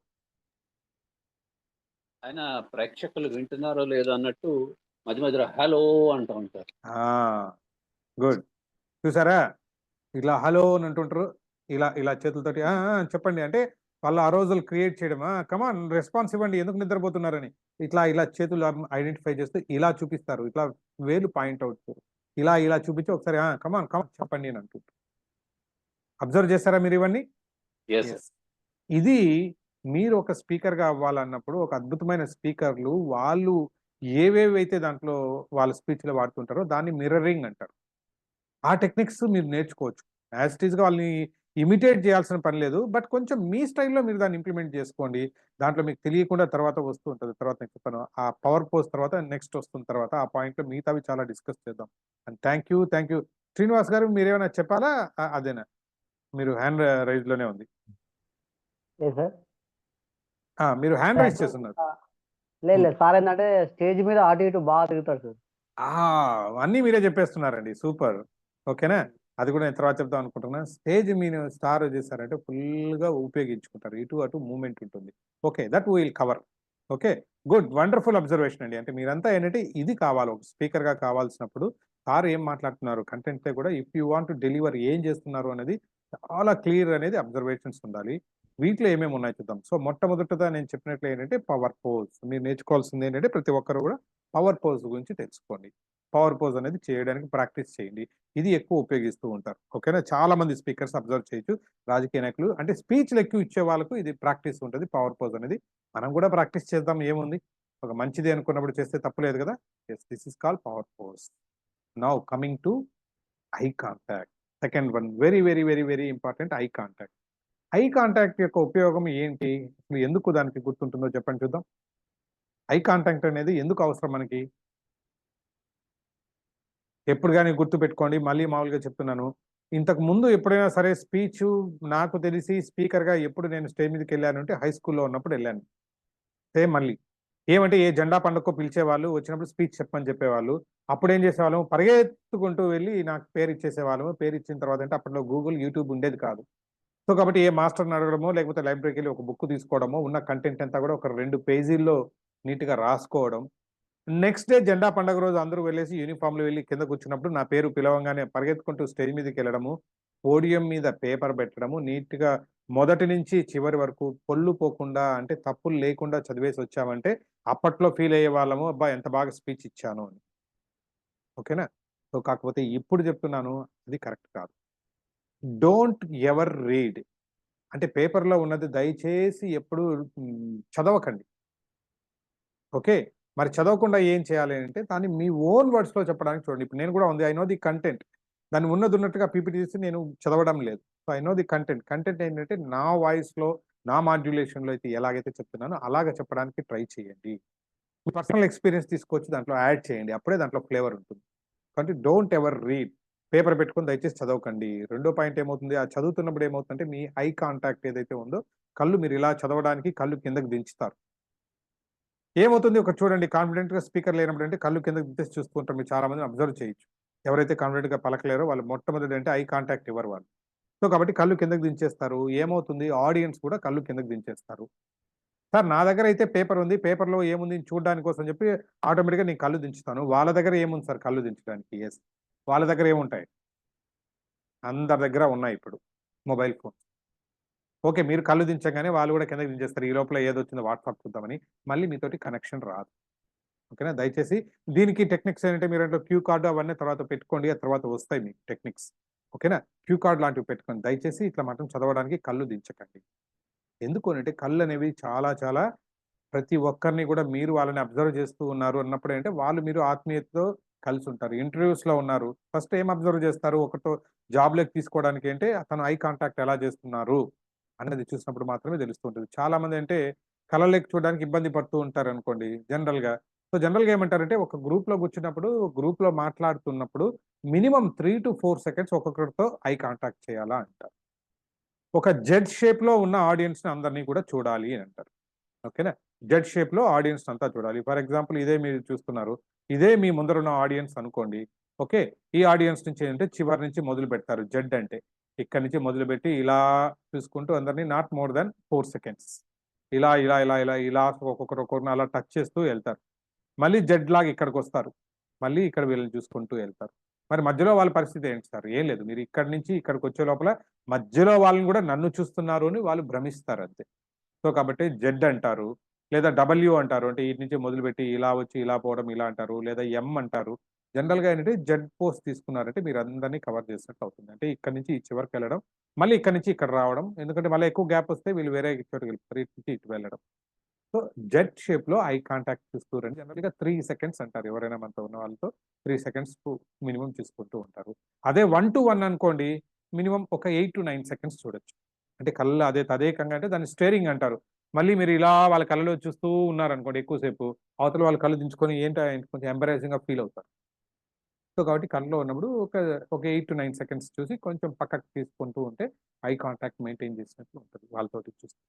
ఆయన ప్రేక్షకులు వింటున్నారో లేదో అన్నట్టు మధ్య మధ్యలో హలో అంటూ ఉంటారు. ఆ! గుడ్. చూసారా? ఇలా హలో అని అంటుంటారు. ఇలా ఇలా చేతులతోటి చెప్పండి అంటే వాళ్ళు ఆ రోజులు క్రియేట్ చేయడం. కమాన్ రెస్పాన్స్ ఇవ్వండి. ఎందుకు నిద్రపోతున్నారని. ఇట్లా ఇలా చేతులు ఐడెంటిఫై చేస్తూ ఇలా చూపిస్తారు. ఇట్లా వేలు పాయింట్ ఔట్. ఇలా ఇలా చూపించి ఒకసారి కమాన్ కమాన్ చెప్పండి అని అంటుంటారు. అబ్జర్వ్ చేసారా మీరు ఇవన్నీ? Yes yes. ఇది మీరు ఒక స్పీకర్‌గా అవ్వాలన్నప్పుడు ఒక అద్భుతమైన స్పీకర్‌లు వాళ్ళు ఏవేవైతే దాంట్లో వాళ్ళ స్పీచ్‌లో వాడుతుంటారో దాన్ని మిర్రరింగ్ అంటారు. ఆ టెక్నిక్స్ మీరు నేర్చుకోవచ్చు. యాజ్ ఇట్ ఈస్‌గా వాళ్ళని ఇమిటేట్ చేయాల్సిన పని లేదు. బట్ కొంచెం మీ స్టైల్‌లో మీరు దాన్ని ఇంప్లిమెంట్ చేసుకోండి. దాంట్లో మీకు తెలియకుండా తర్వాత వస్తూ ఉంటది. తర్వాత నేను చెప్తాను. ఆ పవర్ పోజ్ తర్వాత నెక్స్ట్ వస్తుంది తర్వాత ఆ పాయింట్‌లో మిగతావి చాలా డిస్కస్ చేద్దాం. And thank you. Thank you. Srinivas గారు మీరేమైనా చెప్పాలా? అదేనా? మీరు హ్యాండ్ రైజ్‌లోనే ఉంది. లేదు సార్. మీరు హ్యాండ్ రైజ్ చేసున్నారు. లేదు లేదు సార్ ఏంటంటే స్టేజ్ మీద అటు ఇటు బాగా తిరుగుతాడు సార్. ఆ! అన్నీ మీరే చెప్పేస్తున్నారండి. సూపర్. ఓకేనా? అది కూడా నేను తర్వాత చెప్దాం అనుకుంటున్నా. స్టేజ్ మీరు స్టార్ చేశారంటే ఫుల్‌గా ఉపయోగించుకుంటారు. ఇటు అటు మూవ్‌మెంట్ ఉంటుంది. Okay. That we will cover. Okay. Good. Wonderful observation అండి. అంటే మీరంతా ఏంటంటే ఇది కావాలి. ఒక స్పీకర్‌గా కావాల్సినప్పుడు సార్ ఏం మాట్లాడుతున్నారు కంటెంట్‌లో కూడా if you want to deliver ఏం చేస్తున్నారు అనేది చాలా క్లియర్ అనేది అబ్జర్వేషన్స్ ఉండాలి. వీటిలో ఏమేమి ఉన్నాయో చూద్దాం. సో మొట్టమొదటగా నేను చెప్పినట్లు ఏంటంటే పవర్ పోజ్. మీరు నేర్చుకోవాల్సింది ఏంటంటే ప్రతి ఒక్కరు కూడా పవర్ పోజ్ గురించి తెలుసుకోండి. పవర్ పోజ్ అనేది చేయడానికి ప్రాక్టీస్ చేయండి. ఇది ఎక్కువ ఉపయోగిస్తూ ఉంటారు. ఓకేనా? చాలా మంది స్పీకర్స్ అబ్జర్వ్ చేయొచ్చు. రాజకీయ నాయకులు అంటే స్పీచ్‌లు ఎక్కువ ఇచ్చే వాళ్ళకు ఇది ప్రాక్టీస్ ఉంటది. పవర్ పోజ్ అనేది. మనం కూడా ప్రాక్టీస్ చేద్దాం ఏముంది? ఒక మంచిది అనుకున్నప్పుడు చేస్తే తప్పులేదు కదా! Yes. This is called power pose. Now coming to eye contact. Second one very, very, very, very important eye contact. Eye contact యొక్క ఉపయోగం ఏంటి? అసలు ఎందుకు దానికి గుర్తుంటుందో చెప్పండి చూద్దాం. ఐ కాంటాక్ట్ అనేది ఎందుకు అవసరం మనకి? ఎప్పుడు గాని గుర్తుపెట్టుకోండి. మళ్ళీ మామూలుగా చెప్తున్నాను. ఇంతకు ముందు ఎప్పుడైనా సరే స్పీచు నాకు తెలిసి స్పీకర్‌గా ఎప్పుడు నేను స్టేజ్ మీదకెళ్ళానంటే హై స్కూల్‌లో ఉన్నప్పుడు ఎళ్ళాను. సేమ్ మళ్ళీ. ఏమంటే ఏ జెండా పండగకో పిలిచేవాళ్ళు. వచ్చినప్పుడు స్పీచ్ చెప్పమని చెప్పేవాళ్ళు. అప్పుడేం చేసేవాళ్ళం పరిగెత్తుకుంటూ వెళ్లి నాకు పేరిచ్చేసేవాళ్ళము. పేరిచ్చిన తర్వాత అంటే అప్పట్లో గూగుల్, యూట్యూబ్ ఉండేది కాదు. సో, కాబట్టి ఏ మాస్టర్‌ని అడగడమో, లేకపోతే లైబ్రరీకెళ్ళి ఒక బుక్ తీసుకోవడమో, ఉన్న కంటెంట్ అంతా కూడా ఒక 2 పేజీల్లో నీట్‌గా రాసుకోవడం. నెక్స్ట్ డే జెండా పండుగ రోజు అందరూ వెళ్ళేసి యూనిఫార్మ్‌లో వెళ్లి కింద కూర్చున్నప్పుడు నా పేరు పిలవంగానే పరిగెత్తుకుంటూ స్టేజ్ మీదకెళ్ళడము, పోడియం మీద పేపర్ పెట్టడము, నీట్‌గా మొదటి నుంచి చివరి వరకు పొల్లు పోకుండా అంటే తప్పులు లేకుండా చదివేసొచ్చామంటే అప్పట్లో ఫీల్ అయ్యేవాళ్ళము. అబ్బా! ఎంత బాగా స్పీచ్ ఇచ్చాను అని. ఓకేనా? సో, కాకపోతే ఇప్పుడు చెప్తున్నాను అది కరెక్ట్ కాదు. Don't ever read. అంటే పేపర్‌లో ఉన్నది దయచేసి ఎప్పుడు చదవకండి. ఓకే. మరి చదవకుండా ఏం చేయాలి అంటే దాన్ని మీ ఓన్ వర్డ్స్‌లో చెప్పడానికి చూడండి. ఇప్పుడు నేను కూడా ఉంది. I know the content. దాన్ని ఉన్నదున్నట్టుగా పీపీటీ తీసి నేను చదవడం లేదు. So, I know the content. Content ఏంటంటే నా వాయిస్‌లో, నా మాడ్యులేషన్‌లో అయితే ఎలాగైతే చెప్తున్నానో అలాగా చెప్పడానికి ట్రై చేయండి. మీ పర్సనల్ ఎక్స్‌పీరియన్స్ తీసుకొచ్చి దాంట్లో యాడ్ చేయండి. అప్పుడే దాంట్లో ఫ్లేవర్ ఉంటుంది. కాబట్టి డోంట్ ఎవర్ రీడ్. పేపర్ పెట్టుకొని దయచేసి చదవకండి. రెండో పాయింట్ ఏమవుతుంది? ఆ చదువుతున్నప్పుడు ఏమవుతుందంటే మీ ఐ కాంటాక్ట్ ఏదైతే ఉందో కళ్ళు మీరు ఇలా చదవడానికి కళ్ళు కిందకి దించుతారు. ఏమవుతుంది ఒక చూడండి కాన్ఫిడెంట్‌గా స్పీకర్ లేనప్పుడు అంటే కళ్ళు కిందకి దించేసి చూస్తూ ఉంటాం. మీరు చాలా మందిని అబ్జర్వ్ చేయొచ్చు. ఎవరైతే కాన్ఫిడెంట్‌గా పలకలేరో వాళ్ళు మొట్టమొదటి అంటే ఐ కాంటాక్ట్ ఇవ్వరు వాళ్ళు. సో, కాబట్టి కళ్ళు కిందకి దించేస్తారు. ఏమవుతుంది ఆడియన్స్ కూడా కళ్ళు కిందకి దించేస్తారు. సార్ నా దగ్గర అయితే పేపర్ ఉంది. పేపర్‌లో ఏముంది చూడడానికి కోసం చెప్పి ఆటోమేటిక్‌గా నేను కళ్ళు దించుతాను. వాళ్ళ దగ్గర ఏముంది సార్ కళ్ళు దించడానికి? యెస్. వాళ్ళ దగ్గర ఏముంటాయి? అందరి దగ్గర ఉన్నాయి ఇప్పుడు. Mobile phone. ఓకే. మీరు కళ్ళు దించంగానే వాళ్ళు కూడా కిందకి దించేస్తారు. ఈ లోపల ఏదొచ్చిందో వాట్సాప్ చూద్దామని. మళ్ళీ మీతోటి కనెక్షన్ రాదు. ఓకేనా? దయచేసి దీనికి టెక్నిక్స్ ఏంటంటే మీరు దాంట్లో క్యూ కార్డ్ అవన్నీ తర్వాత పెట్టుకోండి. ఆ తర్వాత వస్తాయి మీకు టెక్నిక్స్. ఓకేనా? క్యూ కార్డ్ లాంటివి పెట్టుకోండి. దయచేసి ఇట్లా మాత్రం చదవడానికి కళ్ళు దించకండి. ఎందుకు అనంటే కళ్ళు అనేవి చాలా చాలా ప్రతి ఒక్కరిని కూడా మీరు వాళ్ళని అబ్జర్వ్ చేస్తూ ఉన్నారు అన్నప్పుడు ఏంటంటే వాళ్ళు మీరు ఆత్మీయతతో కలిసి ఉంటారు. ఇంటర్వ్యూస్‌లో ఉన్నారు. ఫస్ట్ ఏం అబ్జర్వ్ చేస్తారు? ఒకటో జాబ్‌లోకి తీసుకోవడానికి అంటే అతను ఐ కాంటాక్ట్ ఎలా చేస్తున్నారు అన్నది చూసినప్పుడు మాత్రమే తెలుస్తూ ఉంటుంది. చాలామంది అంటే కళ్ళలోకి చూడడానికి ఇబ్బంది పడుతూ ఉంటారనుకోండి జనరల్‌గా. సో, జనరల్‌గా ఏమంటారంటే ఒక గ్రూప్‌లో కూర్చున్నప్పుడు, గ్రూప్‌లో మాట్లాడుతున్నప్పుడు మినిమమ్ 3-4 సెకండ్స్ ఒక్కొక్కరితో ఐ కాంటాక్ట్ చేయాలా అంటారు. ఒక జెడ్ షేప్‌లో ఉన్న ఆడియన్స్‌ని అందరిని కూడా చూడాలి అని అంటారు. ఓకేనా? జెడ్ షేప్‌లో ఆడియన్స్ అంతా చూడాలి. ఫర్ ఎగ్జాంపుల్ ఇదే మీరు చూస్తున్నారు. ఇదే మీ ముందరున్న ఆడియన్స్ అనుకోండి. ఓకే. ఈ ఆడియన్స్ నుంచి ఏంటంటే చివరి నుంచి మొదలుపెడతారు జెడ్ అంటే. ఇక్కడి నుంచి మొదలుపెట్టి ఇలా చూసుకుంటూ అందరిని నాట్ మోర్ థాన్ 4 సెకండ్స్. ఇలా ఒక్కొక్కరిని అలా టచ్ చేస్తూ ఎళ్తారు. మళ్ళీ జెడ్ లాగా ఇక్కడికొస్తారు. మళ్ళీ ఇక్కడ వీళ్ళని చూసుకుంటూ ఎళ్తారు. మరి మధ్యలో వాళ్ళ పరిస్థితి ఏంటి సార్? ఏం లేదు. మీరు ఇక్కడి నుంచి ఇక్కడికొచ్చే లోపల మధ్యలో వాళ్ళని గూడా నన్ను చూస్తున్నారు అని వాళ్ళు భ్రమిస్తారంతే. సో, కాబట్టి జెడ్ అంటారు. లేదా డబ్ల్యూ అంటారు. అంటే ఈటి నుంచి మొదలుపెట్టి ఇలా వచ్చి ఇలా పోవడం ఇలా అంటారు. లేదా ఎం అంటారు. జనరల్‌గా ఏంటంటే జెడ్ పోజ్ తీసుకున్నారంటే మీరందరిని కవర్ చేసినట్టు అవుతుంది. అంటే ఇక్కడి నుంచి ఈ చివరికెళ్ళడం, మళ్ళీ ఇక్కడి నుంచి ఇక్కడ రావడం. ఎందుకంటే మళ్ళీ ఎక్కువ గ్యాప్ వస్తే వీళ్ళు వేరే చోటుకెళ్ళిపోతారు. ఇటు నుంచి ఇటు వెళ్ళడం. సో, జెడ్ షేప్‌లో ఐ కాంటాక్ట్ చూస్తూరండి. జనరల్‌గా 3 సెకండ్స్ అంటారు. ఎవరైనా మనతో ఉన్న వాళ్ళతో 3 సెకండ్స్ మినిమమ్ చూసుకుంటూ ఉంటారు. అదే 1-1 అనుకోండి మినిమమ్ ఒక 8-9 సెకండ్స్ చూడొచ్చు. అంటే కళ్ళు అదే తదేకంగా అంటే దాన్ని స్టేరింగ్ అంటారు. మళ్ళీ మీరు ఇలా వాళ్ళ కళ్ళలో చూస్తూ ఉన్నారనుకోండి ఎక్కువ సేపు, అవతల వాళ్ళ కళ్ళు దించుకొని ఏంటా కొంచెం ఎంబారసింగ్‌గా ఫీల్ అవుతారు. సో, కాబట్టి కళ్ళలో ఉన్నప్పుడు ఒక 8-9 సెకండ్స్ చూసి కొంచెం పక్కకు తీసుకుంటూ ఉంటే ఐ కాంటాక్ట్ మెయింటైన్ చేసినట్లు ఉంటది వాళ్ళతోటి చూస్తే.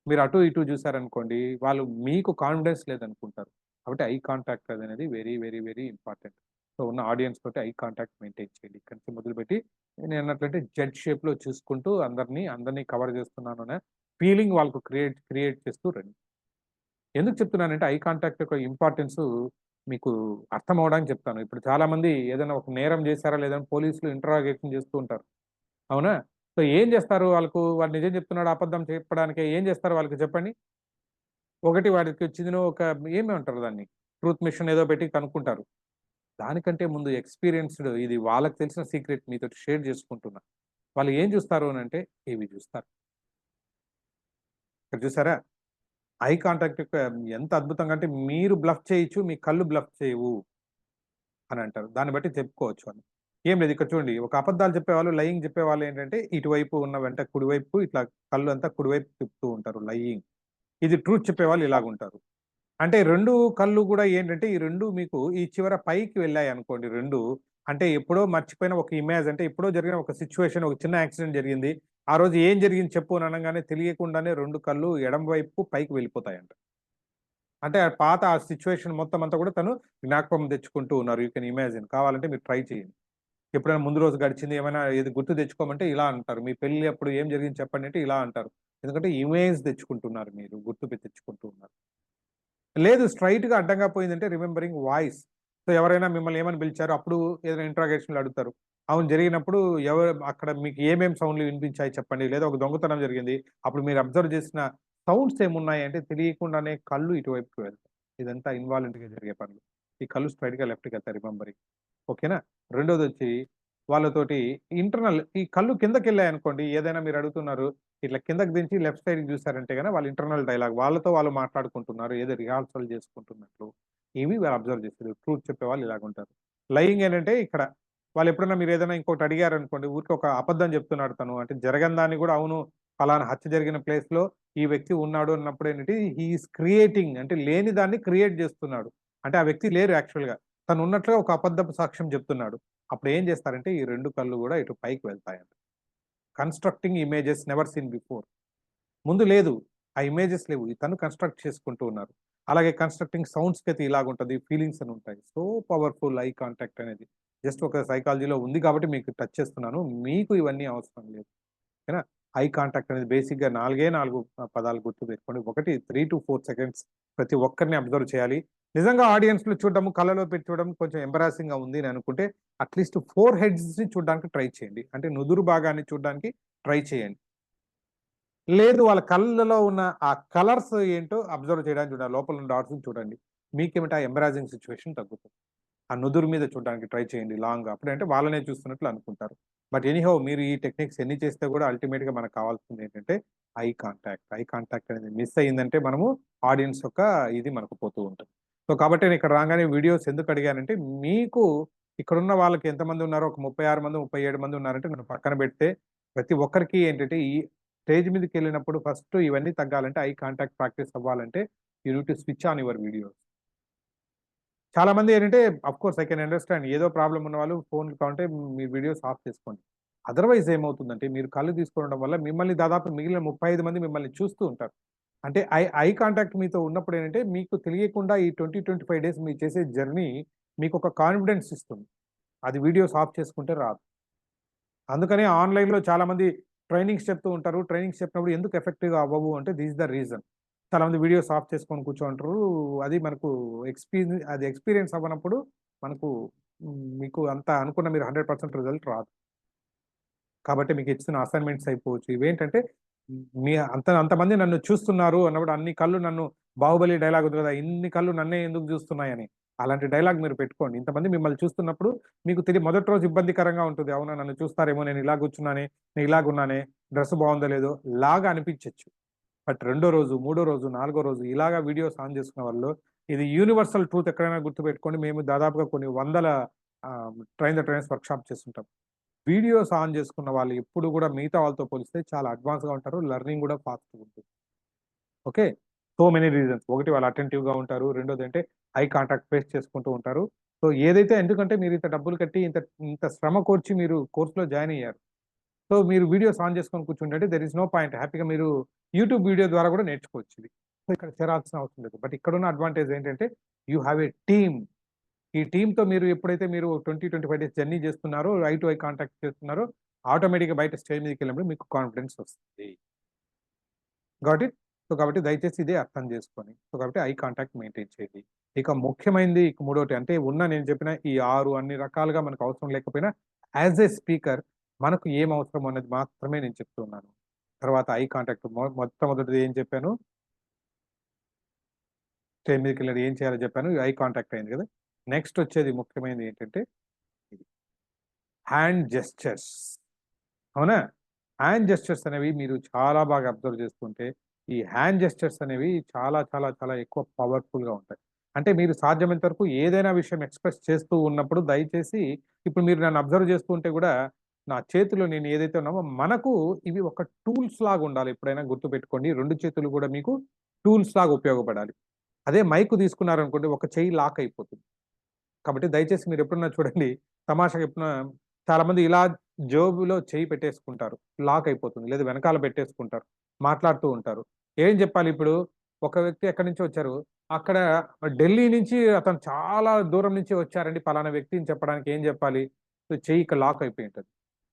మీరు అటు ఇటు చూసారనుకోండి, వాళ్ళు మీకు కాన్ఫిడెన్స్ లేదనుకుంటారు. కాబట్టి ఐ కాంటాక్ట్ అనేది very, very, very important. So, ఉన్న ఆడియన్స్ తోటి ఐ కాంటాక్ట్ మెయింటైన్ చేయండి. ఇక్కడి నుంచి మొదలుపెట్టి నేనన్నట్లయితే జెడ్ షేప్‌లో చూసుకుంటూ అందరిని కవర్ చేస్తున్నాను అనే ఫీలింగ్ వాళ్ళకు క్రియేట్ చేస్తూ రండి. ఎందుకు చెప్తున్నానంటే ఐ కాంటాక్ట్ యొక్క ఇంపార్టెన్సు మీకు అర్థమవ్వడానికి చెప్తాను. ఇప్పుడు చాలామంది ఏదైనా ఒక నేరం చేశారా లేదా అని పోలీసులు ఇంటరాగేషన్ చేస్తూ ఉంటారు. అవునా? సో, ఏం చేస్తారు వాళ్ళకు వాడు నిజం చెప్తున్నాడా? అబద్ధం చెప్పడానికా? ఏం చేస్తారు వాళ్ళకి చెప్పండి? ఒకటి వాడికి వచ్చిందిను ఒక ఏమంటారు దాన్ని? ట్రూత్ మిషన్ ఏదో పెట్టి కనుక్కుంటారు. దానికంటే ముందు ఎక్స్‌పీరియన్స్‌డ్ ఇది వాళ్ళకి తెలిసిన సీక్రెట్ మీతోటి షేర్ చేసుకుంటున్నా. వాళ్ళు ఏం చూస్తారు అనంటే ఇవి చూస్తారు. ఇక్కడ చూసారా? ఐ కాంటాక్ట్ యొక్క ఎంత అద్భుతంగా అంటే మీరు బ్లఫ్ చేయొచ్చు. మీ కళ్ళు బ్లఫ్ చేయవు అని అంటారు. దాన్ని బట్టి చెప్పుకోవచ్చు అని. ఏం లేదు ఇక్కడ చూడండి. ఒక అబద్ధాలు చెప్పేవాళ్ళు, లయింగ్ చెప్పేవాళ్ళు ఏంటంటే ఇటువైపు ఉన్న వెంట కుడివైపు ఇట్లా కళ్ళు అంతా కుడివైపు తిప్పుతూ ఉంటారు లయింగ్. ఇది ట్రూత్ చెప్పేవాళ్ళు ఇలాగుంటారు. అంటే 2 కళ్ళు గూడా ఏంటంటే, ఈ 2 మీకు ఈ చివర పైకి వెళ్ళాయనుకోండి 2 అంటే ఎప్పుడో మర్చిపోయిన ఒక ఇమేజ్ అంటే ఎప్పుడో జరిగిన ఒక సిట్యుయేషన్ ఒక చిన్న యాక్సిడెంట్ జరిగింది. ఆ రోజు ఏం జరిగింది చెప్పు అని అనంగానే తెలియకుండానే 2 కళ్ళు ఎడమ వైపు పైకి వెళ్ళిపోతాయంట. అంటే ఆ సిట్యుయేషన్ మొత్తం అంతా కూడా తను జ్ఞాపకం తెచ్చుకుంటూ ఉన్నారు. యూ కెన్ ఇమాజిన్ కావాలంటే మీరు ట్రై చేయండి. ఎప్పుడైనా ముందు రోజు గడిచింది ఏమైనా ఏది గుర్తు తెచ్చుకోమంటే ఇలా అంటారు. మీ పెళ్లి అప్పుడు ఏం జరిగింది చెప్పండి అంటే ఇలా అంటారు. ఎందుకంటే ఇమేజ్ తెచ్చుకుంటున్నారు మీరు. తెచ్చుకుంటూ ఉన్నారు. లేదు స్ట్రెయిట్‌గా అడ్డంగా పోయిందంటే రిమెంబరింగ్ వాయిస్. సో, ఎవరైనా మిమ్మల్ని ఏమని పిలిచారో అప్పుడు ఏదైనా ఇంటరాగేషన్‌లో అడుగుతారు. అవును జరిగినప్పుడు అక్కడ మీకు ఏమేం సౌండ్‌లు వినిపించాయి చెప్పండి. లేదా ఒక దొంగతనం జరిగింది. అప్పుడు మీరు అబ్జర్వ్ చేసిన సౌండ్స్ ఏమున్నాయి అంటే తెలియకుండానే కళ్ళు ఇటువైపుకి వెళ్తాయి. ఇదంతా ఇన్వాలంటరీగా జరిగే పనులు. ఈ కళ్ళు స్ట్రెయిట్‌గా లెఫ్ట్‌కెళ్తాయి రిమెంబరింగ్. ఓకేనా? రెండోదొచ్చి వాళ్ళతోటి ఈ కళ్ళు కిందకెళ్ళాయనుకోండి ఏదైనా మీరు అడుగుతున్నారు. ఇట్లా కిందకి దించి లెఫ్ట్ సైడ్‌కి చూసారంటే గన వాళ్ళ ఇంటర్నల్ డైలాగ్. వాళ్ళతో వాళ్ళు మాట్లాడుకుంటున్నారు. ఏదో రిహార్సల్ చేసుకుంటున్నట్లు. ఇవి వాళ్ళు అబ్జర్వ్ చేస్తారు. ట్రూత్ చెప్పేవాళ్ళు ఇలాగుంటారు. లయింగ్ ఏంటంటే ఇక్కడ వాళ్ళెప్పుడన్నా మీరేదైనా ఇంకోటి అడిగారనుకోండి, ఊరికే ఒక అబద్ధం చెప్తున్నాడు తను. అంటే జరగని దాన్ని కూడా అవును పలానా హత్య జరిగిన ప్లేస్‌లో ఈ వ్యక్తి ఉన్నాడు అన్నప్పుడు ఏంటంటే హి ఈస్ క్రియేటింగ్ అంటే లేని దాన్ని క్రియేట్ చేస్తున్నాడు. అంటే ఆ వ్యక్తి లేరు యాక్చువల్‌గా. తను ఉన్నట్లుగా ఒక అబద్ధపు సాక్ష్యం చెప్తున్నాడు. అప్పుడు ఏం చేస్తారంటే ఈ 2 కళ్ళు కూడా ఇటు పైకి వెళ్తాయంట. Constructing images never seen before. ముందు లేదు. ఆ ఇమేజెస్ లేవు. తను కన్‌స్ట్రక్ట్ చేసుకుంటూ ఉన్నారు. అలాగే కన్‌స్ట్రక్టింగ్ సౌండ్స్‌కైతే ఇలాగుంటది. ఫీలింగ్స్ అని ఉంటాయి. సో పవర్‌ఫుల్ ఐ కాంటాక్ట్ అనేది. జస్ట్ ఒక సైకాలజీలో ఉంది కాబట్టి మీకు టచ్ చేస్తున్నాను. మీకు ఇవన్నీ అవసరం లేదు. ఓకేనా? ఐ కాంటాక్ట్ అనేది బేసిక్‌గా 4 పదాలు గుర్తుపెట్టుకోండి. ఒకటి 3-4 సెకండ్స్ ప్రతి ఒక్కరిని అబ్జర్వ్ చేయాలి. నిజంగా ఆడియన్స్‌లో చూడడం, కళ్ళలో పెట్టి చూడడం కొంచెం ఎంబారసింగ్‌గా ఉంది అని అనుకుంటే అట్‌లీస్ట్ 4 హెడ్స్‌ని చూడడానికి ట్రై చేయండి. అంటే నుదురు భాగాన్ని చూడడానికి ట్రై చేయండి. లేదు వాళ్ళ కళ్ళలో ఉన్న ఆ కలర్స్ ఏంటో అబ్జర్వ్ చేయడానికి చూడాలి. లోపల ఉన్న డాట్స్‌ని చూడండి. మీకేమిటి ఆ ఎంబరాసింగ్ సిట్యుయేషన్ తగ్గుతుంది. ఆ నుదురు మీద చూడడానికి ట్రై చేయండి లాంగ్. అప్పుడంటే వాళ్ళనే చూస్తున్నట్లు అనుకుంటారు. బట్ ఎనీహౌ మీరు ఈ టెక్నిక్స్ ఎన్ని చేస్తే కూడా అల్టిమేట్‌గా మనకు కావాల్సింది ఏంటంటే ఐ కాంటాక్ట్. ఐ కాంటాక్ట్ అనేది మిస్ అయిందంటే మనము ఆడియన్స్ యొక్క ఇది మనకు పోతూ ఉంటుంది. సో, కాబట్టి నేను ఇక్కడ రాగానే వీడియోస్ ఎందుకు అడిగానంటే మీకు ఇక్కడున్న వాళ్ళకి ఎంతమంది ఉన్నారో ఒక 36 మంది, 37 మంది ఉన్నారంటే నన్ను పక్కన పెడితే ప్రతి ఒక్కరికి ఏంటంటే ఈ స్టేజ్ మీదకెళ్ళినప్పుడు ఫస్ట్ ఇవన్నీ తగ్గాలంటే ఐ కాంటాక్ట్ ప్రాక్టీస్ అవ్వాలంటే you need to switch on your videos. చాలా మంది ఏంటంటే అఫ్‌కోర్స్ ఐ కెన్ అండర్‌స్టాండ్ ఏదో ప్రాబ్లమ్ ఉన్నవాళ్ళు ఫోన్‌లు కావాలంటే మీ వీడియోస్ ఆఫ్ చేసుకోండి. అదర్‌వైజ్ ఏమవుతుందంటే మీరు కళ్ళు తీసుకోవడం వల్ల మిమ్మల్ని దాదాపు మిగిలిన 35 మంది మిమ్మల్ని చూస్తూ ఉంటారు. అంటే ఐ ఐ కాంటాక్ట్ మీతో ఉన్నప్పుడు ఏంటంటే మీకు తెలియకుండా ఈ 20, 25 డేస్ మీరు చేసే జర్నీ మీకొక కాన్ఫిడెన్స్ ఇస్తుంది. అది వీడియోస్ ఆఫ్ చేసుకుంటే రాదు. అందుకనే ఆన్‌లైన్‌లో చాలామంది ట్రైనింగ్స్ చెప్తూ ఉంటారు. ట్రైనింగ్స్ చెప్పినప్పుడు ఎందుకు ఎఫెక్టివ్‌గా అవ్వవు అంటే దిస్ ఈస్ ద రీజన్. చాలామంది వీడియోస్ ఆఫ్ చేసుకొని కూర్చోంటారు. అది మనకు ఎక్స్‌పీరియన్స్ అవ్వనప్పుడు మనకు మీకు అంత అనుకున్న మీరు 100% రిజల్ట్ రాదు. కాబట్టి మీకు ఇచ్చిన అసైన్‌మెంట్స్ అయిపోవచ్చు. ఇవేంటంటే మీ అంతమంది నన్ను చూస్తున్నారు అన్నప్పుడు అన్ని కళ్ళు నన్ను 'బాహుబలి' డైలాగ్ ఉంది కదా! ఇన్ని కళ్ళు నన్నే ఎందుకు చూస్తున్నాయని. అలాంటి డైలాగ్ మీరు పెట్టుకోండి. ఇంతమంది మిమ్మల్ని చూస్తున్నప్పుడు మీకు మొదటి రోజు ఇబ్బందికరంగా ఉంటుంది. అవునా! నన్ను చూస్తారేమో, నేను ఇలా కూర్చున్నానే, నేను ఇలాగున్నానే, డ్రెస్ బావుందో లేదో లాగా అనిపించొచ్చు. బట్ రెండో రోజు, మూడో రోజు, నాలుగో రోజు ఇలాగా వీడియోస్ ఆన్ చేసుకున్న వాళ్ళు ఇది యూనివర్సల్ ట్రూత్ ఎక్కడైనా గుర్తుపెట్టుకోండి. మేము దాదాపుగా కొన్ని వందల ట్రైన్ ద ట్రైనర్స్ వర్క్‌షాప్ చేస్తుంటాం. వీడియోస్ ఆన్ చేసుకున్న వాళ్ళు ఎప్పుడు కూడా మిగతా వాళ్ళతో పోలిస్తే చాలా అడ్వాన్స్‌గా ఉంటారు. లెర్నింగ్ కూడా ఫాస్ట్‌గా ఉంటుంది. ఓకే. So many reasons. ఒకటి వాళ్ళు అటెంటివ్‌గా ఉంటారు. రెండోదంటే ఐ కాంటాక్ట్ ఫేస్ చేసుకుంటూ ఉంటారు. సో ఏదైతే ఎందుకంటే మీరు ఇంత డబ్బులు కట్టి ఇంత శ్రమ కోర్చి మీరు కోర్స్‌లో జాయిన్ అయ్యారు. సో మీరు వీడియోస్ ఆన్ చేసుకొని కూర్చుంటే దేర్ ఈస్ నో పాయింట్. హ్యాపీగా మీరు యూట్యూబ్ వీడియో ద్వారా కూడా నేర్చుకోవచ్చు ఇది. సో ఇక్కడ చేరాల్సిన అవసరం లేదు. బట్ ఇక్కడున్న అడ్వాంటేజ్ ఏంటంటే యూ హావ్ ఎ టీమ్. ఈ టీమ్‌తో మీరు ఎప్పుడైతే మీరు 20, 25 డేస్ జర్నీ చేస్తున్నారో, ఐ టు ఐ కాంటాక్ట్ చేస్తున్నారో ఆటోమేటిక్‌గా బయట స్టేజ్ మీదకెళ్ళినప్పుడు మీకు కాన్ఫిడెన్స్ వస్తుంది. Got it? సో కాబట్టి దయచేసి ఇదే అర్థం చేసుకోండి. సో కాబట్టి ఐ కాంటాక్ట్ మెయింటైన్ చేయండి. ఇక ముఖ్యమైనది మూడోటి అంటే నేను చెప్పిన ఈ 6 అన్ని రకాలుగా మనకు అవసరం లేకపోయినా యాస్ ఎ స్పీకర్ మనకు ఏం అవసరం అనేది మాత్రమే నేను చెప్తున్నాను. తర్వాత ఐ కాంటాక్ట్ మొట్టమొదటిది ఏం చెప్పాను? స్టేజ్ మీదకెళ్ళి ఏం చేయాలో చెప్పాను. ఐ కాంటాక్ట్ అయింది కదా! నెక్స్ట్ వచ్చేది ముఖ్యమైనది ఏంటంటే ఇది. Hand gestures. అవునా? హ్యాండ్ జెస్చర్స్ అనేవి మీరు చాలా బాగా అబ్జర్వ్ చేస్తుంటే, ఈ హ్యాండ్ జెస్చర్స్ అనేవి చాలా, చాలా, చాలా ఎక్కువ పవర్‌ఫుల్‌గా ఉంటాయి. అంటే మీరు సాధ్యమైనంత వరకు ఏదైనా విషయం ఎక్స్‌ప్రెస్ చేస్తూ ఉన్నప్పుడు దయచేసి ఇప్పుడు మీరు నన్ను అబ్జర్వ్ చేస్తూ ఉంటే కూడా, నా చేతిలో నేను ఏదైతే ఉన్నామో మనకు ఇవి ఒక టూల్స్ లాగా ఉండాలి. ఎప్పుడైనా గుర్తుపెట్టుకోండి. 2 చేతులు కూడా మీకు టూల్స్ లాగా ఉపయోగపడాలి. అదే మైక్ తీసుకున్నారనుకోండి ఒక చెయ్యి లాక్ అయిపోతుంది. కాబట్టి దయచేసి మీరు ఎప్పుడన్నా చూడండి తమాషాగా ఎప్పుడన్నా చాలామంది ఇలా జేబులో చెయ్యి పెట్టేసుకుంటారు. లాక్ అయిపోతుంది. లేదా వెనకాల పెట్టేసుకుంటారు. మాట్లాడుతూ ఉంటారు. ఏం చెప్పాలి ఇప్పుడు? ఒక వ్యక్తి ఎక్కడి నుంచో వచ్చారు. అక్కడ ఢిల్లీ నుంచి అతను చాలా దూరం నుంచి వచ్చారండి పలానా వ్యక్తి అని చెప్పడానికి ఏం చెప్పాలి? సో, చెయ్యి ఇక్కడ లాక్ అయిపోయి ఉంటది.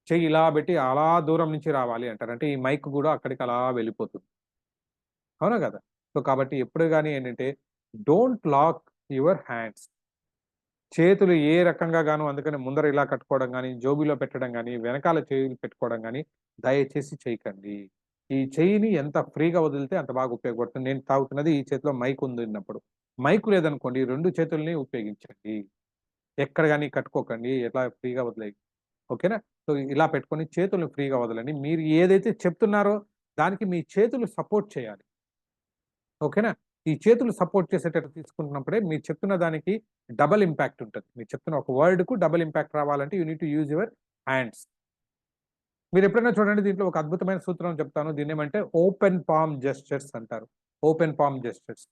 చెయ్యి ఇలా పెట్టి అలా దూరం నుంచి రావాలి అంటారు. అంటే ఈ మైక్ గూడా అక్కడికి అలా వెళ్ళిపోతుంది. అవునా కదా! సో, కాబట్టి ఎప్పుడు గాని ఏంటంటే డోంట్ లాక్ యువర్ హ్యాండ్స్. చేతులు ఏ రకంగా గాను అందుకని ముందర ఇలా కట్టుకోవడం గాని, జోబీలో పెట్టడం గాని, వెనకాల చేతులు పెట్టుకోవడం గాని దయచేసి చేయకండి. ఈ చెయ్యిని ఎంత ఫ్రీగా వదిలితే అంత బాగా ఉపయోగపడుతుంది. నేను తాగుతున్నది ఈ చేతిలో మైక్ ఉందిన్నప్పుడు. మైక్ లేదనుకోండి 2 చేతుల్ని ఉపయోగించండి. ఎక్కడ గాని కట్టుకోకండి. ఎట్లా ఫ్రీగా వదిలేయండి. ఓకేనా? సో, ఇలా పెట్టుకొని చేతుల్ని ఫ్రీగా వదలండి. మీరు ఏదైతే చెప్తున్నారో దానికి మీ చేతులు సపోర్ట్ చేయాలి. ఓకేనా? ఈ చేతులు సపోర్ట్ చేసేటట్టు తీసుకుంటున్నప్పుడే మీరు చెప్తున్న దానికి డబుల్ ఇంపాక్ట్ ఉంటది. మీరు చెప్తున్న ఒక వర్డ్‌కు డబుల్ ఇంపాక్ట్ రావాలంటే you need to use your hands. మీరెప్పుడైనా చూడండి దీంట్లో ఒక అద్భుతమైన సూత్రం చెప్తాను. దీన్నేమంటే ఓపెన్ పామ్ జెస్చర్స్ అంటారు. Open palm gestures.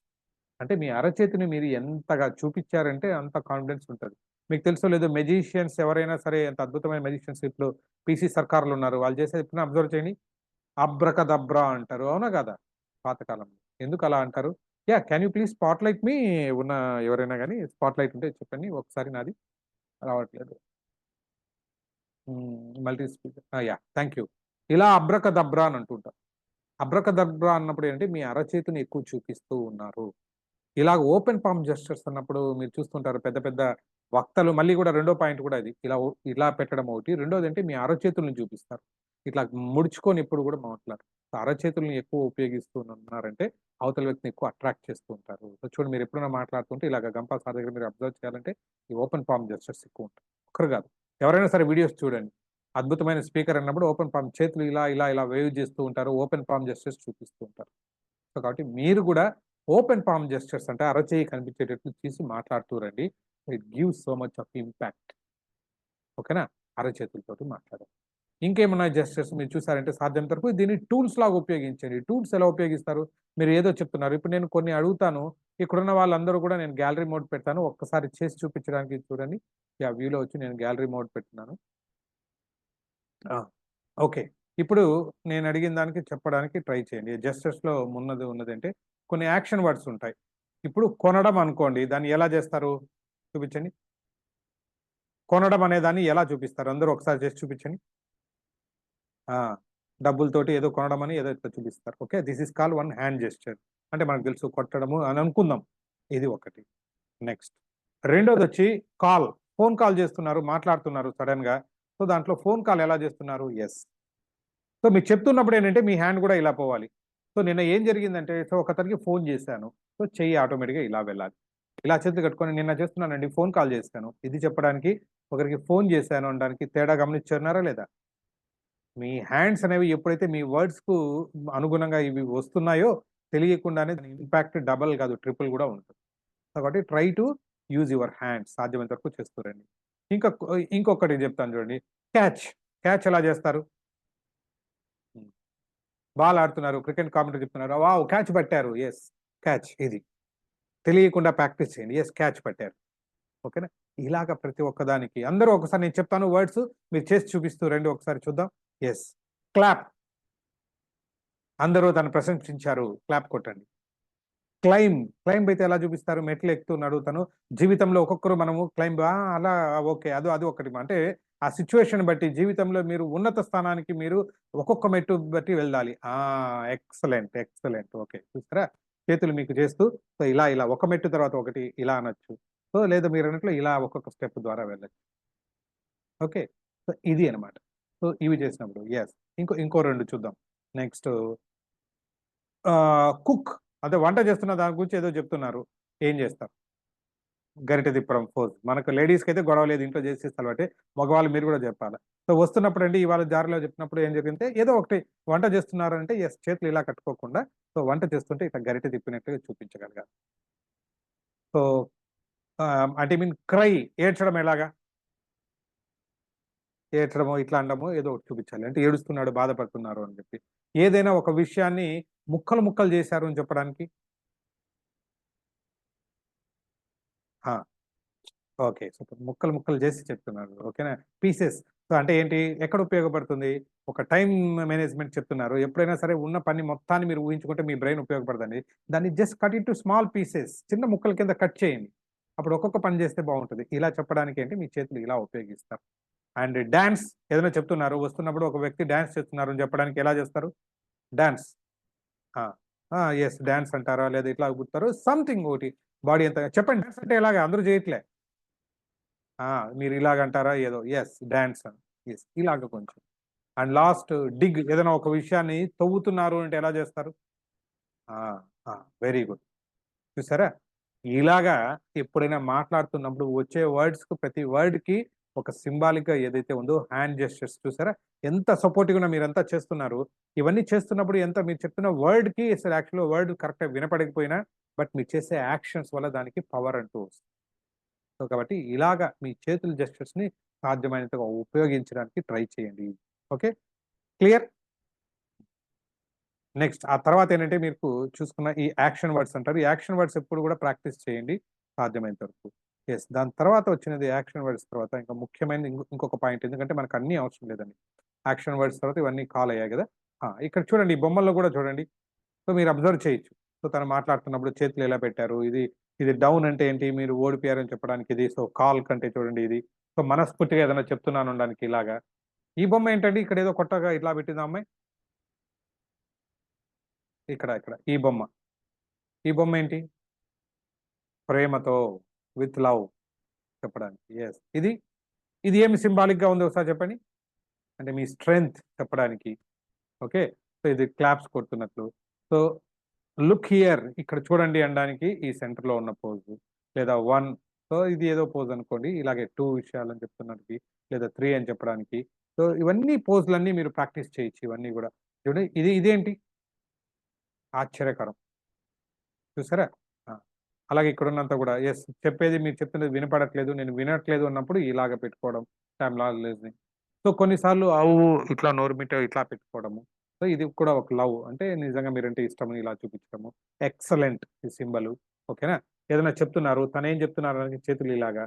అంటే మీ అరచేతిని మీరు ఎంతగా చూపిచ్చారంటే అంత కాన్ఫిడెన్స్ ఉంటది. మీకు తెలుసో లేదో మెజిషియన్స్ ఎవరైనా సరే ఎంత అద్భుతమైన మెజిషియన్స్ ఇప్పుడు 'పీసీ సర్కార్‌లున్నారు. వాళ్ళు చేసేది ఎప్పుడైనా అబ్జర్వ్ చేయండి. అబ్రకదబ్రా అంటారు. అవునా కాదా? పాతకాలంలో. ఎందుకలా అంటారు? Yeah! Can you please spotlight me ఉన్న ఎవరైనా గాని స్పాట్‌లైట్ ఉంటే చెప్పండి. ఒకసారి నాది రావట్లేదు. Multi speaker. Yeah! Thank you. ఇలా అబ్రకదబ్రా అని అంటుంటారు. అబ్రకదబ్రా అన్నప్పుడు ఏంటి మీ అరచేతిని ఎక్కువ చూపిస్తూ ఉన్నారు. ఇలాగ ఓపెన్ పామ్ జెస్చర్స్ అన్నప్పుడు మీరు చూస్తుంటారు పెద్ద పెద్ద వక్తలు మళ్ళీ కూడా రెండో పాయింట్ కూడా ఇది. ఇలా పెట్టడం ఒకటి. రెండోదంటే మీ అరచేతులను చూపిస్తారు. ఇట్లా ముడుచుకొని ఎప్పుడు కూడా మాట్లాడరు. అరచేతుల్ని ఎక్కువ ఉపయోగిస్తున్నారంటే అవతల వ్యక్తిని ఎక్కువ అట్రాక్ట్ చేస్తూ ఉంటారు. సో చూడండి, మీరు ఎప్పుడైనా మాట్లాడుతుంటే ఇలాగ గంపా సార్ దగ్గర మీరు అబ్జర్వ్ చేయాలంటే ఈ ఓపెన్ పామ్ జెస్చర్స్ ఎక్కువ ఉంటాయి. ఒక్కరు కాదు, ఎవరైనా సరే వీడియోస్ చూడండి. అద్భుతమైన స్పీకర్ అన్నప్పుడు ఓపెన్ పామ్ చేతులు ఇలా వేవ్ చేస్తూ ఉంటారు. ఓపెన్ పామ్ జెస్చర్స్ చూపిస్తూ ఉంటారు. సో కాబట్టి మీరు కూడా ఓపెన్ పామ్ జెస్చర్స్ అంటే అరచేయి కనిపించేటట్లు తీసి మాట్లాడుతూ రండి. It gives so much of impact. ఓకేనా? అరచేతులతోటి మాట్లాడాలి. ఇంకేమన్నా జెస్చర్స్ మీరు చూసారంటే సాధ్యమైనంత వరకు దీన్ని టూల్స్ లాగా ఉపయోగించండి. టూల్స్ ఎలా ఉపయోగిస్తారు? మీరు ఏదో చెప్తున్నారు. ఇప్పుడు నేను కొన్ని అడుగుతాను. ఇక్కడున్న వాళ్ళందరూ కూడా నేను గ్యాలరీ మోడ్ పెడతాను. ఒక్కసారి చేసి చూపించడానికి చూడండి. వ్యూలో వచ్చి నేను గ్యాలరీ మోడ్ పెడుతున్నాను. ఓకే. ఇప్పుడు నేను అడిగిన దానికి చెప్పడానికి ట్రై చేయండి. జెస్చర్స్‌లో ఉన్నదంటే కొన్ని యాక్షన్ వర్డ్స్ ఉంటాయి. ఇప్పుడు కొనడం అనుకోండి. దాన్ని ఎలా చేస్తారు? చూపించండి. కొనడం అనే దాన్ని ఎలా చూపిస్తారు? అందరూ ఒకసారి చేసి చూపించండి. డబ్బులతోటి ఏదో కొనడం అని ఏదో ఇట్లా చూపిస్తారు. Okay. This is called one hand gesture. అంటే మనకు తెలుసు కొట్టడము అని అనుకుందాం. ఇది ఒకటి. నెక్స్ట్ రెండోదొచ్చి కాల్. ఫోన్ కాల్ చేస్తున్నారు, మాట్లాడుతున్నారు సడెన్‌గా. సో దాంట్లో ఫోన్ కాల్ ఎలా చేస్తున్నారు? యెస్. సో మీకు చెప్తున్నప్పుడు ఏంటంటే మీ హ్యాండ్ కూడా ఇలా పోవాలి. సో నిన్న ఏం జరిగిందంటే ఒకతనికి ఫోన్ చేశాను. సో చెయ్యి ఆటోమేటిక్‌గా ఇలా వెళ్ళాలి. ఇలా చేతులు కట్టుకొని నిన్న చేస్తున్నానండి ఫోన్ కాల్ చేశాను. ఇది చెప్పడానికి ఒకరికి ఫోన్ చేశాను అనడానికి తేడా గమనించున్నారా లేదా? మీ హ్యాండ్స్ అనేవి ఎప్పుడైతే మీ వర్డ్స్‌కు అనుగుణంగా ఇవి వస్తున్నాయో తెలియకుండానే దాని ఇంపాక్ట్ డబుల్ కాదు, ట్రిపుల్ కూడా ఉంటుంది. కాబట్టి try to use your hands. సాధ్యమైనంత వరకు చేస్తూ రండి. ఇంకొకటి చెప్తాను చూడండి. క్యాచ్. క్యాచ్ ఎలా చేస్తారు? బాల్ ఆడుతున్నారు. క్రికెట్ కామెంటరీ చెప్తున్నారు. వావ్! క్యాచ్ పట్టారు. యెస్. క్యాచ్ ఇది. తెలియకుండా ప్రాక్టీస్ చేయండి. యెస్, క్యాచ్ పట్టారు. ఓకేనా? ఇలాగ ప్రతి ఒక్కదానికి అందరూ ఒకసారి నేను చెప్తాను వర్డ్స్, మీరు చేసి చూపిస్తూ రండి ఒకసారి చూద్దాం. యెస్. క్లాప్. అందరూ దాన్ని ప్రశంసించారు. క్లాప్ కొట్టండి. క్లైంబ్. క్లైంబ్ అయితే ఎలా చూపిస్తారు? మెట్లు ఎక్కుతున్నాడు తను. జీవితంలో ఒక్కొక్కరు మనము క్లైంబ్ అలా ఓకే. అది ఒకటి. అంటే ఆ సిట్యుయేషన్ బట్టి జీవితంలో మీరు ఉన్నత స్థానానికి మీరు ఒక్కొక్క మెట్టు బట్టి వెళ్ళాలి. ఎక్సలెంట్. ఎక్సలెంట్. ఓకే. చూసారా? చేతులు మీకు చేస్తూ సో ఇలా ఒక మెట్టు తర్వాత ఒకటి ఇలా అనొచ్చు. సో లేదా మీరు అన్నట్లు ఇలా ఒక్కొక్క స్టెప్ ద్వారా వెళ్ళొచ్చు. ఓకే. సో ఇది అన్నమాట. సో ఇవి చేసినప్పుడు యెస్. ఇంకో 2 చూద్దాం. Next cook. అదే వంట చేస్తున్న దాని గురించి ఏదో చెప్తున్నారు. ఏం చేస్తారు? గరిటె తిప్పడం ఫోజ్. మనకు లేడీస్‌కైతే గొడవ లేదు. ఇంట్లో చేసేసి అలవాటే. మగవాళ్ళు మీరు కూడా చెప్పాలి. సో వస్తున్నప్పుడండి ఇవాళ దారిలో చెప్పినప్పుడు ఏం జరిగిందంటే ఏదో ఒకటి వంట చేస్తున్నారంటే యెస్, చేతులు ఇలా కట్టుకోకుండా సో వంట చేస్తుంటే ఇట్లా గరిటె తిప్పినట్టుగా చూపించగలగాలి. సో అంటే ఐ మీన్ క్రై. ఏడ్చడం ఎలాగా? ఏడ్చడమో, ఇట్లా అనడమో ఏదో ఒకటి చూపించాలి. అంటే ఏడుస్తున్నాడు, బాధపడుతున్నారు అని చెప్పి. ఏదైనా ఒక విషయాన్ని ముక్కలు ముక్కలు చేశారు అని చెప్పడానికి ఓకే. సూపర్. ముక్కలు ముక్కలు చేసి చెప్తున్నారు. ఓకేనా? పీసెస్. సో అంటే ఏంటి? ఎక్కడ ఉపయోగపడుతుంది? ఒక టైమ్ మేనేజ్‌మెంట్ చెప్తున్నారు. ఎప్పుడైనా సరే ఉన్న పని మొత్తాన్ని మీరు ఊహించుకుంటే మీ బ్రెయిన్ ఉపయోగపడదండి. దాన్ని just cut into small pieces. చిన్న ముక్కల కింద కట్ చేయండి. అప్పుడు ఒక్కొక్క పని చేస్తే బావుంటది. ఇలా చెప్పడానికి ఏంటి మీ చేతులు ఇలా ఉపయోగిస్తారు. అండ్ డాన్స్ ఏదైనా చెప్తున్నారు. వస్తున్నప్పుడు ఒక వ్యక్తి డాన్స్ చేస్తున్నారు అని చెప్పడానికి ఎలా చేస్తారు? డాన్స్. యెస్. డాన్స్ అంటారా? లేదా ఇట్లా గుర్తారు. సంథింగ్ ఒకటి బాడీ అంతా చెప్పండి. డాన్స్ అంటే ఎలాగా? అందరూ చేయట్లే. మీరు ఇలాగంటారా ఏదో యెస్ డాన్స్ అని. యెస్. ఇలాగ కొంచెం. అండ్ లాస్ట్ డిగ్. ఏదైనా ఒక విషయాన్ని తవ్వుతున్నారు అంటే ఎలా చేస్తారు? Very good. చూసారా? ఇలాగా ఎప్పుడైనా మాట్లాడుతున్నప్పుడు వచ్చే వర్డ్స్‌కు ప్రతి వర్డ్‌కి ఒక సింబాలిక్‌గా ఏదైతే ఉందో హ్యాండ్ జెస్చర్స్ చూసారా? ఎంత సపోర్టివ్‌గా మీరంతా చేస్తున్నారు. ఇవన్నీ చేస్తున్నప్పుడు ఎంత మీరు చెప్తున్న వర్డ్‌కి అసలు యాక్చువల్‌గా వర్డ్ కరెక్ట్‌గా వినపడకపోయినా బట్ మీరు చేసే యాక్షన్స్ వల్ల దానికి పవర్ అంటూ వస్తుంది. సో కాబట్టి ఇలాగ మీ చేతుల జెస్చర్స్‌ని సాధ్యమైనంతగా ఉపయోగించడానికి ట్రై చేయండి. ఓకే. క్లియర్? నెక్స్ట్ ఆ తర్వాత ఏంటంటే మీకు చూసుకున్న ఈ యాక్షన్ వర్డ్స్ అంటారు. ఈ యాక్షన్ వర్డ్స్ ఎప్పుడు కూడా ప్రాక్టీస్ చేయండి సాధ్యమైనంత వరకు. యెస్. దాని తర్వాత వచ్చినది యాక్షన్ వర్డ్స్ తర్వాత ఇంకా ముఖ్యమైనది ఇంకొక పాయింట్ ఎందుకంటే మనకు అన్నీ అవసరం లేదండి. యాక్షన్ వర్డ్స్ తర్వాత ఇవన్నీ కాల్ అయ్యాయి కదా! ఇక్కడ చూడండి ఈ బొమ్మల్లో కూడా చూడండి. సో మీరు అబ్జర్వ్ చేయొచ్చు. సో తను మాట్లాడుతున్నప్పుడు చేతులు ఎలా పెట్టారు? ఇది డౌన్ అంటే ఏంటి? మీరు ఓడిపోయారని చెప్పడానికి ఇది. సో కాల్ కంటే చూడండి ఇది. సో మనస్ఫూర్తిగా ఏదైనా చెప్తున్నాను అనడానికి ఇలాగా. ఈ బొమ్మ ఏంటండి? ఇక్కడ ఏదో కొత్తగా ఇట్లా పెట్టింది ఆ అమ్మాయి. ఇక్కడ ఈ బొమ్మ. ఈ బొమ్మ ఏంటి? ప్రేమతో విత్ లవ్ చెప్పడానికి. యెస్. ఇది ఏమి సింబాలిక్‌గా ఉందో ఒకసారి చెప్పండి? అంటే మీ స్ట్రెంగ్త్ చెప్పడానికి. ఓకే. సో ఇది క్లాప్స్ కొడుతున్నట్లు. సో లుక్ హియర్ ఇక్కడ చూడండి అనడానికి ఈ సెంటర్ లో ఉన్న పోజ్, లేదా 1. సో ఇది ఏదో పోజ్ అనుకోండి, ఇలాగే 2 విషయాలని చెప్తున్నానికి, లేదా 3 అని చెప్పడానికి. సో ఇవన్నీ పోజ్లన్నీ మీరు ప్రాక్టీస్ చేయొచ్చు. ఇవన్నీ కూడా చూడండి, ఇదేంటి ఆశ్చర్యకరం, చూసారా? అలాగే ఇక్కడ ఉన్నంత కూడా ఎస్ చెప్పేది మీరు చెప్తున్నది వినపడట్లేదు, నేను వినట్లేదు అన్నప్పుడు ఇలాగ పెట్టుకోవడం లిజనింగ్. సో కొన్నిసార్లు ఇట్లా నోరు మిట్ట ఇట్లా పెట్టుకోవడము. సో ఇది కూడా ఒక లవ్, అంటే నిజంగా మీరంటే ఇష్టం ఇలా చూపించడము. ఎక్సలెంట్ ఈ సింబల్, ఓకేనా? ఏదైనా చెప్తున్నారు, తను ఏం చెప్తున్నారు అనడానికి చేతులు ఇలాగా.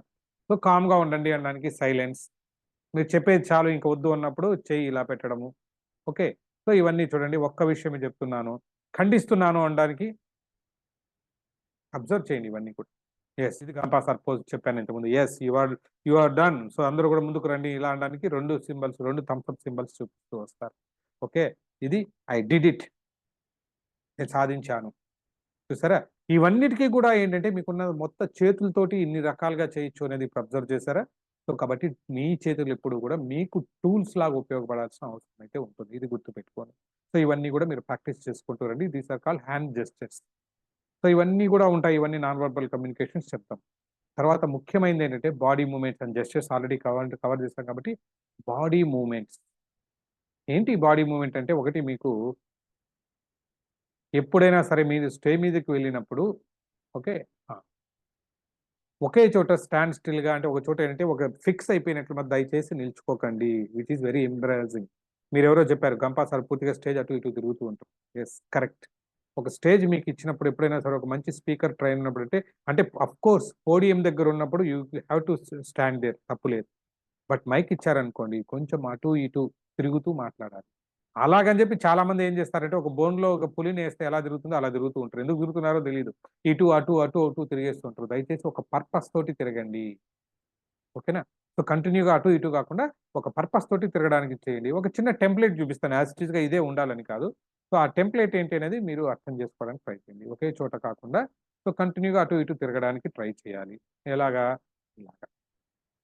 సో కామ్గా ఉండండి అనడానికి సైలెన్స్. మీరు చెప్పేది చాలు ఇంకా వద్దు అన్నప్పుడు చెయ్యి ఇలా పెట్టడము. ఓకే, సో ఇవన్నీ చూడండి. ఒక్క విషయమే చెప్తున్నాను, ఖండిస్తున్నాను అనడానికి అబ్జర్వ్ చేయండి ఇవన్నీ కూడా. ఎస్ ఇది కంపాస్ పోజ్ చెప్పాను ఇంతకుముందు. Yes you are done. So అందరూ కూడా ముందుకు రండి ఇలా అనడానికి 2 సింబల్స్, 2 థమ్స్అప్ సింబల్స్ చూపిస్తూ వస్తారు. ఓకే, ఇది ఐ డిడ్ ఇట్, నేను సాధించాను. చూసారా? ఇవన్నిటికీ కూడా ఏంటంటే మీకున్న మొత్తం చేతులతోటి ఇన్ని రకాలుగా చేయొచ్చు అనేది ఇప్పుడు అబ్జర్వ్ చేశారా? సో కాబట్టి మీ చేతులు ఎప్పుడు కూడా మీకు టూల్స్ లాగా ఉపయోగపడాల్సిన అవసరం అయితే ఉంటుంది. ఇది గుర్తుపెట్టుకోండి. సో ఇవన్నీ కూడా మీరు ప్రాక్టీస్ చేసుకుంటూ రండి. These are called hand gestures. So ఇవన్నీ కూడా ఉంటాయి. ఇవన్నీ నాన్ వర్బల్ కమ్యూనికేషన్స్ చెప్తాం. తర్వాత ముఖ్యమైనది ఏంటంటే body movements and gestures already cover చేస్తాం కాబట్టి బాడీ మూవ్మెంట్స్. ఏంటి బాడీ మూవ్మెంట్ అంటే, ఒకటి మీకు ఎప్పుడైనా సరే మీరు స్టేజ్ మీదకి వెళ్ళినప్పుడు ఓకే ఒకే చోట స్టాండ్ స్టిల్గా, అంటే ఒక చోట ఏంటంటే ఒక ఫిక్స్ అయిపోయినట్లు మరి దయచేసి నిల్చుకోకండి. Which is very embarrassing. మీరు ఎవరో చెప్పారు గంపా సార్ పూర్తిగా స్టేజ్ అటు ఇటు తిరుగుతూ ఉంటాం. Yes correct. ఒక స్టేజ్ మీకు ఇచ్చినప్పుడు ఎప్పుడైనా సరే ఒక మంచి స్పీకర్ ట్రైన్ ఉన్నప్పుడు అంటే అఫ్ కోర్స్ పోడియం దగ్గర ఉన్నప్పుడు you have to stand there, తప్పులేదు. బట్ మైక్ ఇచ్చారనుకోండి కొంచెం అటు ఇటు తిరుగుతూ మాట్లాడాలి. అలాగని చెప్పి చాలా మంది ఏం చేస్తారంటే ఒక బోన్లో ఒక పులిని వేస్తే ఎలా తిరుగుతుందో అలా తిరుగుతూ ఉంటారు. ఎందుకు తిరుగుతున్నారో తెలియదు, ఇటు అటు అటు అటు తిరిగేస్తుంటారు. దయచేసి ఒక పర్పస్ తోటి తిరగండి, ఓకేనా? సో కంటిన్యూగా అటు ఇటు కాకుండా ఒక పర్పస్ తోటి తిరగడానికి చేయండి. ఒక చిన్న టెంప్లెట్ చూపిస్తాను, యాజ్ ఇట్ ఈస్గా ఇదే ఉండాలని కాదు. సో ఆ టెంప్లెట్ ఏంటి అనేది మీరు అర్థం చేసుకోవడానికి ట్రై చేయండి. ఒకే చోట కాకుండా సో కంటిన్యూగా అటు ఇటు తిరగడానికి ట్రై చేయాలి. ఎలాగా? ఇలాగా.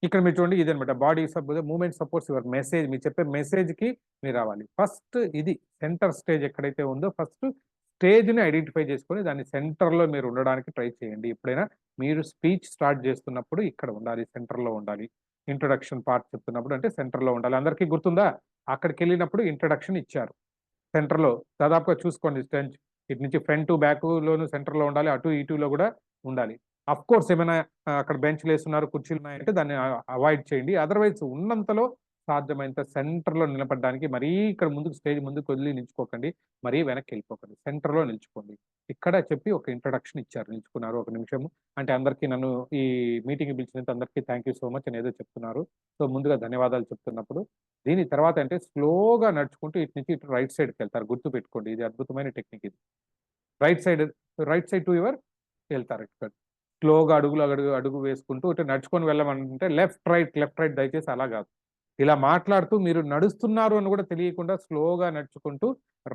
ఇక్కడ మీరు చూడండి, ఇదనమాట body movement supports your message. మీరు చెప్పే మెసేజ్కి మీరు రావాలి. ఫస్ట్ ఇది సెంటర్ స్టేజ్ ఎక్కడైతే ఉందో ఫస్ట్ స్టేజ్ని ఐడెంటిఫై చేసుకొని దాని సెంటర్లో మీరు ఉండడానికి ట్రై చేయండి. ఎప్పుడైనా మీరు స్పీచ్ స్టార్ట్ చేస్తున్నప్పుడు ఇక్కడ ఉండాలి, సెంటర్లో ఉండాలి. ఇంట్రొడక్షన్ పార్ట్ చెప్తున్నప్పుడు అంటే సెంటర్లో ఉండాలి. అందరికీ గుర్తుందా? అక్కడికి వెళ్ళినప్పుడు ఇంట్రొడక్షన్ ఇచ్చారు సెంటర్లో. దాదాపుగా చూసుకోండి, స్టెంచ్ ఇటు నుంచి ఫ్రంట్ టు బ్యాక్ లోను సెంటర్లో ఉండాలి, అటు ఇటులో కూడా ఉండాలి. అఫ్ కోర్స్ ఏమైనా అక్కడ బెంచ్లు వేస్తున్నారు, కుర్చీలు ఉన్నాయంటే దాన్ని అవాయిడ్ చేయండి. అదర్వైజ్ ఉన్నంతలో సాధ్యమైనంత సెంటర్లో నిలబడడానికి, మరీ ఇక్కడ ముందుకు స్టేజ్ ముందుకు వదిలి నిల్చుకోకండి, మరీ వెనక్కి వెళ్ళిపోకండి, సెంటర్లో నిల్చుకోండి. ఇక్కడ చెప్పి ఒక ఇంట్రొడక్షన్ ఇచ్చారు, నిల్చుకున్నారు ఒక నిమిషము. అంటే అందరికీ నన్ను ఈ మీటింగ్ పిలిచినంత అందరికీ థ్యాంక్ యూ సో మచ్ అని ఏదో చెప్తున్నారు. సో ముందుగా ధన్యవాదాలు చెప్తున్నప్పుడు దీని తర్వాత అంటే స్లోగా నడుచుకుంటూ ఇటు నుంచి ఇటు రైట్ సైడ్కి వెళ్తారు. గుర్తుపెట్టుకోండి, ఇది అద్భుతమైన టెక్నిక్. ఇది రైట్ సైడ్ టు యువర్ వెళ్తారు. ఇక్కడ స్లోగా అడుగు వేసుకుంటూ ఇటు నడుచుకొని వెళ్ళమంటే లెఫ్ట్ రైట్ దయచేసి అలా కాదు. ఇలా మాట్లాడుతూ మీరు నడుస్తున్నారు అని కూడా తెలియకుండా స్లోగా నడుచుకుంటూ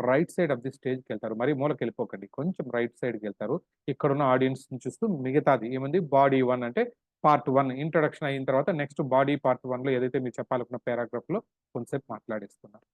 రైట్ సైడ్ ఆఫ్ ది స్టేజ్కి వెళ్తారు. మరి మూలకి వెళ్ళిపోకండి, కొంచెం రైట్ సైడ్కి వెళ్తారు. ఇక్కడున్న ఆడియన్స్ చూస్తూ మిగతాది ఏముంది బాడీ 1 అంటే పార్ట్ 1 ఇంట్రొడక్షన్ అయిన తర్వాత నెక్స్ట్ బాడీ పార్ట్ 1లో ఏదైతే మీరు చెప్పాలనుకున్న పారాగ్రాఫ్లో కొంతసేపు మాట్లాడేస్తున్నారు.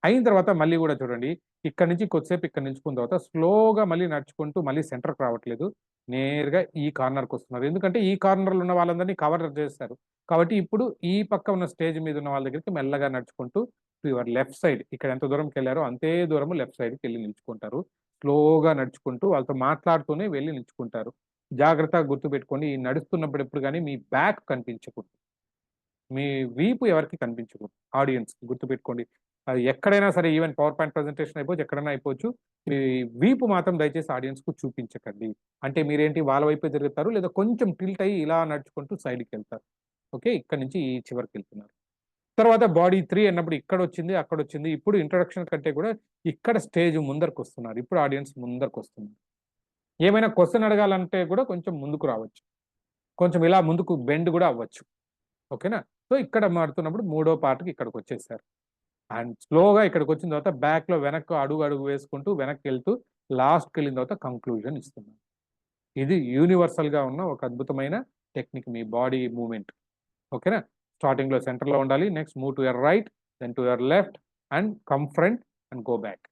అయిన తర్వాత మళ్ళీ కూడా చూడండి, ఇక్కడ నుంచి కొద్దిసేపు ఇక్కడ నిల్చుకున్న తర్వాత స్లోగా మళ్ళీ నడుచుకుంటూ మళ్ళీ సెంటర్కి రావట్లేదు, నేరుగా ఈ కార్నర్కి వస్తున్నారు. ఎందుకంటే ఈ కార్నర్లో ఉన్న వాళ్ళందరినీ కవర్ చేస్తారు కాబట్టి ఇప్పుడు ఈ పక్క ఉన్న స్టేజ్ మీద ఉన్న వాళ్ళ దగ్గరికి మెల్లగా నడుచుకుంటూ యువర్ లెఫ్ట్ సైడ్, ఇక్కడ ఎంత దూరంకి వెళ్ళారో అంతే దూరము లెఫ్ట్ సైడ్కి వెళ్ళి నిల్చుకుంటారు. స్లోగా నడుచుకుంటూ వాళ్ళతో మాట్లాడుతూనే వెళ్ళి నిల్చుకుంటారు. జాగ్రత్తగా గుర్తుపెట్టుకోండి, ఈ నడుస్తున్నప్పుడు ఎప్పుడు కానీ మీ బ్యాక్ కనిపించకూడదు, మీ వీపు ఎవరికి కనిపించకూడదు. ఆడియన్స్ గుర్తుపెట్టుకోండి, అది ఎక్కడైనా సరే, ఈవెన్ పవర్ పాయింట్ ప్రజెంటేషన్ అయిపోవచ్చు, ఎక్కడైనా అయిపోవచ్చు, మీ వీపు మాత్రం దయచేసి ఆడియన్స్కు చూపించకండి. అంటే మీరేంటి వాళ్ళ వైపే తిరుగుతారు, లేదా కొంచెం టిల్ట్ అయ్యి ఇలా నడుచుకుంటూ సైడ్కి వెళ్తారు. ఓకే, ఇక్కడ నుంచి ఈ చివరికి వెళ్తున్నారు. తర్వాత బాడీ 3 అన్నప్పుడు ఇక్కడ వచ్చింది, అక్కడ వచ్చింది. ఇప్పుడు ఇంట్రొడక్షన్ కంటే కూడా ఇక్కడ స్టేజ్ ముందరకు వస్తున్నారు. ఇప్పుడు ఆడియన్స్ ముందరకు వస్తున్నారు. ఏమైనా క్వశ్చన్ అడగాలంటే కూడా కొంచెం ముందుకు రావచ్చు, కొంచెం ఇలా ముందుకు బెండ్ కూడా అవ్వచ్చు. ఓకేనా? సో ఇక్కడ మారుతున్నప్పుడు 3వ పార్ట్కి ఇక్కడికి వచ్చేసారు. అండ్ స్లోగా ఇక్కడికి వచ్చిన తర్వాత బ్యాక్లో వెనక్కి అడుగు వేసుకుంటూ వెనక్కి వెళ్తూ లాస్ట్కి వెళ్ళిన తర్వాత కంక్లూజన్ ఇస్తున్నారు. ఇది యూనివర్సల్గా ఉన్న ఒక అద్భుతమైన టెక్నిక్, మీ బాడీ మూవ్మెంట్. ఓకేనా? స్టార్టింగ్లో సెంటర్లో ఉండాలి, next move to your right, then to your left and come front and go back.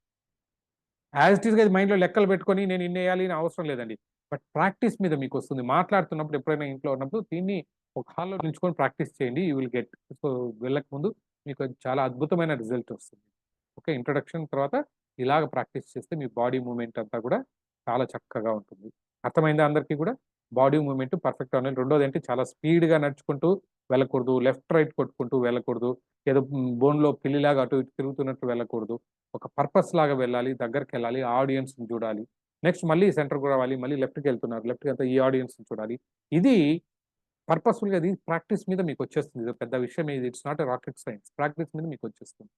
As it ఈస్‌గా మైండ్‌లో లెక్కలు పెట్టుకొని నేను ఇన్ని వేయాలి అని అవసరం లేదండి. బట్ ప్రాక్టీస్ మీద మీకొస్తుంది. మాట్లాడుతున్నప్పుడు ఎప్పుడైనా ఇంట్లో ఉన్నప్పుడు దీన్ని ఒక హాల్‌లో నిల్చుకొని ప్రాక్టీస్ చేయండి. You will get. సో, వెళ్ళకముందు మీకు అది చాలా అద్భుతమైన రిజల్ట్ వస్తుంది. ఓకే. ఇంట్రొడక్షన్ తర్వాత ఇలాగ ప్రాక్టీస్ చేస్తే మీ బాడీ మూవ్‌మెంట్ అంతా కూడా చాలా చక్కగా ఉంటుంది. అర్థమైందా అందరికీ కూడా? బాడీ మూవ్‌మెంట్ పర్ఫెక్ట్‌గా ఉండాలి. రెండోదేంటి చాలా స్పీడ్‌గా నడుచుకుంటూ వెళ్ళకూడదు. లెఫ్ట్, రైట్ కొట్టుకుంటూ వెళ్ళకూడదు. ఏదో బోన్‌లో పిల్లిలాగా అటు ఇటు తిరుగుతున్నట్టు వెళ్ళకూడదు. ఒక పర్పస్ లాగా వెళ్ళాలి. దగ్గరికెళ్ళాలి. ఆడియన్స్‌ని చూడాలి. నెక్స్ట్ మళ్ళీ సెంటర్‌కి రావాలి. మళ్ళీ లెఫ్ట్‌కెళ్తున్నారు. లెఫ్ట్‌కెళ్తే ఈ ఆడియన్స్‌ని చూడాలి. ఇది పర్పస్‌ఫుల్‌గా ఇది ప్రాక్టీస్ మీద మీకొచ్చేస్తుంది. ఇది పెద్ద విషయం ఇది. It's not a rocket science. Practice మీద మీకొచ్చేస్తుంది.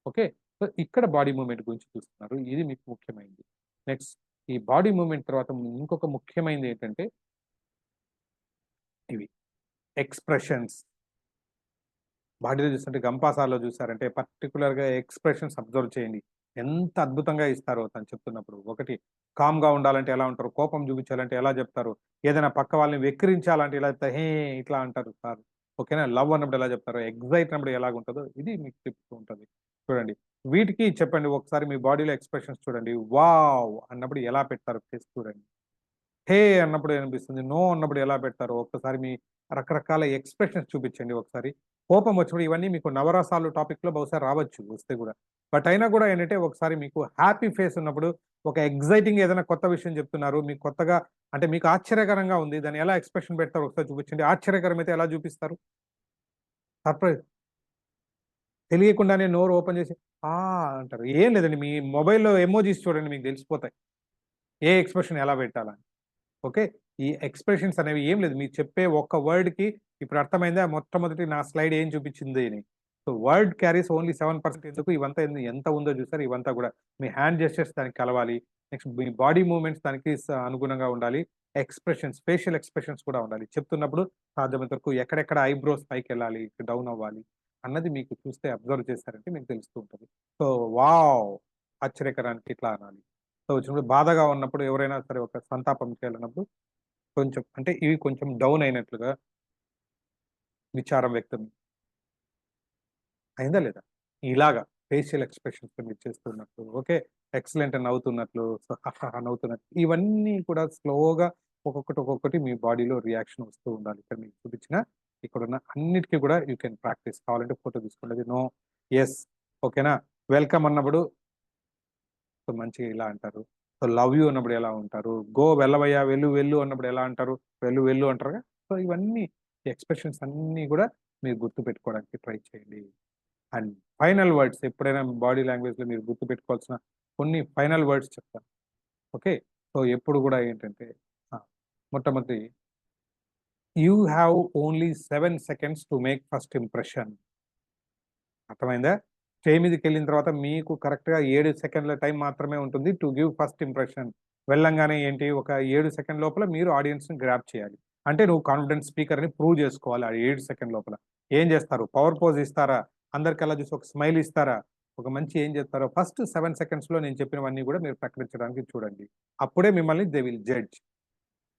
ఓకే. సో, ఇక్కడ బాడీ మూవ్‌మెంట్ గురించి చూస్తున్నారు. ఇది మీకు ముఖ్యమైనది. నెక్స్ట్ ఈ బాడీ మూవ్‌మెంట్ తర్వాత ఇంకొక ముఖ్యమైనది ఏంటంటే ఇవి ఎక్స్‌ప్రెషన్స్. బాడీలో చూస్తుంటే గంపాసాలో చూసారంటే పర్టిక్యులర్‌గా ఎక్స్‌ప్రెషన్స్ అబ్జర్వ్ చేయండి. ఎంత అద్భుతంగా ఇస్తారో తను చెప్తున్నప్పుడు. ఒకటి కామ్‌గా ఉండాలంటే ఎలా ఉంటారు? కోపం చూపించాలంటే ఎలా చెప్తారు? ఏదైనా పక్క వాళ్ళని వెక్కిరించాలంటే ఇలా చెప్తారు. హే! ఇట్లా అంటారు సార్. ఓకేనా? లవ్ అన్నప్పుడు ఎలా చెప్తారో, ఎక్సైట్ అన్నప్పుడు ఎలాగుంటదో ఇది మీకు చెప్తూ ఉంటది. చూడండి. వీటికి చెప్పండి ఒకసారి మీ బాడీలో ఎక్స్‌ప్రెషన్స్ చూడండి. వావ్! అన్నప్పుడు ఎలా పెడతారో ఫేస్ చూడండి. హే! అన్నప్పుడు ఏమనిపిస్తుంది? నో అన్నప్పుడు ఎలా పెడతారో ఒక్కసారి మీ రకరకాల ఎక్స్‌ప్రెషన్స్ చూపించండి ఒకసారి. కోపం వచ్చినప్పుడు ఇవన్నీ మీకు నవరసాలు టాపిక్‌లో బహుశా రావచ్చు వస్తే గూడా. బట్ అయినా గూడా ఏంటంటే ఒకసారి మీకు హ్యాపీ ఫేస్ ఉన్నప్పుడు ఒక ఎక్సైటింగ్ ఏదైనా కొత్త విషయం చెప్తున్నారు. మీకు కొత్తగా అంటే మీకు ఆశ్చర్యకరంగా ఉంది. దాన్ని ఎలా ఎక్స్‌ప్రెషన్ పెడతారో ఒకసారి చూపించండి. ఆశ్చర్యకరమైతే ఎలా చూపిస్తారు? సర్ప్రైజ్ తెలియకుండానే నోరు ఓపెన్ చేసి ఆ! అంటారు. ఏం లేదండి మీ మొబైల్‌లో ఎమోజిస్ చూడండి మీకు తెలిసిపోతాయి. ఏ ఎక్స్‌ప్రెషన్ ఎలా పెట్టాలని. ఓకే. ఈ ఎక్స్‌ప్రెషన్స్ అనేవి ఏం లేదు. మీరు చెప్పే ఒక్క వర్డ్‌కి ఇప్పుడు అర్థమైందా? మొట్టమొదటి నా స్లైడ్ ఏం చూపించింది అని. సో, వర్డ్ క్యారీస్ ఓన్లీ 7% ఎందుకు ఇవంతా ఎంత ఉందో చూసారా? ఇవంతా కూడా మీ హ్యాండ్ జెస్చర్స్ దానికి కలవాలి. నెక్స్ట్ మీ బాడీ మూవ్‌మెంట్స్ దానికి అనుగుణంగా ఉండాలి. ఎక్స్‌ప్రెషన్స్, ఫేషియల్ ఎక్స్‌ప్రెషన్స్ కూడా ఉండాలి. చెప్తున్నప్పుడు సాధ్యమైనంత వరకు ఎక్కడెక్కడ ఐబ్రోస్ పైకెళ్ళాలి, డౌన్ అవ్వాలి అన్నది మీకు చూస్తే అబ్జర్వ్ చేశారంటే మీకు తెలుస్తూ ఉంటది. So, wow! ఆశ్చర్యకరానికి ఇట్లా అనాలి. సో, వచ్చినప్పుడు బాధగా ఉన్నప్పుడు ఎవరైనా సరే ఒక సంతాపం చేయాలన్నప్పుడు కొంచెం అంటే ఇవి కొంచెం డౌన్ అయినట్లుగా విచారం వ్యక్తం అయిందా లేదా? ఇలాగా ఫేషియల్ ఎక్స్‌ప్రెషన్స్‌తో మీరు చేస్తున్నట్లు, ఓకే. ఎక్సలెంట్ అని నవ్వుతున్నట్లు, సో, హాహాహా నవ్వుతున్నట్లు ఇవన్నీ కూడా స్లోగా ఒక్కొక్కటి మీ బాడీలో రియాక్షన్ వస్తూ ఉండాలి. ఇక్కడ మీకు చూపించిన ఇక్కడున్న అన్నిటికి కూడా యూ కెన్ ప్రాక్టీస్. కావాలంటే ఫోటో తీసుకోండి. అది నో, యెస్, ఓకేనా? వెల్కమ్ అన్నప్పుడు సో, మంచిగా ఇలా అంటారు. సో, లవ్ యూ అన్నప్పుడు ఎలా ఉంటారు? గో వెళ్ళవయ్యా, వెళ్ళు వెళ్ళు అన్నప్పుడు ఎలా అంటారు? వెళ్ళు వెళ్ళు అంటారుగా. సో, ఇవన్నీ ఎక్స్‌ప్రెషన్స్ అన్నీ గూడా మీరు గుర్తుపెట్టుకోవడానికి ట్రై చేయండి. అండ్ ఫైనల్ వర్డ్స్ ఎప్పుడైనా బాడీ లాంగ్వేజ్‌లో మీరు గుర్తుపెట్టుకోవాల్సిన కొన్ని ఫైనల్ వర్డ్స్ చెప్తాను. ఓకే. సో, ఎప్పుడు గూడా ఏంటంటే ఆ! మొట్టమొదటి you have only 7 seconds to make first impression. అర్థమైందా? స్టేజ్ మీదకెళ్ళిన తర్వాత మీకు కరెక్ట్‌గా 7 సెకండ్ల టైం మాత్రమే ఉంటుంది టు గివ్ ఫస్ట్ ఇంప్రెషన్. వెళ్ళంగానే ఏంటి ఒక 7 సెకండ్ లోపల మీరు ఆడియన్స్‌ని గ్రాబ్ చేయాలి. అంటే నువ్వు కాన్ఫిడెంట్ స్పీకర్ అని ప్రూవ్ చేసుకోవాలి ఆ 7 సెకండ్ లోపల. ఏం చేస్తారు? పవర్ పోజ్ ఇస్తారా? అందరికి కల్లా చూసి ఒక స్మైల్ ఇస్తారా? ఒక మంచి ఏం చేస్తారో ఫస్ట్ 7 సెకండ్స్‌లో నేను చెప్పినవన్నీ కూడా మీరు ప్రకటించడానికి చూడండి. అప్పుడే మిమ్మల్ని దే విల్ జడ్జ్.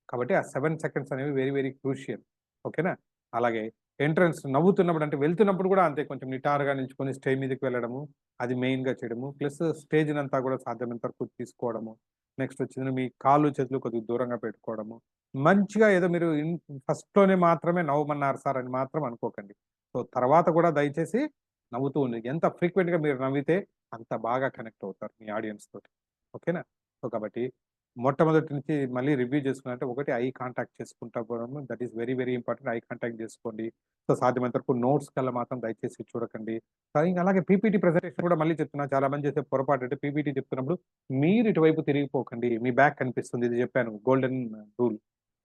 కాబట్టి ఆ 7 సెకండ్స్ అనేవి వెరీ, వెరీ క్రూషియల్. ఓకేనా? అలాగే ఎంట్రన్స్ నవ్వుతున్నప్పుడు అంటే వెళ్తున్నప్పుడు కూడా అంతే కొంచెం నిటారుగా నిల్చుకొని స్టేజ్ మీదకి వెళ్ళడము. అది మెయిన్‌గా చేయడము. ప్లస్ స్టేజ్‌నంతా కూడా సాధ్యమైనంత వరకు తీసుకోవడము. నెక్స్ట్ వచ్చేసి మీ కాళ్ళు, చేతులు కొద్దిగా దూరంగా పెట్టుకోవడము. మంచిగా ఏదో మీరు ఫస్ట్‌లోనే మాత్రమే నవ్వమన్నారు సార్ అని మాత్రం అనుకోకండి. సో, తర్వాత కూడా దయచేసి నవ్వుతూ ఉండండి. ఎంత ఫ్రీక్వెంట్‌గా మీరు నవ్వితే అంత బాగా కనెక్ట్ అవుతారు మీ ఆడియన్స్ తోటి. ఓకేనా? సో, కాబట్టి మొట్టమొదటి నుంచి మళ్ళీ రివ్యూ చేసుకున్నారంటే ఒకటి ఐ కాంటాక్ట్ చేసుకుంటా పోవడము. That is very, very important. Eye contact చేసుకోండి. సో, సాధ్యమైనంత వరకు నోట్స్ కల్లా మాత్రం దయచేసి చూడకండి. ఇంక అలాగే పీపీటీ ప్రెజెంటేషన్ కూడా మళ్ళీ చెప్తున్నా. చాలా మంది చేసే పొరపాటు అంటే పీపీటీ చెప్తున్నప్పుడు మీరు ఇటువైపు తిరిగిపోకండి. మీ బ్యాక్ కనిపిస్తుంది. ఇది చెప్పాను గోల్డెన్ రూల్.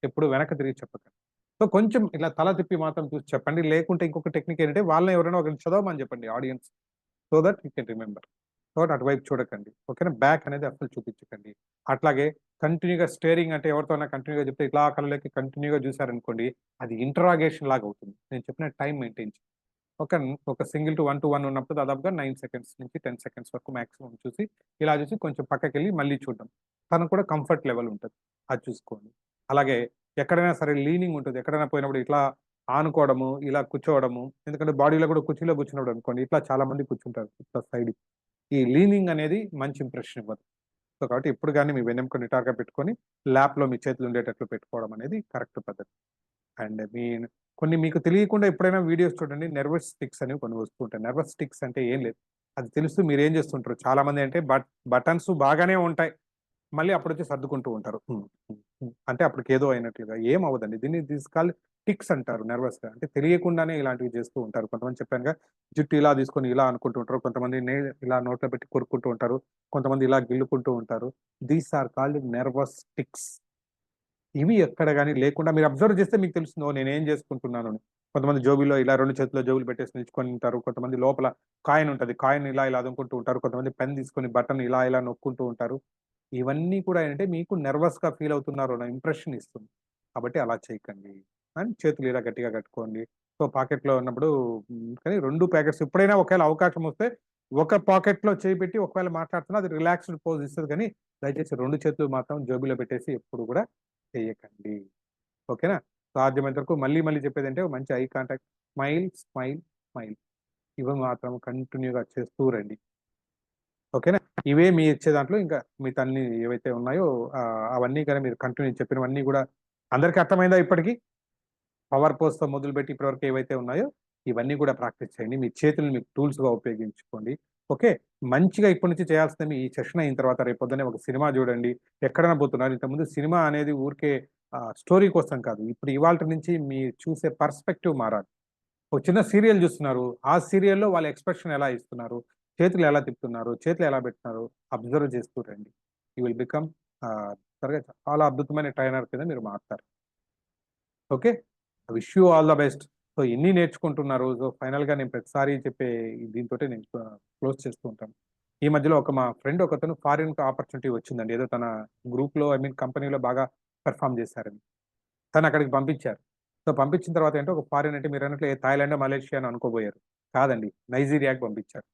ఎప్పుడు వెనక్కి తిరిగి చెప్పకండి. సో, కొంచెం ఇట్లా తల తిప్పి మాత్రం చూసి చెప్పండి. లేకుంటే ఇంకొక టెక్నిక్ ఏంటంటే వాళ్ళని ఎవరైనా ఒకరిని చదవమని చెప్పండి audience. So that you can remember. కాబట్టి అటువైపు చూడకండి. ఓకేనా? బ్యాక్ అనేది అస్సలు చూపించకండి. అట్లాగే కంటిన్యూ‌గా స్టేరింగ్ అంటే ఎవరితోనా కంటిన్యూ‌గా చెప్తే ఇట్లా కళ్ళలోకి కంటిన్యూ‌గా చూసారనుకోండి, అది ఇంటరాగేషన్ లాగా అవుతుంది. నేను చెప్పిన టైమ్ మెయింటైన్ చేయండి. ఒక ఒక సింగిల్ టు 1 ఉన్నప్పుడు దాదాపుగా 9 సెకండ్స్ నుంచి 10 సెకండ్స్ వరకు మాక్సిమం చూసి, ఇలా చూసి కొంచెం పక్కకెళ్ళి మళ్ళీ చూడడం. తనకు కూడా కంఫర్ట్ లెవెల్ ఉంటది. అది చూసుకోండి. అలాగే ఎక్కడైనా సరే లీనింగ్ ఉంటది. ఎక్కడైనా పోయినప్పుడు ఇట్లా ఆనుకోవడము, ఇలా కూర్చోవడము. ఎందుకంటే బాడీలో కూడా కుర్చీలో కూర్చున్నప్పుడు అనుకోండి, ఇట్లా చాలా మంది కూర్చుంటారు ఇట్లా సైడ్‌కి. ఈ లీనింగ్ అనేది మంచి ఇంప్రెషన్ ఇవ్వదు. సో కాబట్టి ఎప్పుడు గాని మీ వెన్నెముక నిటారుగా పెట్టుకొని ల్యాప్‌లో మీ చేతులు ఉండేటట్లు పెట్టుకోవడం అనేది కరెక్ట్ పద్ధతి. అండ్ కొన్ని మీకు తెలియకుండా ఎప్పుడైనా వీడియోస్ చూడండి, నెర్వస్ స్టిక్స్ అనేవి కొన్ని వస్తూ ఉంటాయి. నెర్వస్ స్టిక్స్ అంటే ఏం లేదు. అది తెలుస్తూ మీరేం చేస్తుంటారు, చాలామంది అంటే బటన్స్ బాగానే ఉంటాయి. మళ్ళీ అప్పుడొచ్చి సర్దుకుంటూ ఉంటారు. అంటే అప్పటికేదో అయినట్లుగా. ఏం అవ్వదండి. దిస్ కాల్డ్ టిక్స్ అంటారు నెర్వస్‌గా. అంటే తెలియకుండానే ఇలాంటివి చేస్తూ ఉంటారు. కొంతమంది చెప్పానుగా, జుట్టు ఇలా తీసుకొని ఇలా అనుకుంటూ ఉంటారు. కొంతమంది ఇలా నోట్లో పెట్టి కొరుక్కుంటూ ఉంటారు. కొంతమంది ఇలా గిల్లుకుంటూ ఉంటారు. These are called nervous tics. ఇవి ఎక్కడ గాని లేకుండా మీరు అబ్జర్వ్ చేస్తే మీకు తెలుస్తుంది. ఓహ్! నేనేం చేసుకుంటున్నాను అని. కొంతమంది జోబీలో ఇలా 2 చేతుల్లో జోబులు పెట్టేసి నిల్చుకొని ఉంటారు. కొంతమంది లోపల కాయిన్ ఉంటది. కాయిన్ ఇలా ఇలా అదుముకుంటూ ఉంటారు. కొంతమంది పెన్ తీసుకొని బటన్ ఇలా ఇలా నొక్కుంటూ ఉంటారు. ఇవన్నీ కూడా ఏంటంటే మీకు నెర్వస్‌గా ఫీల్ అవుతున్నారు అన్న ఇంప్రెషన్ ఇస్తుంది. కాబట్టి అలా చేయకండి. అండ్ చేతులు ఇలా గట్టిగా కట్టుకోండి. సో, పాకెట్‌లో ఉన్నప్పుడు కానీ 2 ప్యాకెట్స్ ఎప్పుడైనా ఒకవేళ అవకాశం వస్తే ఒక పాకెట్‌లో చేయి పెట్టి ఒకవేళ మాట్లాడుతున్నా అది రిలాక్స్‌డ్ పోజ్ ఇస్తది కానీ దయచేసి 2 చేతులు మాత్రం జేబులో పెట్టేసి ఎప్పుడు కూడా చేయకండి. ఓకేనా? సాధ్యమైనంత వరకు మళ్ళీ మళ్ళీ చెప్పేదంటే మంచి eye contact, smile, smile, smile. ఇవి మాత్రం కంటిన్యూగా చేస్తూ రండి. ఓకేనా? ఇవే మీ ఇచ్చే దాంట్లో ఇంకా మిగతాన్ని ఏవైతే ఉన్నాయో అవన్నీ గాని మీరు కంటిన్యూ చెప్పినవన్నీ గూడా అందరికి అర్థమైందా ఇప్పటికి? పవర్ పోజ్‌తో మొదలుపెట్టి ఇప్పటివరకు ఏవైతే ఉన్నాయో ఇవన్నీ కూడా ప్రాక్టీస్ చేయండి. మీ చేతుల్ని మీకు టూల్స్‌గా ఉపయోగించుకోండి. ఓకే. మంచిగా ఇప్పటి నుంచి చేయాల్సింది ఈ సెషన్ అయిన తర్వాత రేపు పొద్దున్నే ఒక సినిమా చూడండి. ఎక్కడైనా పోతున్నారు. ఇంతకుముందు సినిమా అనేది ఊరికే స్టోరీ కోసం కాదు. ఇప్పుడు ఇవాల్టి నుంచి మీరు చూసే పర్స్పెక్టివ్ మారాలి. ఒక చిన్న సీరియల్ చూస్తున్నారు. ఆ సీరియల్‌లో వాళ్ళ ఎక్స్‌ప్రెషన్ ఎలా ఇస్తున్నారు? చేతులు ఎలా తిప్పుతున్నారు? చేతులు ఎలా పెడుతున్నారు? అబ్జర్వ్ చేస్తూ రండి. యూ విల్ బికమ్ త్వరగా చాలా అద్భుతమైన ట్రైనర్ కింద మీరు మారుతారు. Okay. Wish you all the best. So, ఎన్ని నేర్చుకుంటున్నారు. సో, ఫైనల్‌గా నేను ప్రతిసారి చెప్పే దీనితోటే నేను క్లోజ్ చేస్తూ ఉంటాను. ఈ మధ్యలో మా ఫ్రెండ్ ఒకతను ఫారిన్ ఆపర్చునిటీ వచ్చిందండి. ఏదో తన గ్రూప్‌లో కంపెనీలో బాగా పెర్ఫార్మ్ చేశారని. తను అక్కడికి పంపించారు. సో, పంపించిన తర్వాత ఏంటో ఒక ఫారిన్ అంటే మీరన్నట్లు థాయిలాండో, మలేషియానో అనుకోబోయారు. కాదండి. నైజీరియాకి పంపించారు.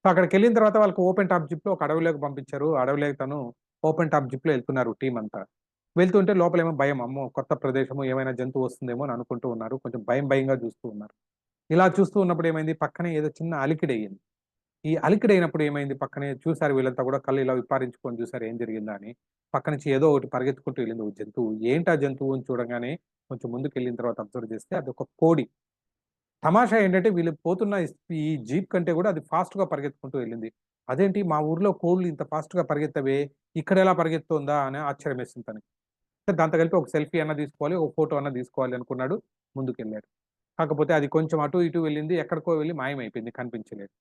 సో, అక్కడికెళ్ళిన తర్వాత వాళ్ళకి ఓపెన్ టాప్ జిప్‌లో ఒక అడవిలోకి పంపించారు. అడవిలోకి తను ఓపెన్ టాప్ జిప్‌లో ఎళ్తున్నారు టీమ్ అంతా. వెళ్తుంటే లోపలేమో భయం. అమ్మో! కొత్త ప్రదేశము ఏమైనా జంతువు వస్తుందేమో అని అనుకుంటూ ఉన్నారు. కొంచెం భయంగా చూస్తూ ఉన్నారు. ఇలా చూస్తూ ఉన్నప్పుడు ఏమైంది పక్కనే ఏదో చిన్న అలికిడయింది. ఈ అలికిడైనప్పుడు ఏమైంది పక్కనే చూసారు వీళ్ళంతా కూడా కళ్ళు ఇలా విప్పారించుకొని చూసారు ఏం జరిగిందా అని. పక్క నుంచి ఏదో ఒకటి పరిగెత్తుకుంటూ వెళ్ళింది ఒక జంతువు. ఏంటా జంతువు అని చూడంగానే కొంచెం ముందుకెళ్ళిన తర్వాత అబ్జర్వ్ చేస్తే అదొక కోడి. తమాషా ఏంటంటే వీళ్ళు పోతున్న ఈ జీప్ కంటే కూడా అది ఫాస్ట్‌గా పరిగెత్తుకుంటూ వెళ్ళింది. అదేంటి మా ఊర్లో కోళ్ళు ఇంత ఫాస్ట్‌గా పరిగెత్తవే ఇక్కడెలా పరిగెత్తుతోందా అని ఆశ్చర్యమేసింది తనకి. దాంతో కలిపి ఒక సెల్ఫీ అన్నా తీసుకోవాలి, ఒక ఫోటో అన్నా తీసుకోవాలి అనుకున్నాడు. ముందుకెళ్ళాడు. కాకపోతే అది కొంచెం అటు ఇటు వెళ్ళింది. ఎక్కడికో వెళ్లి మాయమైపోయింది. కనిపించలేదు.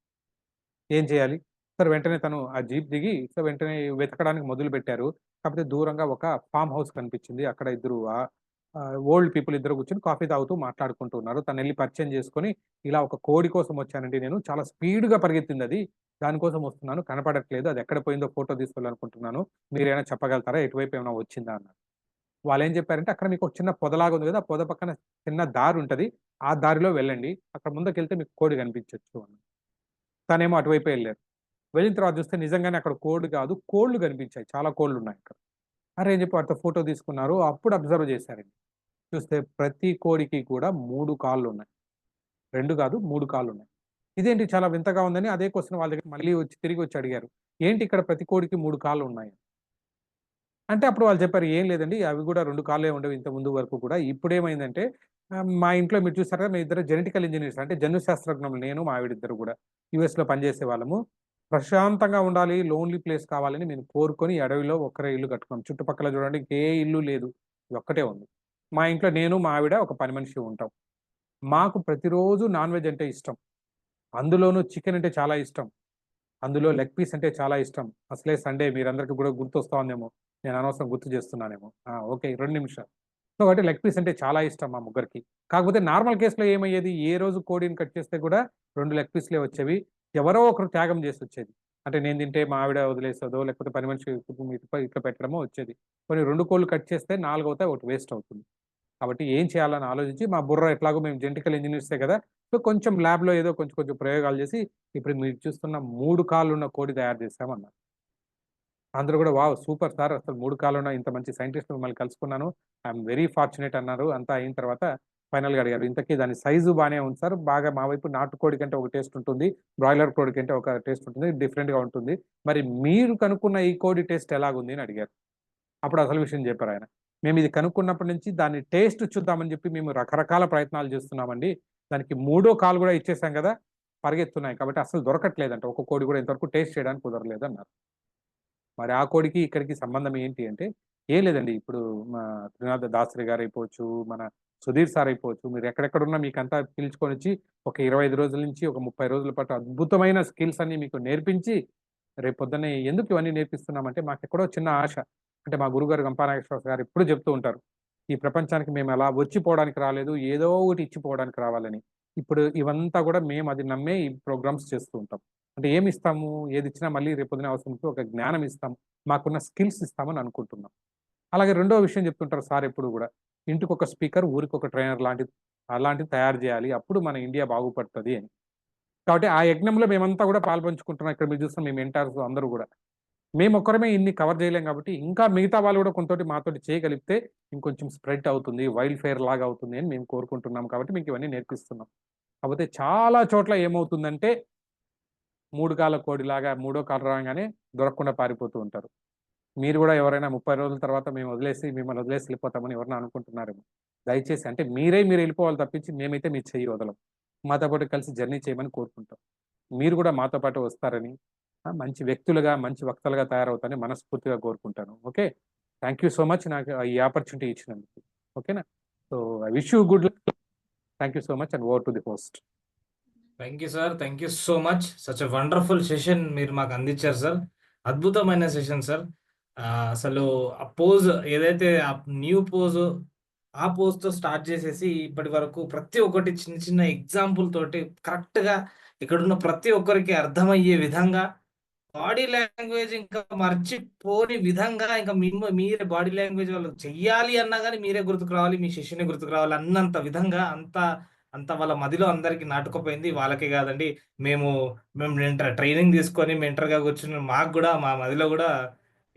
ఏం చేయాలి? సరే వెంటనే తను ఆ జీప్ దిగి వెంటనే వెతకడానికి మొదలుపెట్టారు. కాకపోతే దూరంగా ఒక ఫార్మ్ హౌస్ కనిపించింది. అక్కడ ఇద్దరు ఓల్డ్ పీపుల్ ఇద్దరు కూర్చొని కాఫీ తాగుతూ మాట్లాడుకుంటూ ఉన్నారు. తనెళ్లి పరిచయం చేసుకొని, "ఇలా ఒక కోడి కోసం వచ్చానండి నేను. చాలా స్పీడ్‌గా పరిగెత్తిందది. దానికోసం వస్తున్నాను. కనపడట్లేదు. అది ఎక్కడ పోయిందో ఫోటో తీసుకోవాలనుకుంటున్నాను. మీరేమైనా చెప్పగలుగుతారా? ఎటువైపు ఏమైనా వచ్చిందా?" అన్నారు. వాళ్ళేం చెప్పారంటే, "అక్కడ మీకు ఒక చిన్న పొదలాగా ఉంది కదా! ఆ పొద పక్కన చిన్న దారుంటది. ఆ దారిలో వెళ్ళండి. అక్కడ ముందుకెళ్తే మీకు కోడి కనిపించొచ్చు" అన్నారు. తనేమో అటువైపే ఎళ్లారు. వెళ్ళిన తర్వాత చూస్తే నిజంగానే అక్కడ కోడి కాదు, కోళ్ళు కనిపించాయి. చాలా కోళ్ళున్నాయక్కడ. అరే! అని చెప్పి వాటితో ఫోటో తీసుకున్నారు. అప్పుడు అబ్జర్వ్ చేశారండి. చూస్తే ప్రతి కోడికి కూడా 3 కాళ్ళున్నాయి. 2 కాదు 3 కాళ్ళున్నాయి. ఇదేంటి చాలా వింతగా ఉందని అదే క్వెషన్ వాళ్ళ దగ్గరికి మళ్ళీ తిరిగొచ్చి అడిగారు. ఏంటి ఇక్కడ ప్రతి కోడికి 3 కాళ్ళున్నాయి? అంటే అప్పుడు వాళ్ళు చెప్పారు, "ఏం లేదండి. అవి కూడా 2 కాళ్ళే ఉండేవి ఇంత ముందు వరకు కూడా. ఇప్పుడేమైందంటే మా ఇంట్లో మీరు చూసారా మేమిద్దరం జెనెటికల్ ఇంజినీర్స్ అంటే జన్యు శాస్త్రజ్ఞులు నేను, మా ఆవిడిద్దరు కూడా. యూఎస్‌లో పనిచేసేవాళ్ళము. ప్రశాంతంగా ఉండాలి, లోన్లీ ప్లేస్ కావాలని మేము కోరుకొని ఈ అడవిలో ఒక్కరే ఇల్లు కట్టుకున్నాం. చుట్టుపక్కల చూడండి ఇంకే ఇల్లు లేదు. ఇదొక్కటే ఉంది. మా ఇంట్లో నేను, మా ఆవిడ, ఒక పని మనిషి ఉంటాం. మాకు ప్రతిరోజు నాన్ వెజ్ అంటే ఇష్టం. అందులోనూ చికెన్ అంటే చాలా ఇష్టం. అందులో లెగ్ పీస్ అంటే చాలా ఇష్టం. అసలే సండే మీరందరికి కూడా గుర్తొస్తా ఉందేమో. నేను అనవసరంగా గుర్తు చేస్తున్నానేమో. ఓకే. 2 నిమిషాలు. సో, కాబట్టి లెగ్ పీస్ అంటే చాలా ఇష్టం మా ముగ్గురికి. కాకపోతే నార్మల్ కేస్‌లో ఏమయ్యేది, ఏ రోజు కోడిని కట్ చేస్తే కూడా 2 లెగ్ పీస్‌లే వచ్చేవి. ఎవరో ఒకరు త్యాగం చేసొచ్చేది. అంటే నేను తింటే మా ఆవిడ వదిలేస్తదో, లేకపోతే పని మనిషి ఇట్లా పెట్టడమో వచ్చేది. పోనీ 2 కోళ్ళు కట్ చేస్తే 4 అవుతాయి. ఒకటి వేస్ట్ అవుతుంది. కాబట్టి ఏం చేయాలని ఆలోచించి మా బుర్ర ఎట్లాగో మేము జెనెటికల్ ఇంజినీర్సే కదా! సో, కొంచెం ల్యాబ్‌లో ఏదో కొంచెం కొంచెం ప్రయోగాలు చేసి ఇప్పుడు మీరు చూస్తున్న 3 కాళ్ళున్న కోడి తయారు చేశామన్నారు. అందరూ కూడా వావ్! సూపర్ సార్ అసలు 3 కాళ్ళున్న ఇంత మంచి సైంటిస్ట్ మిమ్మల్ని కలుసుకున్నాను. ఐ యామ్ వెరీ ఫార్చునేట్ అన్నారు. అంతా అయిన తర్వాత ఫైనల్గా అడిగారు. ఇంతకీ దాని సైజు బాగానే ఉంది సార్, బాగా మా వైపు నాటుకోడి కంటే ఒక టేస్ట్ ఉంటుంది, బ్రాయిలర్ కోడి కంటే ఒక టేస్ట్ ఉంటుంది, డిఫరెంట్గా ఉంటుంది, మరి మీరు కనుక్కున్న ఈ కోడి టేస్ట్ ఎలాగుంది అని అడిగారు. అప్పుడు అసలు విషయం చెప్పారు ఆయన. మేము ఇది కనుక్కున్నప్పటి నుంచి దాన్ని టేస్ట్ చూద్దామని చెప్పి మేము రకరకాల ప్రయత్నాలు చేస్తున్నామండి, దానికి 3వ కాల్ కూడా ఇచ్చేసాం కదా, పరిగెత్తున్నాయి కాబట్టి అసలు దొరకట్లేదంట, ఒక కోడి కూడా ఇంతవరకు టేస్ట్ చేయడానికి కుదరలేదు అన్నారు. మరి ఆ కోడికి ఇక్కడికి సంబంధం ఏంటి అంటే ఏం లేదండి, ఇప్పుడు మా త్రినాథ దాసరి గారు అయిపోవచ్చు, మన సుధీర్ సార్ అయిపోవచ్చు, మీరు ఎక్కడెక్కడున్నా మీకంతా పిలుచుకొని వచ్చి ఒక 25 రోజుల నుంచి ఒక 30 రోజుల పాటు అద్భుతమైన స్కిల్స్ అన్ని మీకు నేర్పించి రేపు పొద్దున్నే ఎందుకు ఇవన్నీ నేర్పిస్తున్నామంటే మాకెక్కడో చిన్న ఆశ. అంటే మా గురుగారు గంపానాగేశ్వర గారు ఎప్పుడు చెప్తూ ఉంటారు, ఈ ప్రపంచానికి మేము అలా వచ్చిపోవడానికి రాలేదు, ఏదో ఒకటి ఇచ్చిపోవడానికి రావాలని. ఇప్పుడు ఇవంతా కూడా మేము అది నమ్మే ఈ ప్రోగ్రామ్స్ చేస్తూ ఉంటాం. అంటే ఏమి ఇస్తాము, ఏది ఇచ్చినా మళ్ళీ రేపొద్దున అవసరం ఉంటే ఒక జ్ఞానం ఇస్తాం, మాకున్న స్కిల్స్ ఇస్తామని అనుకుంటున్నాం. అలాగే రెండో విషయం చెప్తుంటారు సార్ ఎప్పుడు కూడా, ఇంటికి ఒక స్పీకర్ ఊరికి ఒక ట్రైనర్ అలాంటిది తయారు చేయాలి, అప్పుడు మన ఇండియా బాగుపడుతుంది అని. కాబట్టి ఆ యజ్ఞంలో మేమంతా కూడా పాల్పంచుకుంటున్నాం. ఇక్కడ మీరు చూస్తున్న మేము మెంటార్స్ అందరూ కూడా మేము ఒక్కరమే ఇన్ని కవర్ చేయలేం కాబట్టి ఇంకా మిగతా వాళ్ళు కూడా కొంతోటి మాతోటి చేయగలిగితే ఇంకొంచెం స్ప్రెడ్ అవుతుంది, వైల్డ్ ఫైర్ లాగా అవుతుంది అని మేము కోరుకుంటున్నాం. కాబట్టి మీకు ఇవన్నీ నేర్పిస్తున్నాం. కాకపోతే చాలా చోట్ల ఏమవుతుందంటే 3 కాళ్ళ కోడిలాగా 3వ కాలు రాగానే దొరకకుండా పారిపోతూ ఉంటారు. మీరు కూడా ఎవరైనా 30 రోజుల తర్వాత మిమ్మల్ని వదిలేసి వెళ్ళిపోతామని ఎవరైనా అనుకుంటున్నారేమో. దయచేసి అంటే మీరు వెళ్ళిపోవాలి తప్పించి మేమైతే మీ చెయ్యి వదలం. మాతో పాటు కలిసి జర్నీ చేయమని కోరుకుంటాం. మీరు కూడా మాతో పాటు వస్తారని, మంచి వ్యక్తులుగా మంచి వక్తలుగా తయారవుతారని మనస్ఫూర్తిగా కోరుకుంటాను. Okay, thank you so much నాకు ఈ ఆపర్చునిటీ ఇచ్చినందుకు. ఓకేనా, so I wish you good luck. Thank you so much and over to the host. Thank you sir, thank you so much. Such a wonderful session మీరు మాకు అందించారు sir, అద్భుతమైన session sir. అసలు ఆ పోజ్ ఏదైతే ఆ న్యూ పోజ్, ఆ పోజ్తో start చేసేసి ఇప్పటి వరకు ప్రతి ఒక్కటి చిన్న చిన్న ఎగ్జాంపుల్ తోటి కరెక్ట్గా ఇక్కడున్న ప్రతి ఒక్కరికి అర్థమయ్యే విధంగా, బాడీ లాంగ్వేజ్ ఇంకా మర్చిపోని విధంగా, ఇంకా మీరే బాడీ లాంగ్వేజ్ వాళ్ళు చెయ్యాలి అన్నా కానీ మీరే గుర్తుకు రావాలి, మీ శిష్యుని గుర్తుకు రావాలి అన్నంత విధంగా అంత వాళ్ళ మదిలో అందరికి నాటుకుపోయింది. వాళ్ళకే కాదండి, మేము ట్రైనింగ్ తీసుకొని మెంటర్గా కూర్చుని మాకు కూడా మా మదిలో కూడా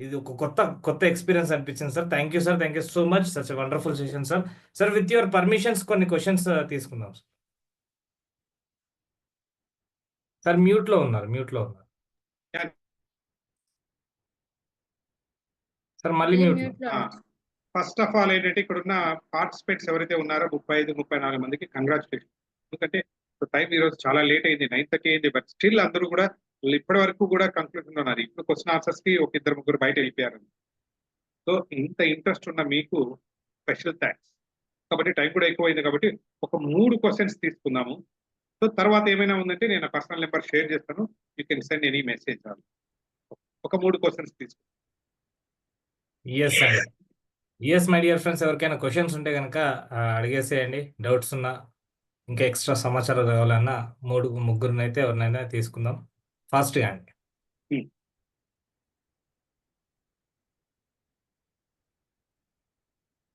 ఇది ఒక కొత్త ఎక్స్పీరియన్స్ అనిపించింది sir. Thank you sir, thank you so much. Such wonderful session sir. Sir with your permissions కొన్ని క్వశ్చన్స్ తీసుకుందాం సార్. మ్యూట్లో ఉన్నారు సార్, మళ్ళీ మ్యూట్. ఫస్ట్ ఆఫ్ ఆల్ ఏంటంటే ఇక్కడ ఉన్న పార్టిసిపేట్స్ ఎవరైతే ఉన్నారో 35-34 మందికి కంగ్రాచులేషన్. ఎందుకంటే టైం ఈరోజు చాలా లేట్ అయింది, 9:30 అయింది, బట్ స్టిల్ అందరూ కూడా ఇప్పటి వరకు కూడా కంక్లూజన్ ఉన్నారు. ఇప్పుడు క్వశ్చన్ ఆన్సర్స్ కి ఒక 2-3 బయట వెళ్ళిపోయారు. సో ఇంత ఇంట్రెస్ట్ ఉన్న మీకు స్పెషల్ థ్యాంక్స్. కాబట్టి టైం కూడా ఎక్కువైంది కాబట్టి ఒక 3 క్వశ్చన్స్ తీసుకుందాము. సో తర్వాత ఏమైనా ఉందంటే నేను పర్సనల్ నెంబర్ షేర్ చేస్తాను, you can send any message. ఒక 3 క్వశ్చన్స్ తీసుకుంటాం. ఎస్ అండి, ఎస్ మై డియర్ ఫ్రెండ్స్, ఎవరికైనా క్వశ్చన్స్ ఉంటే కనుక అడిగేసేయండి. డౌట్స్ ఉన్నా ఇంకా ఎక్స్ట్రా సమాచారం కావాలన్నా ముగ్గురిని అయితే ఎవరినైనా తీసుకుందాం ఫాస్ట్గా అండి.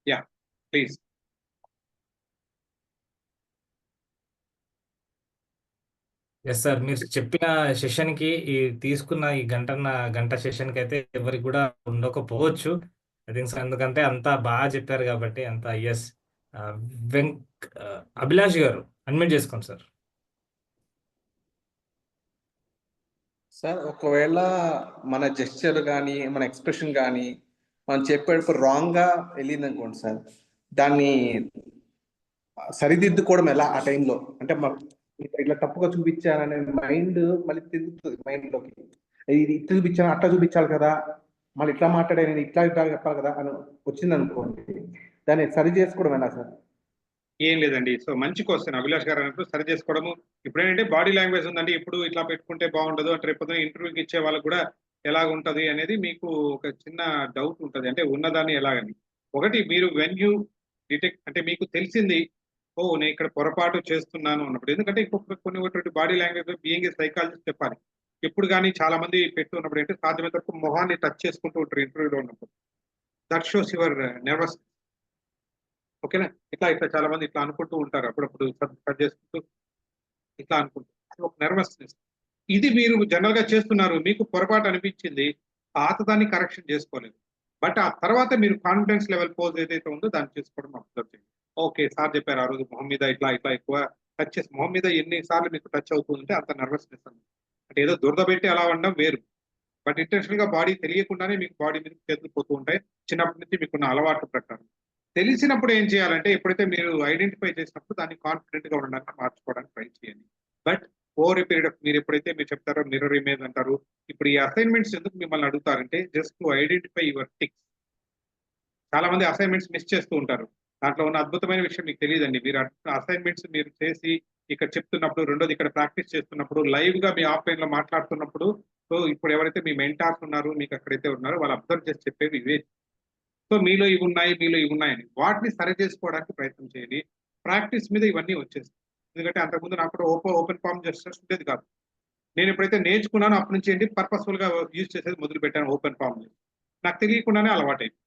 Yeah please. ఎస్ సార్, మీరు చెప్పిన సెషన్కి తీసుకున్న ఈ గంట సెషన్కి అయితే ఎవరికి కూడా ఉండకపోవచ్చు. ఐ థింక్ ఎందుకంటే అంతా బాగా చెప్పారు కాబట్టి అంతా. ఎస్, అభిలాష్ గారు అడ్మిట్ చేసుకోండి సార్. సార్ ఒకవేళ మన జెస్చర్ కానీ మన ఎక్స్ప్రెషన్ కానీ మనం చెప్పేటప్పుడు రాంగ్గా వెళ్ళింది అనుకోండి సార్, దాన్ని సరిదిద్దుకోవడం ఎలా ఆ టైంలో? అంటే ఇట్లా తప్పుగా చూపించాననే మైండ్ మళ్ళీ తిరుగుతుంది మైండ్లోకి, ఇది ఇట్లా చూపించాను అట్లా చూపించాలి కదా, మళ్ళీ ఇట్లా మాట్లాడే నేను ఇట్లా చెప్పాలి కదా అని వచ్చింది అనుకోండి, దాన్ని సరి చేసుకోవడం ఎలా సార్? ఏం లేదండి. సో మంచి క్వశ్చన్ అభిలాష్ గారు అన్నట్టు సరి చేసుకోవడము. ఇప్పుడు ఏంటంటే బాడీ లాంగ్వేజ్ ఉందండి, ఇప్పుడు ఇట్లా పెట్టుకుంటే బాగుండదు అంటే రేపు ఇంటర్వ్యూకి ఇచ్చే వాళ్ళకు కూడా ఎలాగ ఉంటుంది అనేది మీకు ఒక చిన్న డౌట్ ఉంటుంది. అంటే ఉన్నదాన్ని ఎలాగని. ఒకటి, మీరు వెన్ యూ డిటెక్ట్ అంటే మీకు తెలిసింది, ఓ నేను ఇక్కడ పొరపాటు చేస్తున్నాను అన్నప్పుడు, ఎందుకంటే కొన్ని body language being a psychologist చెప్పాలి. ఎప్పుడు కానీ చాలా మంది పెట్టు ఉన్నప్పుడు ఏంటంటే సాధ్యమైనంత వరకు మొహాన్ని టచ్ చేసుకుంటూ ఉంటారు ఇంటర్వ్యూలో ఉన్నప్పుడు. That shows your nervous. ఓకేనా, ఇట్లా చాలా మంది ఇట్లా అనుకుంటూ ఉంటారు, అప్పుడప్పుడు కట్ చేసుకుంటూ ఇట్లా అనుకుంటారు, ఒక నర్వస్నెస్. ఇది మీరు జనరల్ గా చేస్తున్నారు, మీకు పొరపాటు అనిపించింది, పాత దాన్ని కరెక్షన్ చేసుకోలేదు, బట్ ఆ తర్వాత మీరు కాన్ఫిడెన్స్ లెవెల్ పోజ్ ఏదైతే ఉందో దాన్ని చేసుకోవడం అబ్జర్వ్ చేయండి. ఓకే. సార్ చెప్పారు ఆ రోజు మొహం మీద ఇట్లా ఇట్లా ఎక్కువ టచ్ చేసి మొహం మీద ఎన్ని సార్లు మీకు టచ్ అవుతుందంటే అంత నర్వస్‌నెస్ అన్నమాట. అంటే ఏదో దురద పెట్టి అలా అనడం వేరు. బట్ ఇంటెన్షనల్‌గా బాడీ తెలియకుండానే మీకు బాడీ మీదకి చేతులు పోతూ ఉంటాయి. చిన్నప్పటి నుంచి మీకున్న అలవాటు ప్రకారం. తెలిసినప్పుడు ఏం చేయాలంటే ఎప్పుడైతే మీరు ఐడెంటిఫై చేసినప్పుడు దాన్ని కాన్ఫిడెంట్‌గా ఉండడానికి మార్చుకోవడానికి ట్రై చేయండి. But over a period of మీరు చెప్తారో మిర్రర్ ఇమేజ్ అంటారు. ఇప్పుడు ఈ అసైన్‌మెంట్స్ ఎందుకు మిమ్మల్ని అడుగుతారంటే just to identify your ticks. చాలా మంది అసైన్‌మెంట్స్ మిస్ చేస్తూ ఉంటారు. దాంట్లో ఉన్న అద్భుతమైన విషయం మీకు తెలీదండి. మీరు అసైన్‌మెంట్స్ మీరు చేసి ఇక్కడ చెప్తున్నప్పుడు, రెండోది ఇక్కడ ప్రాక్టీస్ చేస్తున్నప్పుడు, లైవ్‌గా మీ ఆఫ్‌లైన్‌లో మాట్లాడుతున్నప్పుడు, సో ఇప్పుడు ఎవరైతే మీ మెంటార్స్ ఉన్నారో, మీకు అక్కడైతే ఉన్నారో వాళ్ళు అబ్జర్వ్ చేసి చెప్పేవి ఇవే. సో మీలో ఇవున్నాయి, మీలో ఇవున్నాయని. వాటిని సరిచేసుకోవడానికి ప్రయత్నం చేయండి. ప్రాక్టీస్ మీద ఇవన్నీ వచ్చేస్తాయి. ఎందుకంటే అంతకుముందు నాకు కూడా ఓపెన్ ఫార్మ్ జెస్చర్స్ ఉండేది కాదు. నేను ఎప్పుడైతే నేర్చుకున్నానో అప్పటి నుంచి ఏంటి పర్పస్‌ఫుల్‌గా యూజ్ చేసేది మొదలుపెట్టాను ఓపెన్ ఫార్మ్‌ని. నాకు తెలియకుండానే అలవాటైంది.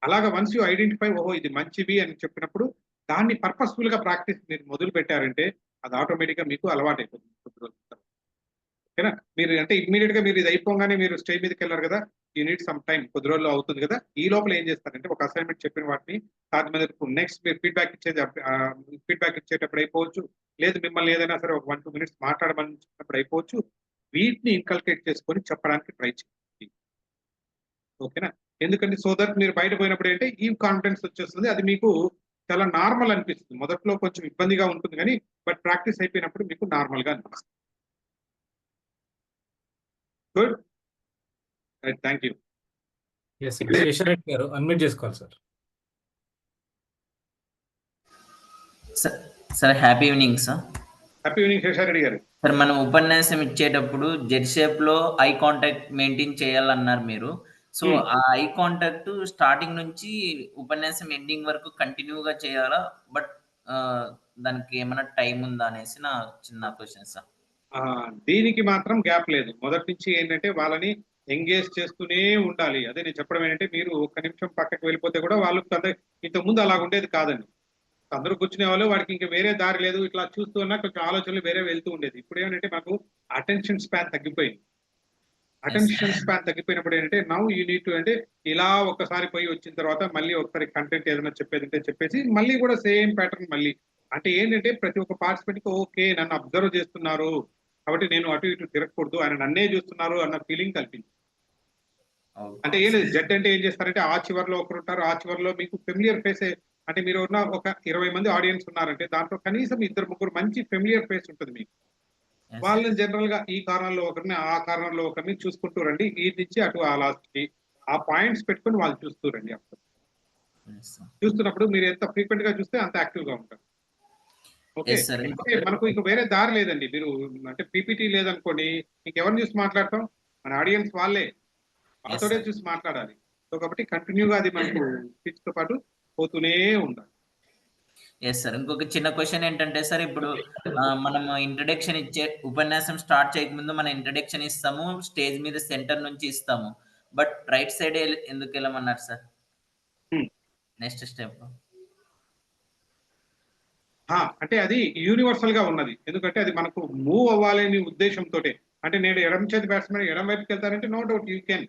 అలాగా వన్స్ యూ ఐడెంటిఫై ఓహో! ఇది మంచివి అని చెప్పినప్పుడు దాన్ని పర్పస్‌ఫుల్‌గా ప్రాక్టీస్ మీరు మొదలుపెట్టారంటే అది ఆటోమేటిక్‌గా మీకు అలవాటైపోతుంది కొద్ది రోజుల తర్వాత. ఓకేనా? మీరు అంటే ఇమ్మీడియేట్‌గా మీరు ఇది అయిపోగానే మీరు స్టేజ్ మీదకెళ్లారు కదా! యూ నీడ్ సమ్ టైమ్ కొద్ది రోజుల్లో అవుతుంది కదా! ఈ లోపల ఏం చేస్తారంటే ఒక అసైన్‌మెంట్ చెప్పిన వాటిని దాని మీద నెక్స్ట్ మీరు ఫీడ్‌బ్యాక్ ఇచ్చేటప్పుడు అయిపోవచ్చు. లేదు మిమ్మల్ని ఏదైనా సరే ఒక 1, 2 మినిట్స్ మాట్లాడమని చెప్పినప్పుడు అయిపోవచ్చు. వీటిని ఇన్కల్కేట్ చేసుకొని చెప్పడానికి ట్రై చేయండి. ఓకేనా? ఎందుకంటే సో దట్ మీరు బయట పోయినప్పుడు ఏంటే ఈ కాన్ఫిడెన్స్ వచ్చేస్తుంది. అది మీకు చాలా నార్మల్ అనిపిస్తుంది. మొదట్లో కొంచెం ఇబ్బందిగా ఉంటుంది గానీ, బట్ ప్రాక్టీస్ అయిపోయినప్పుడు మీకు నార్మల్‌గా అనిపిస్తుంది. Good. Right. Thank you. Yes sir. Seshareddy గారు అన్మ్యూట్ చేసుకోవాలి సార్. Sir happy evening sir. Happy evening Seshareddy గారు. సార్ మనం ఉపన్యాసం ఇచ్చేటప్పుడు జెడ్ షేప్‌లో ఐ కాంటాక్ట్ మెయింటైన్ చేయాలన్నారు మీరు. సో, ఆ ఐ కాంటాక్ట్ స్టార్టింగ్ నుంచి ఉపన్యాసం ఎండింగ్ వరకు కంటిన్యూ‌గా చేయాలా? బట్ దానికి ఏమైనా టైమ్ ఉందా అనేసి నా చిన్న క్వెషన్ సార్. దీనికి మాత్రం గ్యాప్ లేదు. మొదటి నుంచి ఏంటంటే వాళ్ళని ఎంగేజ్ చేస్తూనే ఉండాలి. అదే నేను చెప్పడం ఏంటంటే మీరు ఒక్క నిమిషం పక్కకి వెళ్ళిపోతే కూడా వాళ్ళు ఇంతకుముందు అలాగుండేది కాదండి. అందరూ కూర్చునేవాళ్ళు. వాడికి ఇంక వేరే దారి లేదు. ఇట్లా చూస్తూ ఉన్నా కొంచెం ఆలోచనలు వేరే వెళ్తూ ఉండేది. ఇప్పుడేంటంటే మాకు అటెన్షన్ స్పాన్ తగ్గిపోయింది. అటెన్షన్ స్పాన్ తగ్గిపోయినప్పుడు ఏంటంటే నౌ యూ నీడ్ టు అంటే ఇలా ఒక్కసారి పోయి వచ్చిన తర్వాత మళ్ళీ ఒకసారి కంటెంట్ ఏదైనా చెప్పేదంటే చెప్పేసి మళ్ళీ కూడా సేమ్ ప్యాటర్న్ మళ్ళీ. అంటే ఏంటంటే ప్రతి ఒక్క పార్టిసిపెంట్‌కి ఓకే. నన్ను అబ్జర్వ్ చేస్తున్నారు. కాబట్టి నేను అటు ఇటు తిరగకూడదు. ఆయన నన్నే చూస్తున్నారు అన్న ఫీలింగ్ కల్పించింది. అంటే ఏం లేదు. జడ్ అంటే ఏం చేస్తారంటే ఆ చివర్లో ఒకరుంటారు. ఆ చివర్లో మీకు ఫెమిలియర్ ఫేసే అంటే మీరు ఉన్న ఒక 20 మంది ఆడియన్స్ ఉన్నారంటే దాంట్లో కనీసం ఇద్దరు ముగ్గురు మంచి ఫెమిలియర్ ఫేస్ ఉంటుంది మీకు. వాళ్ళని జనరల్‌గా ఈ కార్నర్‌లో ఒకరిని, ఆ కార్నర్‌లో ఒకరిని చూసుకుంటూ రండి. ఈ నుంచి అటు ఆ లాస్ట్‌కి. ఆ పాయింట్స్ పెట్టుకొని వాళ్ళు చూస్తూ రండి అప్పుడు. చూస్తున్నప్పుడు మీరు ఎంత ఫ్రీక్వెంట్‌గా చూస్తే అంత యాక్టివ్‌గా ఉంటారు. ఓకే. Yes sir. అంటే మనకు ఇంక వేరే దారి లేదండి. మీరు అంటే పీపీటీ లేదనుకోండి, ఇంకెవరిని చూసి మాట్లాడతాం? మన ఆడియన్స్ వాళ్ళే. వాళ్ళతోనే చూసి మాట్లాడాలి. సో కాబట్టి కంటిన్యూగా అది మనకు పిచ్‌తో పాటు పోతూనే ఉండాలి. Yes sir. ఇంకొక చిన్న క్వెషన్ ఏంటంటే సార్ ఇప్పుడు మనము ఇంట్రడక్షన్ ఉపన్యాసం స్టార్ట్ చేయకముందు మనం ఇంట్రడక్షన్ ఇస్తాము. స్టేజ్ మీద సెంటర్ నుంచి ఇస్తాము. బట్ రైట్ సైడే ఎందుకెళ్ళమన్నారు సార్? Next step. అంటే అది యూనివర్సల్‌గా ఉన్నది. ఎందుకంటే అది మనకు మూవ్ అవ్వాలనే ఉద్దేశంతోటే. అంటే నేను ఎడమ చేతి బ్యాట్స్‌మన్ ఎడమ వైపుకెళ్తానంటే no doubt you can.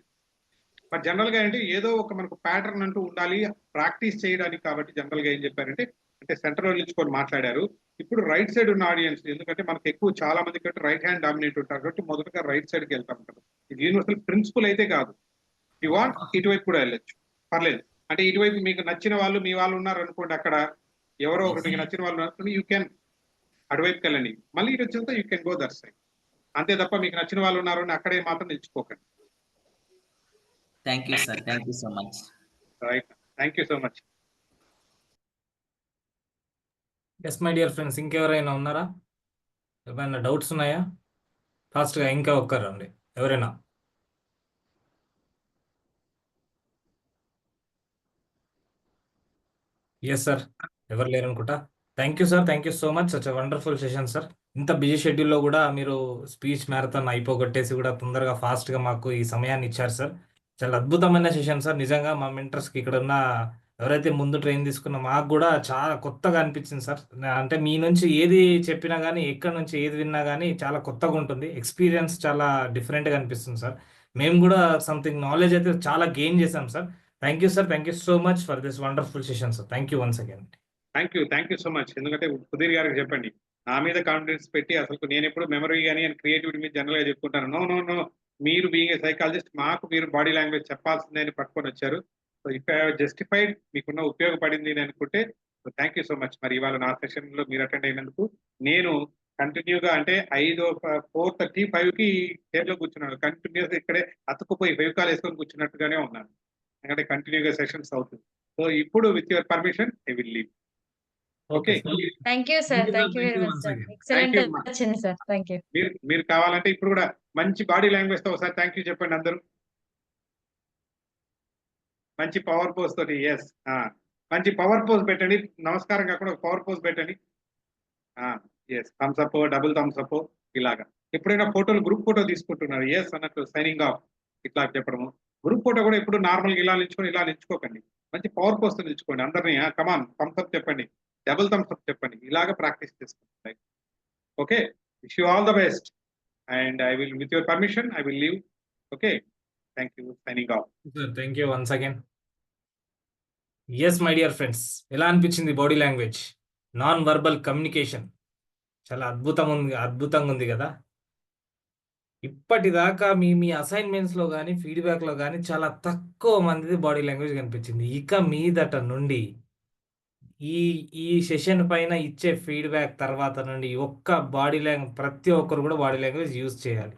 But జనరల్‌గా ఏంటి ఏదో ఒక మనకు ప్యాటర్న్ అంటూ ఉండాలి. ప్రాక్టీస్ చేయడానికి కాబట్టి జనరల్‌గా ఏం చెప్పారంటే అంటే సెంటర్‌లో నిల్చుకొని మాట్లాడారు. ఇప్పుడు రైట్ సైడ్ ఉన్న ఆడియన్స్ ఎందుకంటే మనకు ఎక్కువ చాలా మంది కంటే రైట్ హ్యాండ్ డామినేట్ ఉంటారు కాబట్టి మొదటగా రైట్ సైడ్‌కి వెళ్తా ఉంటారు. ఇది యూనివర్సల్ ప్రిన్సిపల్ అయితే కాదు. యూ వాంట్ ఇటువైపు కూడా వెళ్ళొచ్చు. పర్లేదు. అంటే ఇటువైపు మీకు నచ్చిన వాళ్ళు మీ వాళ్ళు ఉన్నారనుకోండి అక్కడ ఎవరో ఒకరు మీకు నచ్చిన వాళ్ళు ఉన్నారు యూ కెన్ అటువైపుకెళ్ళండి. మళ్ళీ ఇటు వచ్చిన తర్వాత you can go that side. అంతే తప్ప మీకు నచ్చిన వాళ్ళు ఉన్నారు అని అక్కడే మాత్రం నిల్చుకోకండి. Thank you sir. Thank you so much. Right. Thank you so much. Yes my dear friends ఇంకెవరైనా ఉన్నారా? ఏమైనా డౌట్స్ ఉన్నాయా? ఫాస్ట్‌గా ఇంకా ఒక్కరండి. ఎవరైనా? Yes sir. ఎవరు లేరనుకుంటా. Thank you sir. Thank you so much. Such a wonderful session sir. ఇంత బిజీ షెడ్యూల్‌లో గూడా మీరు స్పీచ్ మ్యారథాన్ అయిపోగొట్టేసి గూడా తొందరగా ఫాస్ట్‌గా మాకు ఈ సమయాన్ని ఇచ్చారు సార్. చాలా అద్భుతమైన సెషన్ సార్. నిజంగా మా మెంటర్స్‌కి ఇక్కడున్న ఎవరైతే ముందు ట్రైన్ తీసుకున్న మాకు గూడా చాలా కొత్తగా అనిపించింది సార్. అంటే మీ నుంచి ఏది చెప్పినా గానీ, ఎక్కడి నుంచి ఏది విన్నా గానీ చాలా కొత్తగుంటుంది. ఎక్స్‌పీరియన్స్ చాలా డిఫరెంట్‌గా అనిపిస్తుంది సార్. మేము గూడా సంథింగ్ నాలెడ్జ్ అయితే చాలా గెయిన్ చేశాం sir. Thank you sir. Thank you so much for this wonderful session sir. Thank you once again. Thank you so much. ఎందుకంటే సుధీర్ గారికి చెప్పండి, నా మీద కాన్ఫిడెన్స్ పెట్టి అసలు నేను ఎప్పుడు మెమరీ కానీ క్రియేటివిటీ మీద జనరల్ గా చెప్పుకుంటాను. నో నో నో, మీరు బీయింగ్ ఏ సైకాలజిస్ట్ మాకు మీరు బాడీ లాంగ్వేజ్ చెప్పాల్సిందే అని పట్టుకొని వచ్చారు. సో ఇఫ్ ఐ జస్టిఫైడ్, మీకున్న ఉపయోగపడింది అని అనుకుంటే థ్యాంక్ యూ సో మచ్. మరి ఇవాళ నా సెషన్ లో మీరు అటెండ్ అయినందుకు నేను కంటిన్యూగా అంటే 4:30, 5కి చైర్లో కూర్చున్నాను. కంటిన్యూస్ ఇక్కడే అతుక్కుపోయి 5 కాలు వేసుకొని కూర్చున్నట్టుగానే ఉన్నాను, ఎందుకంటే కంటిన్యూగా సెషన్స్ అవుతుంది. సో ఇప్పుడు with your permission I will leave. Okay okay, thank you sir. Thank you thank you very much once sir. Again. Excellent thank you. వచ్చింది సార్. Thank you. మీరు కావాలంటే ఇప్పుడు కూడా మంచి బాడీ లాంగ్వేజ్ తో ఒకసారి థ్యాంక్ యూ చెప్పండి అందరూ. మంచి పవర్ పోజ్ తోటి. ఎస్, మంచి పవర్ పోజ్ పెట్టండి. నమస్కారం కాకుండా ఒక పవర్ పోజ్ పెట్టండి. Yes, thumbs up, double thumbs up ఇలాగా. ఎప్పుడైనా ఫోటోలు గ్రూప్ ఫోటో తీసుకుంటున్నారు, ఎస్ అన్నట్టు సైనింగ్ ఆఫ్ ఇట్లా చెప్పడము. గ్రూప్ ఫోటో కూడా ఎప్పుడు నార్మల్గా ఇలా నిల్చుకొని ఇలా నిల్చుకోకండి, మంచి పవర్ పోజ్ తో నిల్చుకోండి. అందరినీ కమాన్ థమ్స్ అప్ చెప్పండి, డబుల్ థమ్స్ అప్ చెప్పండి, ఇలాగా ప్రాక్టీస్ చేసుకోండి. Okay, wish you all the best and I will with your permission I will leave. Okay, thank you, signing off. Sir thank you once again. Yes my dear friends, ఎలా అనిపించింది body language, non verbal communication? చాలా అద్భుతంగా ఉంది కదా. ఇప్పటిదాకా మీ అసైన్మెంట్స్లో కానీ ఫీడ్బ్యాక్లో కానీ చాలా తక్కువ మందిది బాడీ లాంగ్వేజ్ కనిపించింది. ఇక మీదట నుండి ఈ సెషన్ పైన ఇచ్చే ఫీడ్బ్యాక్ తర్వాత నుండి ప్రతి ఒక్కరు కూడా బాడీ లాంగ్వేజ్ యూజ్ చేయాలి.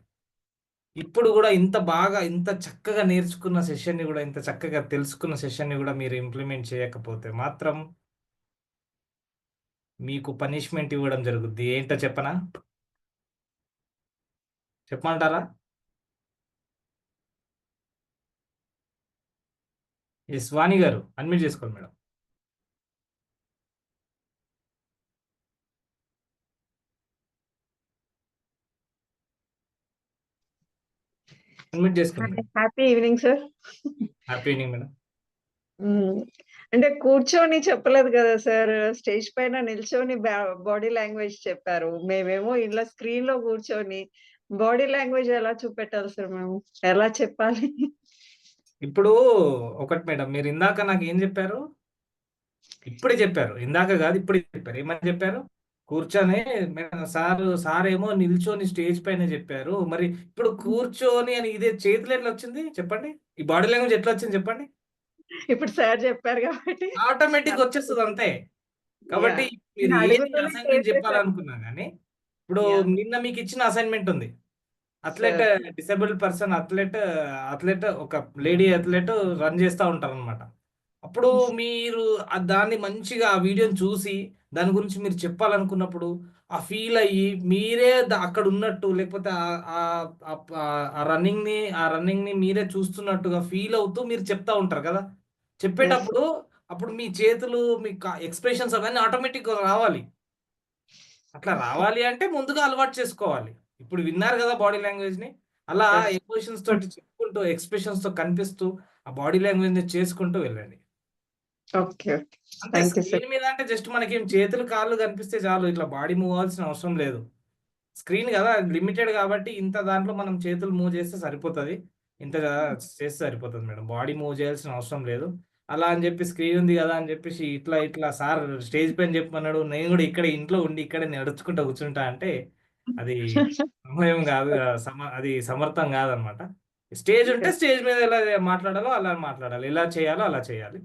ఇప్పుడు కూడా ఇంత చక్కగా నేర్చుకున్న సెషన్ని కూడా, ఇంత చక్కగా తెలుసుకున్న సెషన్ని కూడా మీరు ఇంప్లిమెంట్ చేయకపోతే మాత్రం మీకు పనిష్మెంట్ ఇవ్వడం జరుగుద్ది. ఏంటో చెప్పనా? చెప్పమంటారా? ఎస్ వాణి గారు అన్మ్యూట్ చేసుకోండి మేడం. అన్మ్యూట్ చేసుకోండి. Happy evening sir. Happy evening madam. అంటే కూర్చొని చెప్పలేదు కదా సార్, స్టేజ్ పైన నిల్చొని బాడీ లాంగ్వేజ్ చెప్పారు. మేమేమో ఇలా స్క్రీన్ లో కూర్చొని బాడీ లాంగ్వేజ్ ఎలా చూపెట్టాలి సార్? మేము ఎలా చెప్పాలి? ఇప్పుడు ఒకటి మేడం, మీరు ఇందాక నాకు ఏం చెప్పారు? ఇప్పుడే చెప్పారు, ఇందాక కాదు ఇప్పుడే చెప్పారు. ఏమని చెప్పారు? కూర్చొని సార్ ఏమో నిల్చొని స్టేజ్ పైన చెప్పారు. మరి ఇప్పుడు కూర్చొని అని ఇదే చేతులు ఎట్లా వచ్చింది చెప్పండి? ఈ బాడీ లాంగ్వేజ్ ఎట్లా వచ్చింది చెప్పండి? ఇప్పుడు సార్ చెప్పారు కాబట్టి ఆటోమేటిక్ వచ్చేస్తుంది అంతే. కాబట్టి మీరు అసైన్మెంట్ చెప్పాలనుకున్నా కానీ, ఇప్పుడు నిన్న మీకు ఇచ్చిన అసైన్మెంట్ ఉంది. అథ్లెట్, డిసేబుల్డ్ పర్సన్ అథ్లెట్ ఒక లేడీ అథ్లెట్ రన్ చేస్తూ ఉంటారు అనమాట. అప్పుడు మీరు దాన్ని మంచిగా ఆ వీడియోని చూసి దాని గురించి మీరు చెప్పాలనుకున్నప్పుడు ఆ ఫీల్ అయ్యి మీరే అక్కడ ఉన్నట్టు, లేకపోతే ఆ రన్నింగ్ని మీరే చూస్తున్నట్టుగా ఫీల్ అవుతూ మీరు చెప్తా ఉంటారు కదా. చెప్పేటప్పుడు అప్పుడు మీ చేతులు, మీ ఎక్స్ప్రెషన్స్ అవన్నీ ఆటోమేటిక్గా రావాలి. అట్లా రావాలి అంటే ముందుగా అలవాటు చేసుకోవాలి. ఇప్పుడు విన్నారు కదా బాడీ లాంగ్వేజ్ని, అలా ఎమోషన్స్ తోటి చెప్పుకుంటూ, ఎక్స్ప్రెషన్స్ తో కనిపిస్తూ ఆ బాడీ లాంగ్వేజ్ని చేసుకుంటూ వెళ్ళండి. అంటే స్క్రీన్ మీద అంటే జస్ట్ మనకి చేతులు కాళ్ళు కనిపిస్తే చాలు, ఇట్లా బాడీ మూవ్ అవ్వాల్సిన అవసరం లేదు. స్క్రీన్ కదా, లిమిటెడ్ కాబట్టి ఇంత దాంట్లో మనం చేతులు మూవ్ చేస్తే సరిపోతుంది, ఇంత చేస్తే సరిపోతుంది మేడం. బాడీ మూవ్ చేయాల్సిన అవసరం లేదు. అలా అని చెప్పి స్క్రీన్ ఉంది కదా అని చెప్పేసి ఇట్లా సార్ స్టేజ్ పైన చెప్పమన్నాడు, నేను కూడా ఇక్కడ ఇంట్లో ఉండి ఇక్కడ నడుచుకుంటా కూర్చుంటా అంటే అది సమయం కాదు, అది సమర్థం కాదనమాట. స్టేజ్ ఉంటే స్టేజ్ మీద ఎలా మాట్లాడాలో అలా మాట్లాడాలి, ఎలా చేయాలో అలా చేయాలి.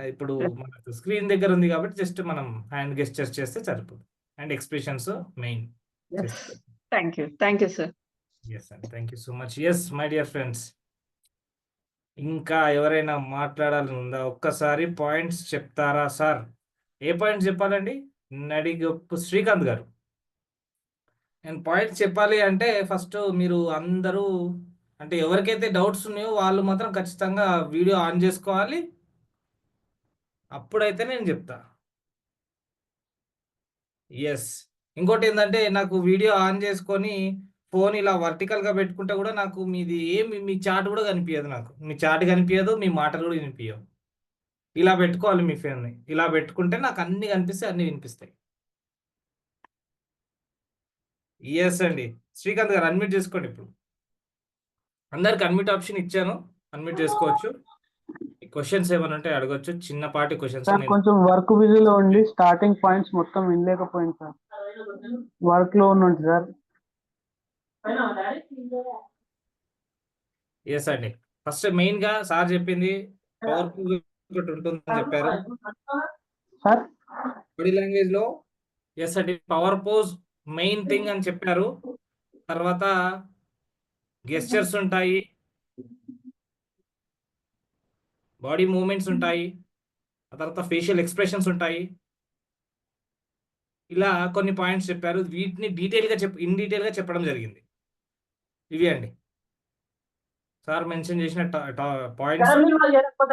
ఇప్పుడు మనకు స్క్రీన్ దగ్గర ఉంది కాబట్టి జస్ట్ మనం హ్యాండ్ గెస్చర్స్ చేస్తే సరిపోతుంది. And expressions main. Thank you sir. Yes అండి, thank you so much. Yes my dear friends, ఇంకా ఎవరైనా మాట్లాడాలని ఉందా? ఒక్కసారి పాయింట్స్ చెప్తారా సార్? ఏ పాయింట్స్ చెప్పాలండి? నడిగొప్పు శ్రీకాంత్ గారు, నేను పాయింట్స్ చెప్పాలి అంటే ఫస్ట్ మీరు అందరూ, అంటే ఎవరికైతే డౌట్స్ ఉన్నాయో వాళ్ళు మాత్రం ఖచ్చితంగా వీడియో ఆన్ చేసుకోవాలి, అప్పుడైతే నేను చెప్తా. ఎస్, ఇంకోటి ఏంటంటే నాకు వీడియో ఆన్ చేసుకొని ఫోన్ ఇలా వర్టికల్గా పెట్టుకుంటే కూడా నాకు మీ చాట్ కూడా కనిపించదు, నాకు మీ చాట్ కనిపించదు, మీ మాటలు కూడా వినిపించవు. ఇలా పెట్టుకోవాలి మీ ఫోన్ని, ఇలా పెట్టుకుంటే నాకు అన్ని కనిపిస్తాయి, అన్ని వినిపిస్తాయి. ఎస్ అండి, శ్రీకాంత్ గారు అన్మ్యూట్ చేసుకోండి. ఇప్పుడు అందరికి అన్మ్యూట్ ఆప్షన్ ఇచ్చాను, అన్మ్యూట్ చేసుకోవచ్చు. క్వశ్చన్స్ ఏమైనా ఉంటే అడగొచ్చు, చిన్నపాటి క్వశ్చన్స్. సార్ కొంచెం వర్క్ బిజీలో ఉండి స్టార్టింగ్ పాయింట్స్ మొత్తం వినలేకపోయింది సార్, వర్క్ లో ఉన్నట్టు సార్. ఎస్ అండి. ఫస్ట్ మెయిన్ గా సార్ చెప్పింది పవర్ఫుల్ ఒకటి ఉంటుందని చెప్పారు సార్ బాడీ లాంగ్వేజ్ లో. ఎస్ అండి, పవర్ పోజ్ మెయిన్ థింగ్ అని చెప్పారు. తర్వాత గెస్చర్స్ ఉంటాయి, బాడీ మూమెంట్స్ ఉంటాయి, ఆ తర్వాత ఫేషియల్ ఎక్స్ప్రెషన్స్ ఉంటాయి. ఇలా కొన్ని పాయింట్స్ చెప్పారు. వీటిని ఇన్ డీటెయిల్ గా చెప్పడం జరిగింది. ఇవి అండి సార్ మెన్షన్ చేసిన points.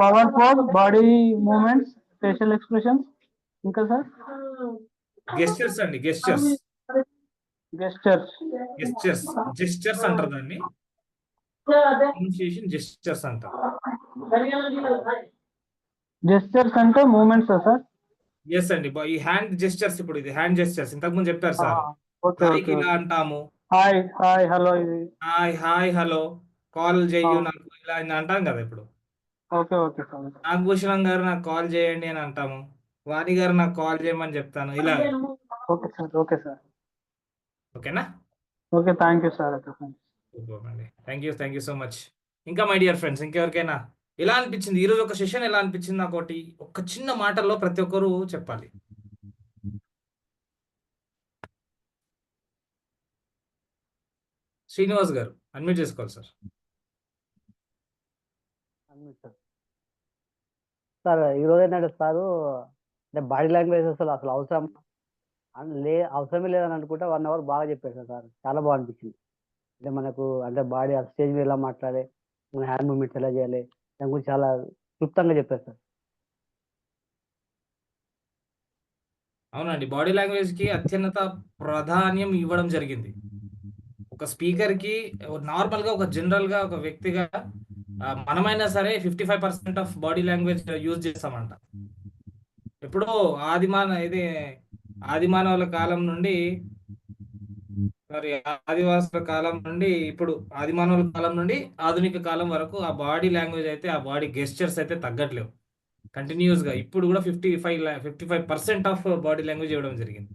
Power pose, body movements, facial expressions, ఇంకా సార్ గెస్చర్స్ అండి, గెస్చర్స్ గెస్చర్స్ అంటారు దాన్ని. జెస్చర్స్ అంటారు. జెస్చర్స్ అంటే మూమెంట్స్ సార్. ఎస్ అండి, ఈ హ్యాండ్ జెస్చర్స్, ఇప్పుడు ఇది హ్యాండ్ జెస్చర్స్ ఇంతకుముందు చెప్పారు సార్. హాయ్కి ఇలా అంటాము, హాయ్ హాయ్ హలో, ఇది హాయ్ హాయ్ హలో, కాల్ చెయ్యు నాకు, ఇలా అంటాం కదా. ఇప్పుడు ఓకే ఓకే సార్. నాగభూషణం గారు నాకు కాల్ చేయండి అని అంటాము, వాణి గారు నాకు కాల్ చేయమని చెప్తాను, ఇలా. ఓకే సార్, ఓకే సార్, ఓకేనా? Okay, thank you sir. Thank you so much. ఇంకా మై డియర్ ఫ్రెండ్స్, ఇంకెవరికైనా ఎలా అనిపించింది ఈరోజు ఒక సెషన్, ఎలా అనిపించింది నాకు ఒక చిన్న మాటల్లో ప్రతి ఒక్కరు చెప్పాలి. శ్రీనివాస్ గారు అడ్మిట్ చేసుకోవాలి సార్. సార్ ఈరోజు ఏంటంటే సారు అంటే బాడీ లాంగ్వేజ్ అసలు అవసరమే లేదని అనుకుంటా 1 hour బాగా చెప్పారు సార్. చాలా బాగా అనిపించింది. అంటే మనకు అంటే బాడీ స్టేజ్ మీద ఎలా మాట్లాడే, మన హ్యాండ్ మూమెంట్స్ ఎలా చేయాలి, దాని గురించి చాలా క్లుప్తంగా చెప్పారు సార్. అవునండి, బాడీ లాంగ్వేజ్ కి అత్యున్నత ప్రాధాన్యం ఇవ్వడం జరిగింది. ఒక స్పీకర్ కి నార్మల్ గా, ఒక జనరల్ గా, ఒక వ్యక్తిగా మనమైనా సరే 55% ఆఫ్ బాడీ లాంగ్వేజ్ యూజ్ చేస్తామంట. ఎప్పుడో ఆదిమానవుల కాలం నుండి, ఆదివాసుల కాలం నుండి, ఇప్పుడు ఆదిమానవుల కాలం నుండి ఆధునిక కాలం వరకు ఆ బాడీ లాంగ్వేజ్ అయితే, ఆ బాడీ గెస్చర్స్ అయితే తగ్గట్లేవు. కంటిన్యూస్ గా ఇప్పుడు కూడా 55% ఆఫ్ బాడీ లాంగ్వేజ్ ఇవ్వడం జరిగింది.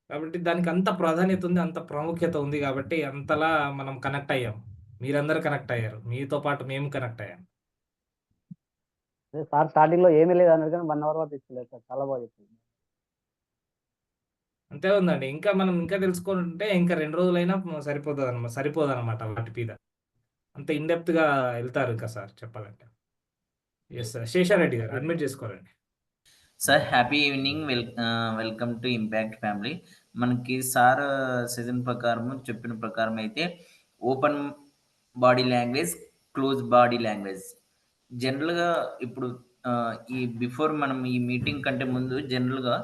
కాబట్టి దానికి అంత ప్రాధాన్యత ఉంది, అంత ప్రాముఖ్యత ఉంది. కాబట్టి అంతలా మనం కనెక్ట్ అయ్యాం. మీరందరూ కనెక్ట్ అయ్యారు, మీతో పాటు మేము కనెక్ట్ అయ్యాం. సార్ స్టార్టింగ్ లో ఏమీ లేదు అన్నారు, కానీ 1 hour వరకు ఇచ్చలేదు సార్. చాలా బాగా చెప్పింది. అంతే ఉందండి. ఇంకా మనం ఇంకా తెలుసుకుంటే ఇంకా 2 రోజులైనా సరిపోదన్నమాట వాటి మీద. అంత ఇన్డెప్త్ గా వెళ్తారు ఇంకా సార్ చెప్పాలంటే. ఎస్ సార్, శేషారెడ్డి గారు అడ్మిట్ చేసుకోవాలండి. Sir happy evening, welcome to impact family. మనకి సార్ సీజన్ ప్రకారం చెప్పిన ప్రకారం అయితే open body language, close body language. జనరల్గా ఇప్పుడు ఈ బిఫోర్ మనం ఈ మీటింగ్ కంటే ముందు జనరల్గా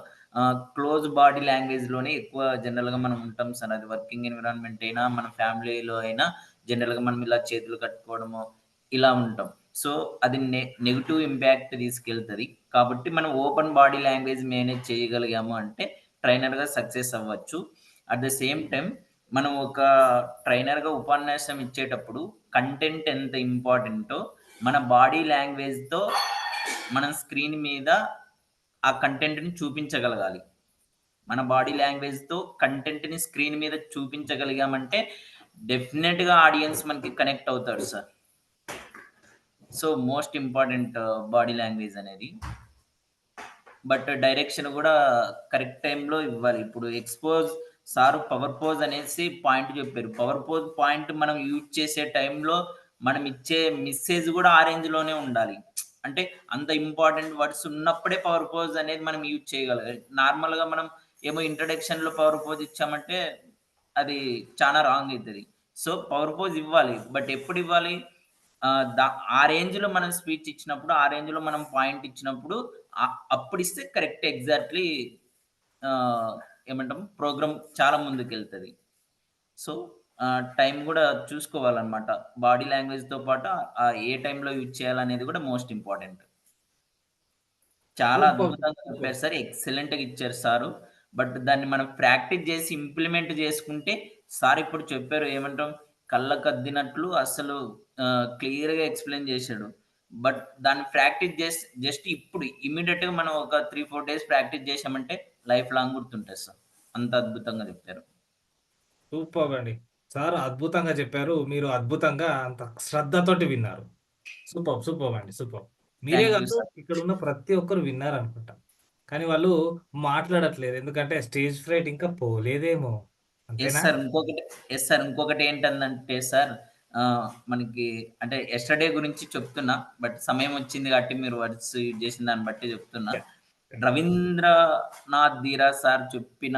క్లోజ్ బాడీ లాంగ్వేజ్లోనే ఎక్కువ జనరల్గా మనం ఉంటాం సార్. అది వర్కింగ్ ఎన్విరాన్మెంట్ అయినా, మన ఫ్యామిలీలో అయినా జనరల్గా మనం ఇలా చేతులు కట్టుకోవడము ఇలా ఉంటాం. సో అది నెగిటివ్ ఇంపాక్ట్ తీసుకెళ్తుంది. కాబట్టి మనం ఓపెన్ బాడీ లాంగ్వేజ్ మేనేజ్ చేయగలిగాము అంటే ట్రైనర్గా సక్సెస్ అవ్వచ్చు. అట్ ద సేమ్ టైం మనం ఒక ట్రైనర్గా ఉపన్యాసం ఇచ్చేటప్పుడు కంటెంట్ ఎంత ఇంపార్టెంటో మన బాడీ లాంగ్వేజ్తో మనం స్క్రీన్ మీద ఆ కంటెంట్ని చూపించగలగాలి. మన బాడీ లాంగ్వేజ్తో కంటెంట్ని స్క్రీన్ మీద చూపించగలిగామంటే డెఫినెట్గా ఆడియన్స్ మనకి కనెక్ట్ అవుతాడు sir. So most important body language అనేది. బట్ డైరెక్షన్ కూడా కరెక్ట్ టైంలో ఇవ్వాలి. ఇప్పుడు ఎక్స్పోజ్ సార్ పవర్ పోజ్ అనేసి పాయింట్ చెప్పారు. పవర్ పోజ్ పాయింట్ మనం యూజ్ చేసే టైంలో మనం ఇచ్చే మెసేజ్ కూడా ఆ రేంజ్లోనే ఉండాలి. అంటే అంత ఇంపార్టెంట్ వర్డ్స్ ఉన్నప్పుడే పవర్ పోజ్ అనేది మనం యూజ్ చేయగలగాలి. నార్మల్గా మనం ఏమో ఇంట్రడక్షన్లో పవర్ పోజ్ ఇచ్చామంటే అది చాలా రాంగ్ అవుతుంది. సో పవర్ పోజ్ ఇవ్వాలి, బట్ ఎప్పుడు ఇవ్వాలి? ఆ రేంజ్లో మనం స్పీచ్ ఇచ్చినప్పుడు, ఆ రేంజ్లో మనం పాయింట్ ఇచ్చినప్పుడు అప్పుడు ఇస్తే కరెక్ట్ ఎగ్జాక్ట్లీ ఏమంటాం ప్రోగ్రామ్ చాలా ముందుకు వెళ్తుంది. సో టైం కూడా చూసుకోవాలన్నమాట. బాడీ లాంగ్వేజ్తో పాటు ఏ టైంలో యూజ్ చేయాలనేది కూడా మోస్ట్ ఇంపార్టెంట్. చాలా అద్భుతంగా చెప్పారు సార్, ఎక్సలెంట్గా ఇచ్చారు సారు. బట్ దాన్ని మనం ప్రాక్టీస్ చేసి ఇంప్లిమెంట్ చేసుకుంటే సార్ ఇప్పుడు చెప్పారు ఏమంటాం కళ్ళకు అద్దినట్లు అసలు క్లియర్గా ఎక్స్ప్లెయిన్ చేశాడు. బట్ దాన్ని ప్రాక్టీస్ చేసి జస్ట్ ఇప్పుడు ఇమ్మీడియట్ గా మనం ఒక 3-4 డేస్ ప్రాక్టీస్ చేసామంటే లైఫ్ లాంగ్ గుర్తుంటుంది సార్. అంత అద్భుతంగా చెప్పారు. సూపర్ అండి. సార్ అద్భుతంగా చెప్పారు. మీరు అద్భుతంగా అంత శ్రద్ధతోటి విన్నారు. సూపర్ అండి. సూపర్. మీరే థ్యాంక్ యూ కాదు సార్. ఇక్కడ ఉన్న ప్రతి ఒక్కరు విన్నారనుకుంటా. కానీ వాళ్ళు మాట్లాడట్లేదు. ఎందుకంటే స్టేజ్ ఫ్రైట్ ఇంకా పోలేదేమో. ఎస్ అంతేనా? సార్ ఇంకొకటి ఏంటంటే సార్, మనకి అంటే ఎస్టర్డే గురించి చెప్తున్నా, బట్ సమయం వచ్చింది కాబట్టి మీరు వర్డ్స్ యూజ్ చేసిన దాన్ని బట్టి చెప్తున్నా. యాహ్! రవీంద్రనాథ్ ధీరాజ్ సార్ చెప్పిన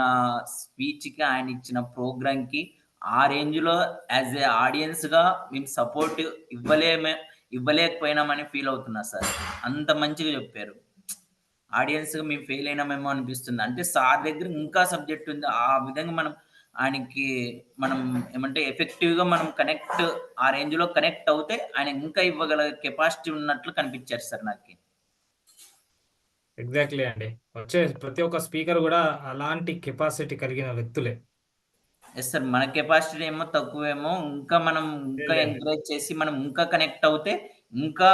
స్పీచ్‌కి, ఆయన ఇచ్చిన ప్రోగ్రామ్‌కి ఆ రేంజ్‌లో యాస్ ఎ ఆడియన్స్‌గా మేము సపోర్ట్ ఇవ్వలేకపోయినామని ఫీల్ అవుతున్నా సార్. అంత మంచిగా చెప్పారు. ఆడియన్స్‌గా మేము ఫెయిల్ అయినామేమో అనిపిస్తుంది. అంటే సార్ దగ్గర ఇంకా సబ్జెక్ట్ ఉంది. ఆ విధంగా ఆయనకి మనం ఏమంటే ఎఫెక్టివ్‌గా మనం ఆ రేంజ్‌లో కనెక్ట్ అవుతే ఆయన ఇంకా ఇవ్వగల కెపాసిటీ ఉన్నట్లు కనిపించారు సార్ నాకి. ఎగ్జాక్ట్‌లీ అండి. వచ్చే ప్రతి ఒక్క స్పీకర్ గూడా అలాంటి కెపాసిటీ కలిగిన వ్యక్తులే. Yes sir. మన కెపాసిటీ ఏమో తక్కువేమో. ఇంకా లేదు. ఎంకరేజ్ చేసి మనం ఇంకా కనెక్ట్ అవుతే ఇంకా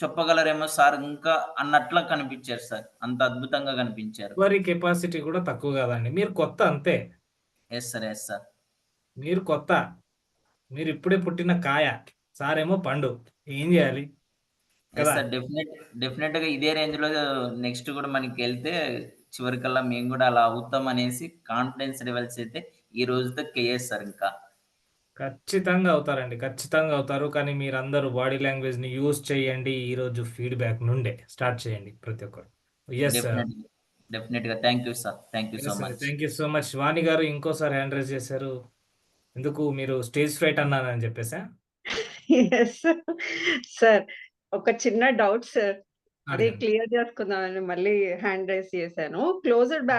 చెప్పగలరేమో సార్ ఇంకా అన్నట్లా కనిపించారు సార్. అంత అద్భుతంగా కనిపించారు. ఎవరి కెపాసిటీ కూడా తక్కువ కాదండి. మీరు కొత్త అంతే. Yes sir. మీరు కొత్త. మీరు ఇప్పుడే పుట్టిన కాయ. సారేమో పండు. ఏం చేయాలి? యెస్ కదా! సార్. డెఫినెట్‌గా ఇదే రేంజ్‌లో నెక్స్ట్ కూడా మనకెళ్తే చివరికల్లా మేము కూడా అలా అవుతాం అనేసి కాన్ఫిడెన్స్ లెవెల్స్ అయితే ఈ రోజుతో క్లియర్ సార్ ఇంకా. ఖచ్చితంగా అవుతారండి. ఖచ్చితంగా అవుతారు. కానీ మీరందరూ బాడీ లాంగ్వేజ్‌ని యూజ్ చేయండి. ఈరోజు ఫీడ్‌బ్యాక్ నుండే స్టార్ట్ చేయండి ప్రతి ఒక్కరు. Yes sir. డెఫినెట్‌గా. Thank you sir. Thank you so yes sir. Much. Thank you so much. Vani గారు ఇంకోసారి హ్యాండ్ రైజ్ చేశారు. ఎందుకు మీరు స్టేజ్ ఫ్రైట్ అన్నారని చెప్పేసా? Yes sir. ఒక చిన్న డౌట్ సార్. అది అడగండి. క్లియర్ చేసుకుందామని మళ్ళీ హ్యాండ్ రైజ్ చేశాను. క్లోజ్డ్